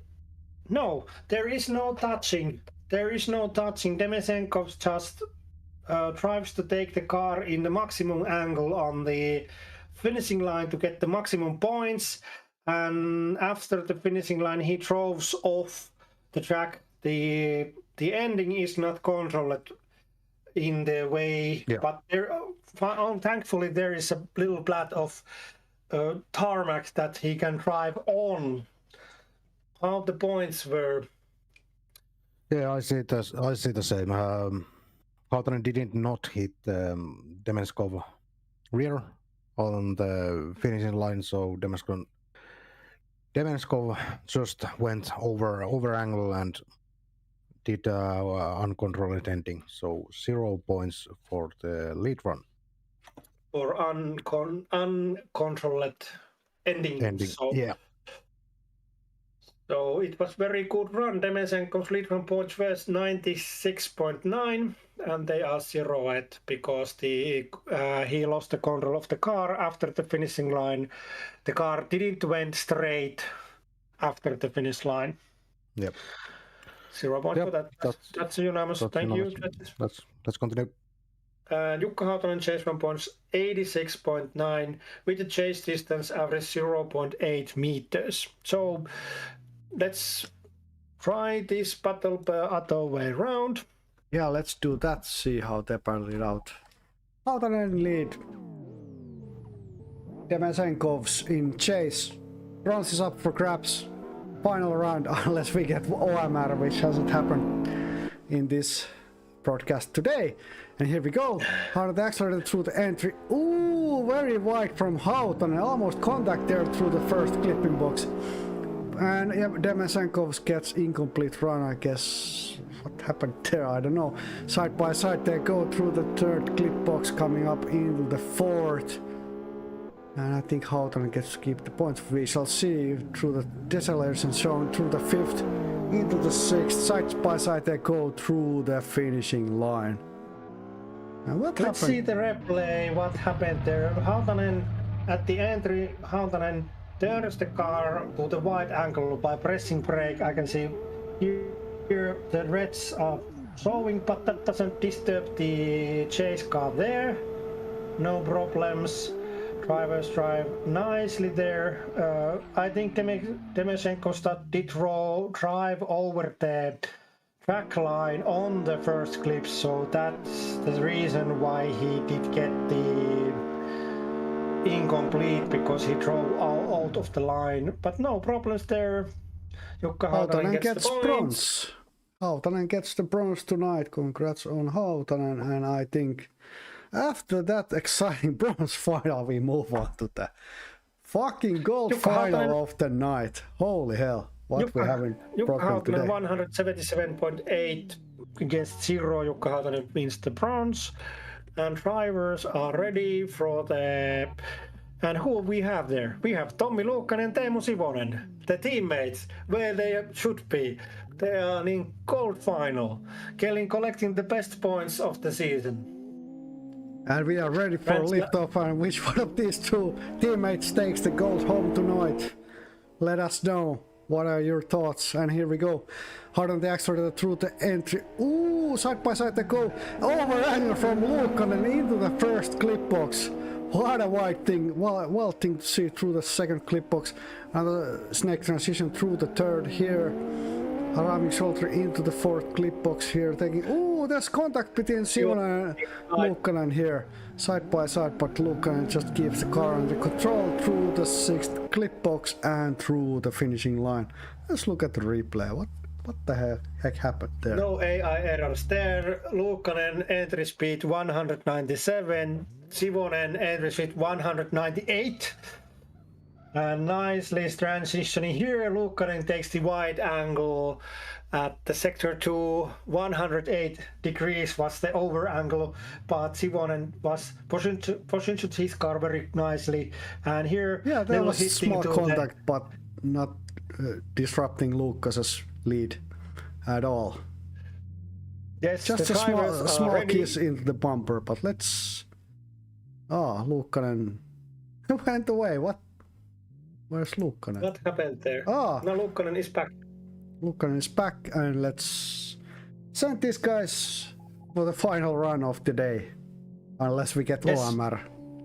no, there is no touching. There is no touching. Demesenko just tries to take the car in the maximum angle on the finishing line to get the maximum points, and after the finishing line he throws off the track. The ending is not controlled in the way, but there thankfully there is a little plat of tarmac that he can drive on. How the points were? Yeah, I see the same. Hautanen didn't not hit Demenskov rear on the finishing line, so Demenskov just went over angle and did uncontrolled ending. So 0 points for the lead run. Or uncontrolled ending. So, yeah. So it was very good run. Demesenkov's lead run points was 96.9, and they are zeroed because he lost the control of the car after the finishing line. The car didn't went straight after the finish line. Yep. 0 point for that. That's unanimous. Thank you. Let's continue. Jukka Hautanen chase run points 86.9 with the chase distance average 0.8 meters. So let's try this battle the other way around. Yeah, let's do that. See how they battle it out. Hautanen lead. Demesenkov's in chase. Bronze is up for grabs. Final round, unless we get OMR, which hasn't happened in this broadcast today. And here we go. Hautanen accelerated through the entry. Ooh, very wide from Hautanen. Almost contact there through the first clipping box. And yeah, Demesenkov gets incomplete run, I guess. What happened there? I don't know. Side by side they go through the third clip box, coming up into the fourth. And I think Hautanen gets to keep the points. We shall see through the deceleration shown through the fifth into the sixth. Side by side they go through the finishing line. And what Let's happened? see the replay, what happened there. Hautanen, at the entry, Hautanen turns the car to the wide angle by pressing brake. I can see here the reds are showing, but that doesn't disturb the chase car there. No problems. Drivers drive nicely there. I think Demesenko did drive over the track line on the first clip, so that's the reason why he did get the incomplete, because he drove out of the line. But no problems there. Jukka Hautanen gets the points. bronze. Hautanen gets the bronze tonight. Congrats on Hautanen. And I think after that exciting bronze final, we move on to the fucking gold Jukka final Hautanen. of the night. Holy hell, what we haven't Jukka broken today. Hautanen 177.8 against 0. Jukka Hautanen wins the bronze. And drivers are ready for the... And who we have there? We have Tommi Luukkanen and Teemu Sivonen, the teammates, where they should be. They are in gold final, collecting the best points of the season. And we are ready for liftoff, and which one of these two teammates takes the gold home tonight? Let us know. What are your thoughts? And here we go. Hard on the accelerator through the entry. Ooh, side by side they go. Over angle from Luukkanen into the first clip box. What a wide thing. Well thing to see through the second clip box. And the snake transition through the third here. Arriving shoulder into the fourth clip box here. Taking. Ooh, there's contact between Sivonen and Luukkanen here. Side by side, but Luukkanen just gives the car under control through the sixth clip box and through the finishing line. Let's look at the replay. What the heck happened there? No AI errors there. Luukkanen entry speed 197. Sivonen entry speed 198. And nicely transitioning here. Luukkanen takes the wide angle at the sector 2. 108 degrees was the over angle, but Sivonen was positioned his car very nicely. And here Yeah, they there were was hitting small to contact, but not disrupting Luukas's lead at all. Yes, Just the a drivers are small ready. kiss into the bumper, but let's... Luukkanen went away. What? Where's Luukkanen? What happened there? Ah. Now Luukkanen is back. Luukkanen is back, and let's send these guys for the final run of the day. Unless we get Yes. OMR,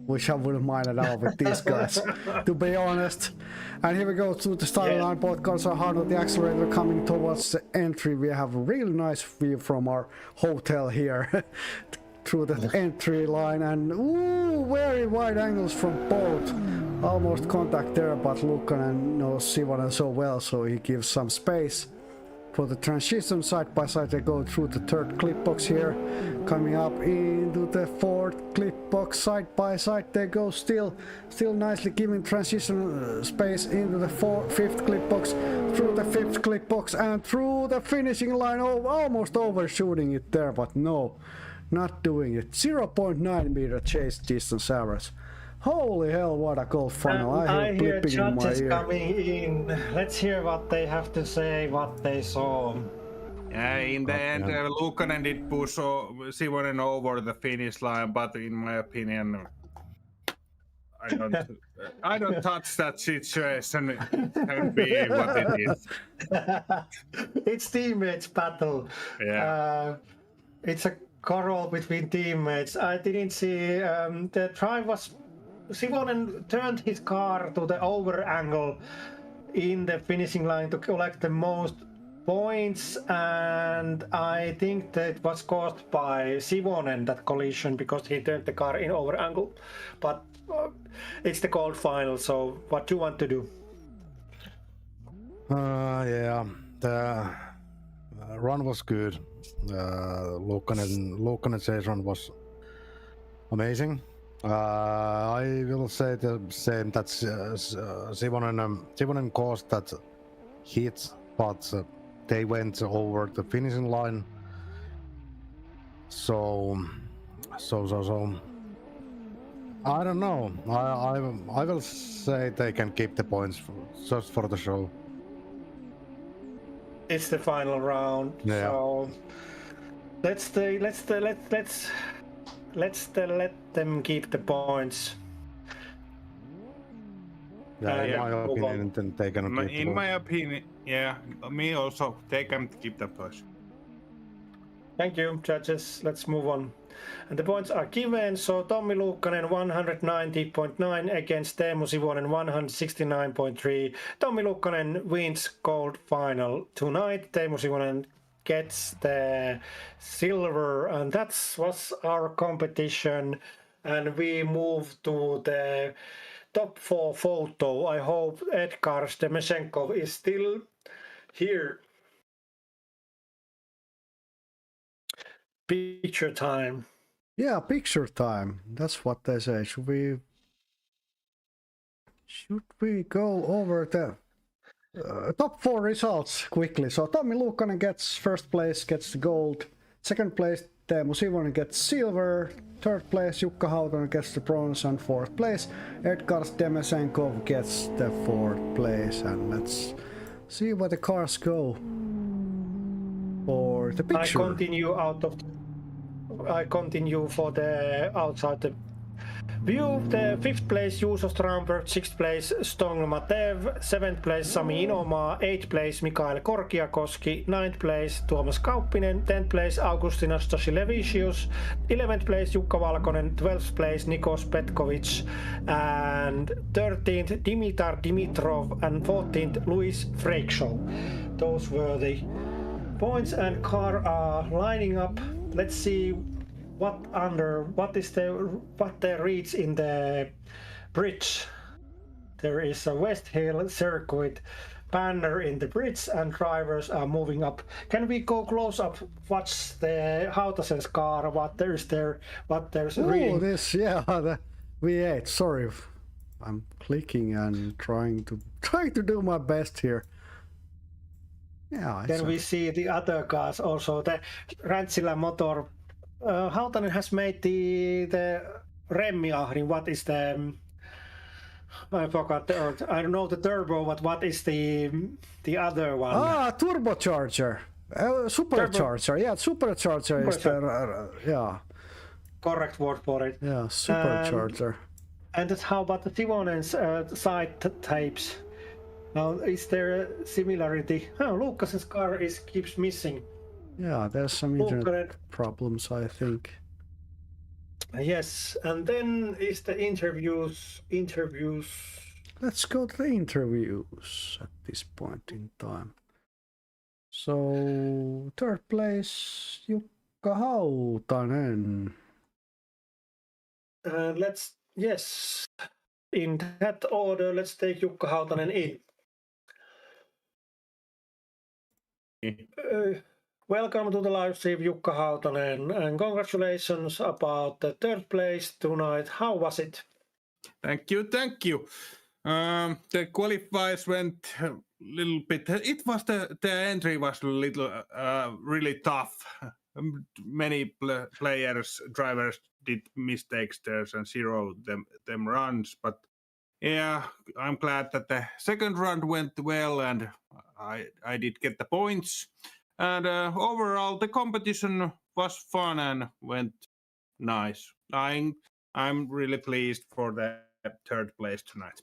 which I wouldn't mind at all with these guys, to be honest. And here we go to the starting line. Both cars are hard on the accelerator coming towards the entry. We have a really nice view from our hotel here. Through the entry line, and ooh, very wide angles from both. Almost contact there, but Luukkanen knows Sivonen so well, so he gives some space for the transition. Side by side they go through the third clip box here, coming up into the fourth clip box. Side by side they go, still nicely giving transition space into the fifth clip box, through the fifth clip box, and through the finishing line. Almost overshooting it there, but no, not doing it. 0.9 meter chase distance average. Holy hell, what a gold final. I hear hear blipping in my judges ear. coming in. Let's hear what they have to say, what they saw. Yeah, in the end, Luukkanen did push Sivonen over the finish line, but in my opinion, I don't touch that situation. It can be what it is. It's teammates battle. Yeah. It's a quarrel between teammates. I didn't see the drive was... Sivonen turned his car to the over angle in the finishing line to collect the most points, and I think that was caused by Sivonen, that collision, because he turned the car in over angle. But it's the gold final, so what do you want to do? Yeah, the run was good. Luukkanen's run was amazing. I will say the same, that Sivonen caused that hit, but they went over the finishing line. So I don't know. I will say they can keep the points just for the show. It's the final round, Yeah. so let them keep the points. Yeah, in Yeah, my move opinion, on. then they can keep the In my points. opinion, yeah, me also. They can keep the points. Thank you, judges. Let's move on. And the points are given. So Tommi Luukkanen 190.9 against Teemu Sivonen 169.3. Tommi Luukkanen wins gold final tonight. Teemu Sivonen gets the silver, and that was our competition. And we move to the top 4 photo. I hope Edgar Stemesenkov is still here. Picture time. Yeah, picture time. That's what they say. Should we go over the top 4 results quickly? So Tommi Luukkanen gets first place, gets the gold. Second place, Teemu Sivonen gets silver. Third place, Jukka Hautanen gets the bronze, and fourth place, Edgar Stemesenkov gets the fourth place. And let's see where the cars go for the picture. I continue for the outside the view. The 5th place, Juuso Strandberg. 6th place, Stong Matev. 7th place, Sami Inomaa. 8th place, Mikael Korkiakoski. 9th place, Tuomas Kauppinen. 10th place, Augustinas Tosilevicius. 11th place, Jukka Valkonen. 12th place, Nikos Petkovic. And 13th, Dimitar Dimitrov. And 14th, Luis Freikshow. Those were the points, and car are lining up. Let's see what they reach in the bridge. There is a West Hill circuit banner in the bridge, and drivers are moving up. Can we go close up? Watch the Hautasen's car. What there's reading. This, yeah, the V8. Sorry, I'm clicking and trying to do my best here. Yeah. Then we see the other cars also. The Rantsila motor. Hautanen has made the Remmiahrin. What is the? I forgot. I don't know the turbo, but what is the other one? Turbocharger. Supercharger. Yeah, supercharger is the yeah. Correct word for it. Yeah, supercharger. And how about the Sivonen's side tapes? Now, is there a similarity? Oh, Luukkasen's car keeps missing. Yeah, there's some internet problems, I think. Yes, and then is the interviews. Let's go to the interviews at this point in time. So, third place, Jukka Hautanen. Yes, in that order, let's take Jukka Hautanen in. Welcome to the live stream, Jukka Hautanen, and congratulations about the third place tonight. How was it? Thank you. The qualifiers went a little bit. It was the entry was a little really tough. Many drivers did mistakes there and zero them runs. But yeah, I'm glad that the second run went well and I did get the points. And overall, the competition was fun and went nice. I'm really pleased for the third place tonight.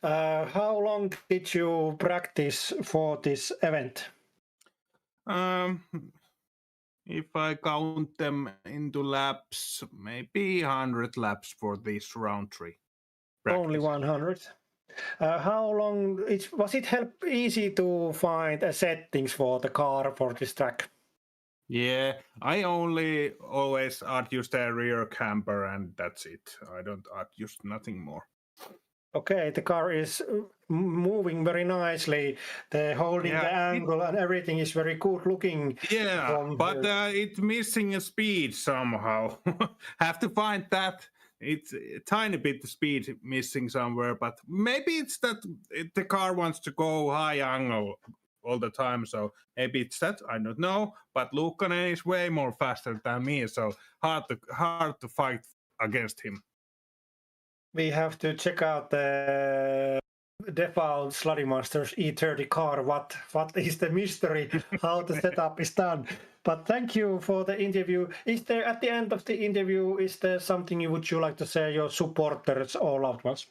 How long did you practice for this event? If I count them into laps, maybe 100 laps for this round 3. Practice. Only 100? How long was it easy to find settings for the car for this track? Yeah, I only always adjust the rear camber and that's it. I don't adjust nothing more. Okay, the car is moving very nicely. The holding the angle and everything is very good looking. Yeah, but it's missing a speed somehow. Have to find that. It's a tiny bit of speed missing somewhere, but maybe it's that the car wants to go high angle all the time, so maybe it's that. I don't know. But Luukkonen is way more faster than me, so hard to fight against him. We have to check out the default SLADI Masters E30 car. What is the mystery? How the setup is done? But thank you for the interview. Is there at the end of the interview? Is there something you would like to say your supporters or loved ones?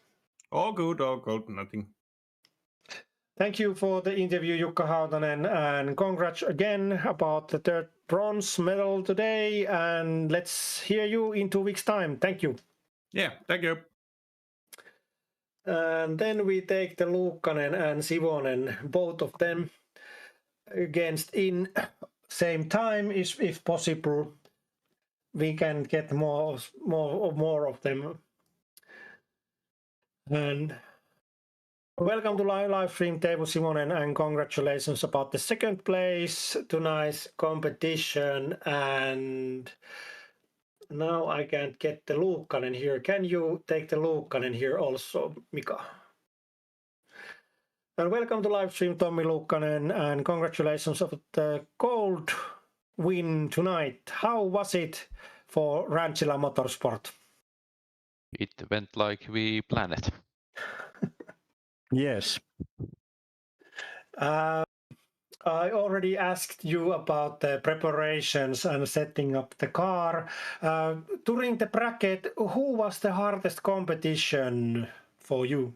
All good, nothing. Thank you for the interview, Jukka Hautanen, and congrats again about the third bronze medal today. And let's hear you in 2 weeks' time. Thank you. Yeah, thank you. And then we take the Luukkonen and Sivonen, both of them against in same time, if possible. We can get more of them. And welcome to live stream, Teemu Simonen, and congratulations about the second place tonight's competition. And now I can't get the Luukkonen here. Can you take the Luukkonen here also, Mika? And welcome to live stream, Tommi Luukkonen, and congratulations on the gold win tonight. How was it for Ranchila Motorsport? It went like we planned it. Yes. I already asked you about the preparations and setting up the car. During the bracket, who was the hardest competition for you?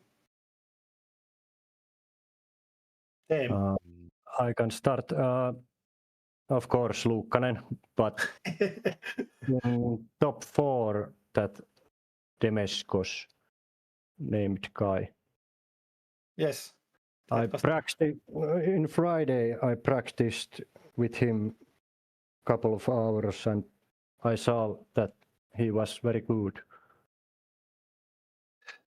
I can start. Of course, Luukkonen, but top 4 that Demeskos named guy. Yes. I practiced in Friday. I practiced with him a couple of hours, and I saw that he was very good.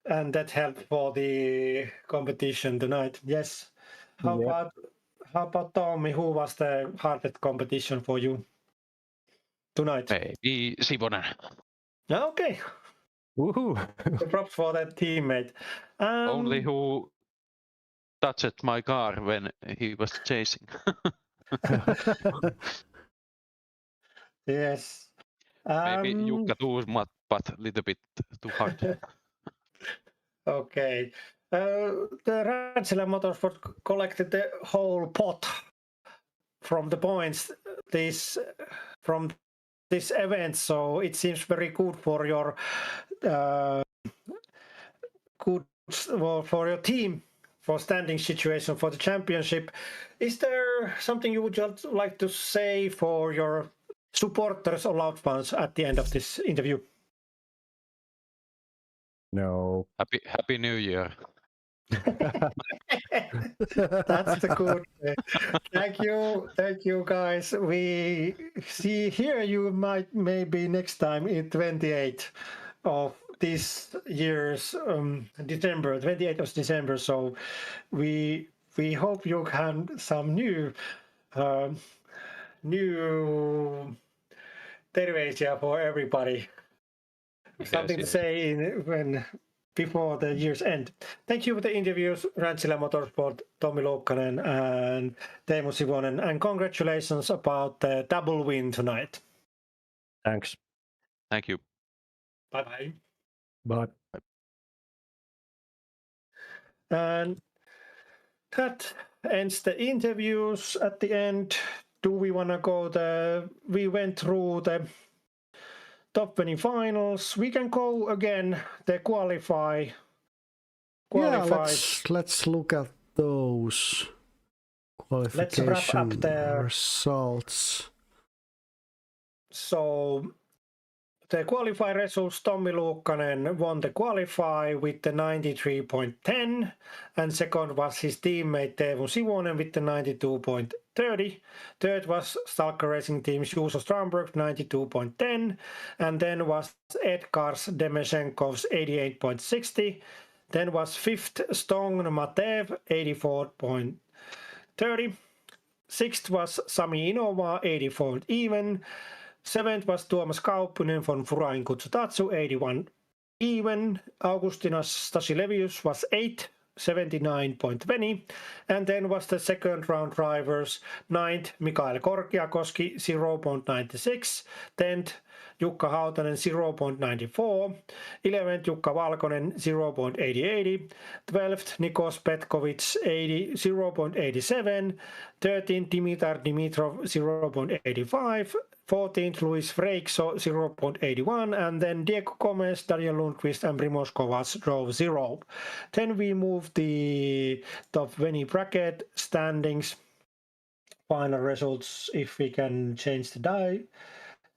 And that helped for the competition tonight. Yes. How about Tommi? Who was the hardest competition for you tonight? Maybe Sivonen. Okay. Woohoo! Props for that teammate. Only who touched my car when he was chasing. Yes. Maybe Jukka too much, but a little bit too hard. Okay. The Ranchila Motorsport collected the whole pot from the points from this event, so it seems very good for your for your team for standing situation for the championship. Is there something you would just like to say for your supporters or loved ones at the end of this interview? No. Happy New Year. That's the good. Thank you guys. We hear you maybe next time in 28 of this year's December, 28th of December. So we hope you can some new terveisiä for everybody. Something to say when before the year's end. Thank you for the interviews, Ranchila Motorsport, Tommi Luukkonen and Teemu Sivonen, and congratulations about the double win tonight. Thanks. Thank you. Bye-bye. Bye. And that ends the interviews at the end. Do we want to go we went through the top 20 finals. We can go again, the qualify. Yeah, let's look at those qualification Let's wrap up the results. So the qualify results, Tommi Luukkanen won the qualify with the 93.10, and second was his teammate Teemu Sivonen with the 92.30. Third was Stalker Racing Team's Juuso Strandberg, 92.10, and then was Edgars Demeshenkov's 88.60. Then was fifth Stong Matev, 84.30. Sixth was Sami Inova, 84 even. Seventh was Tuomas Kauppinen from Furain Kutsutatsu, 81 even. Augustinas Stasilevius was 8th, 79.20. And then was the second round drivers, 9th Mikael Korkeakoski, 0.96. 10th Jukka Hautanen, 0.94. 11th Jukka Valkonen, 0.88. 12th Nikos Petkovic, 0.87. 13th Dimitar Dimitrov, 0.85. 14th Luis Freixo, 0.81, and then Diego Gomez, Daniel Lundqvist, and Primož Kovacs drove 0. Then we move the top 20 bracket standings. Final results, if we can change the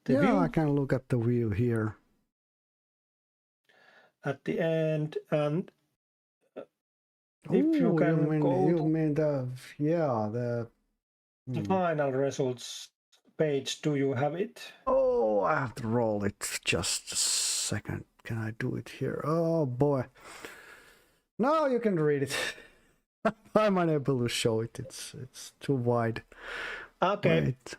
Yeah, view I can look at the view here. at the end, and if you Ooh, can go you to mean the the final results page, do you have it? Oh, I have to roll it just a second. Can I do it here? Oh boy. No, you can read it. I'm unable to show it. It's too wide. Okay. Wait.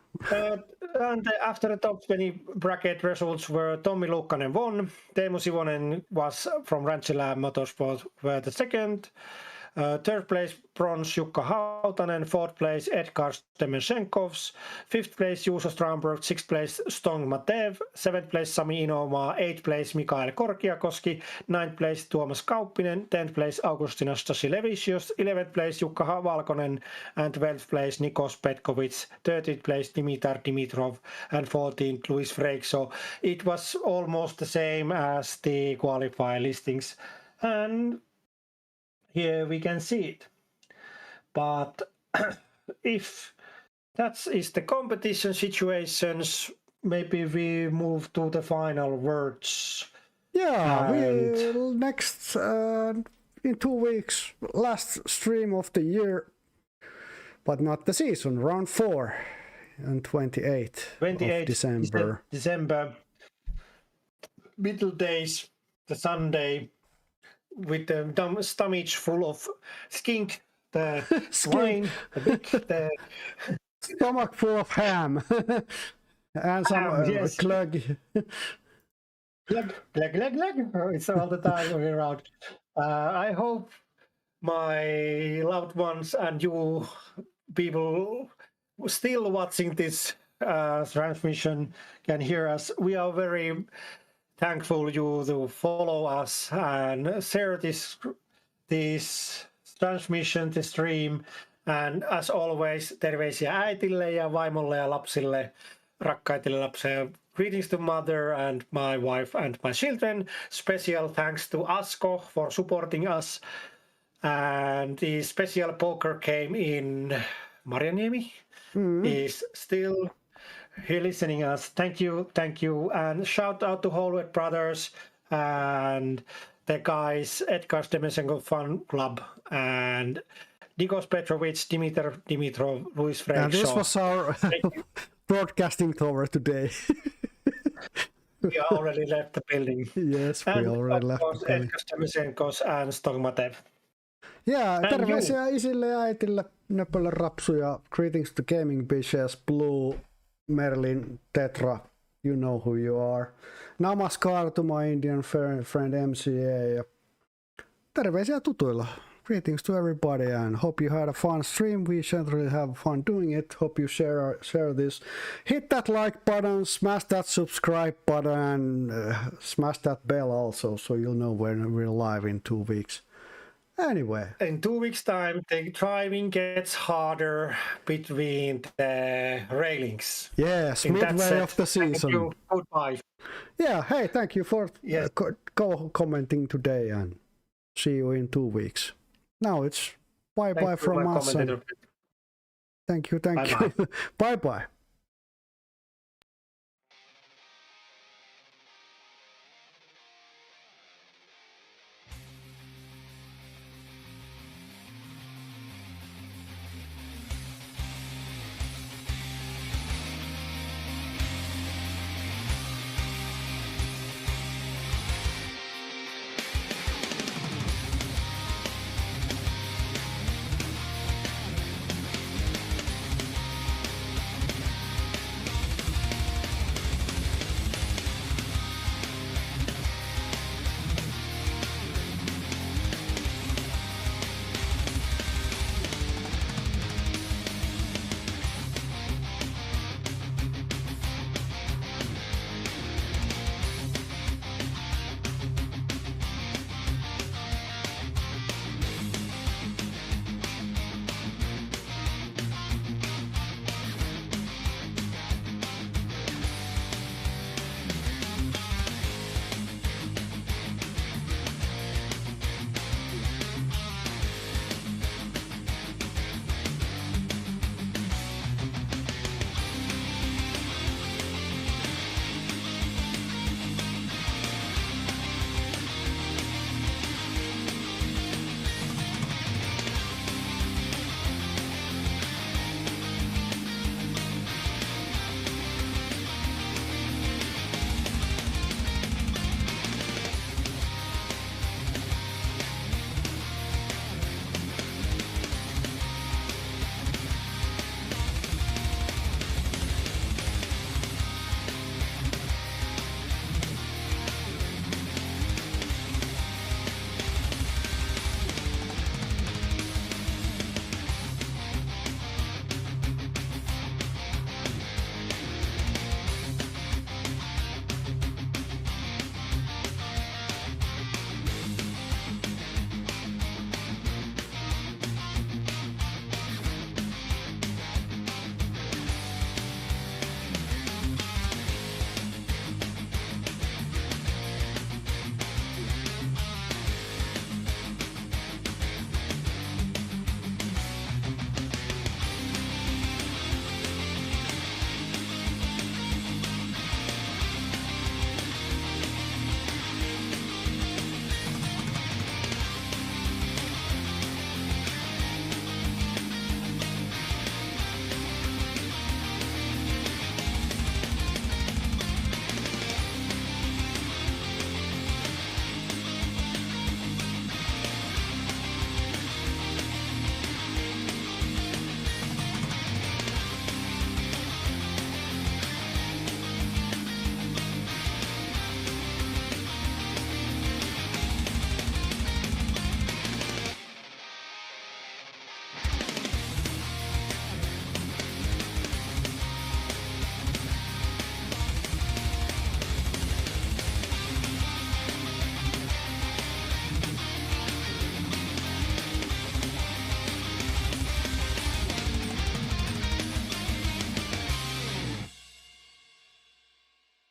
And after the top 20 bracket results were Tommi Luukkanen won, Teemu Sivonen was from Ranchila Motorsport were the second, third place bronze Jukka Hautanen, fourth place Edgars Demeshenkovs, fifth place Juuso Strandberg, sixth place Stong Matev, seventh place Sami Inova, eighth place Mikael Korkeakoski, ninth place Tuomas Kauppinen, 10th place Augustinas Stasilevius, 11th place Jukka Valkonen, and 12th place Nikos Petkovic, 13th place Dimitar Dimitrov, and 14th Luis Freixo. It was almost the same as the qualify listings, and here we can see it. But if that is the competition situations, maybe we move to the final words. Yeah, And- we'll next in 2 weeks, last stream of the year, but not the season, round 4 and 28 of December. December, middle days, the Sunday, with the stomach full of skink, the swine, the big, the Stomach full of ham and some Ham, yes. glögg. glug. It's all the time around. I hope my loved ones and you people still watching this transmission can hear us. We are very thankful you to follow us and share this transmission, this stream. And as always, terveisiä äitille ja vaimolle ja lapsille, rakkaitille lapsille. Greetings to mother and my wife and my children. Special thanks to Asko for supporting us. And the special poker came in Marjaniemi. Is still here listening us. Thank you. And shout out to Holwet Brothers and the guys, Edgars Demeshenkov Fan Club and Nikos Petrovic, Dimitar Dimitrov, Luis Freixo. And this was our broadcasting tour today. We already left the building. Yes, we And already of left course, the building. Edgars Demeshenkos and Stong Matev. Yeah, And terveisiä isille ja äitille, Nöpölä Rapsu ja greetings to Gaming Bitches, Blue, Merlin, Tetra, you know who you are. Namaskar to my Indian friend MCA ja terveisiä tutuilla. Greetings to everybody and hope you had a fun stream. We certainly have fun doing it. Hope you share this. Hit that like button, smash that subscribe button, and smash that bell also so you'll know when we're live in 2 weeks. Anyway. In 2 weeks' time, the driving gets harder between the railings. Yes, In that midway set, of the thank season. you. Goodbye. Yeah, hey, thank you for Yes. commenting today and see you in 2 weeks. Now it's bye-bye Thank you, from my us. And commentator. thank you. Bye-bye. Bye-bye.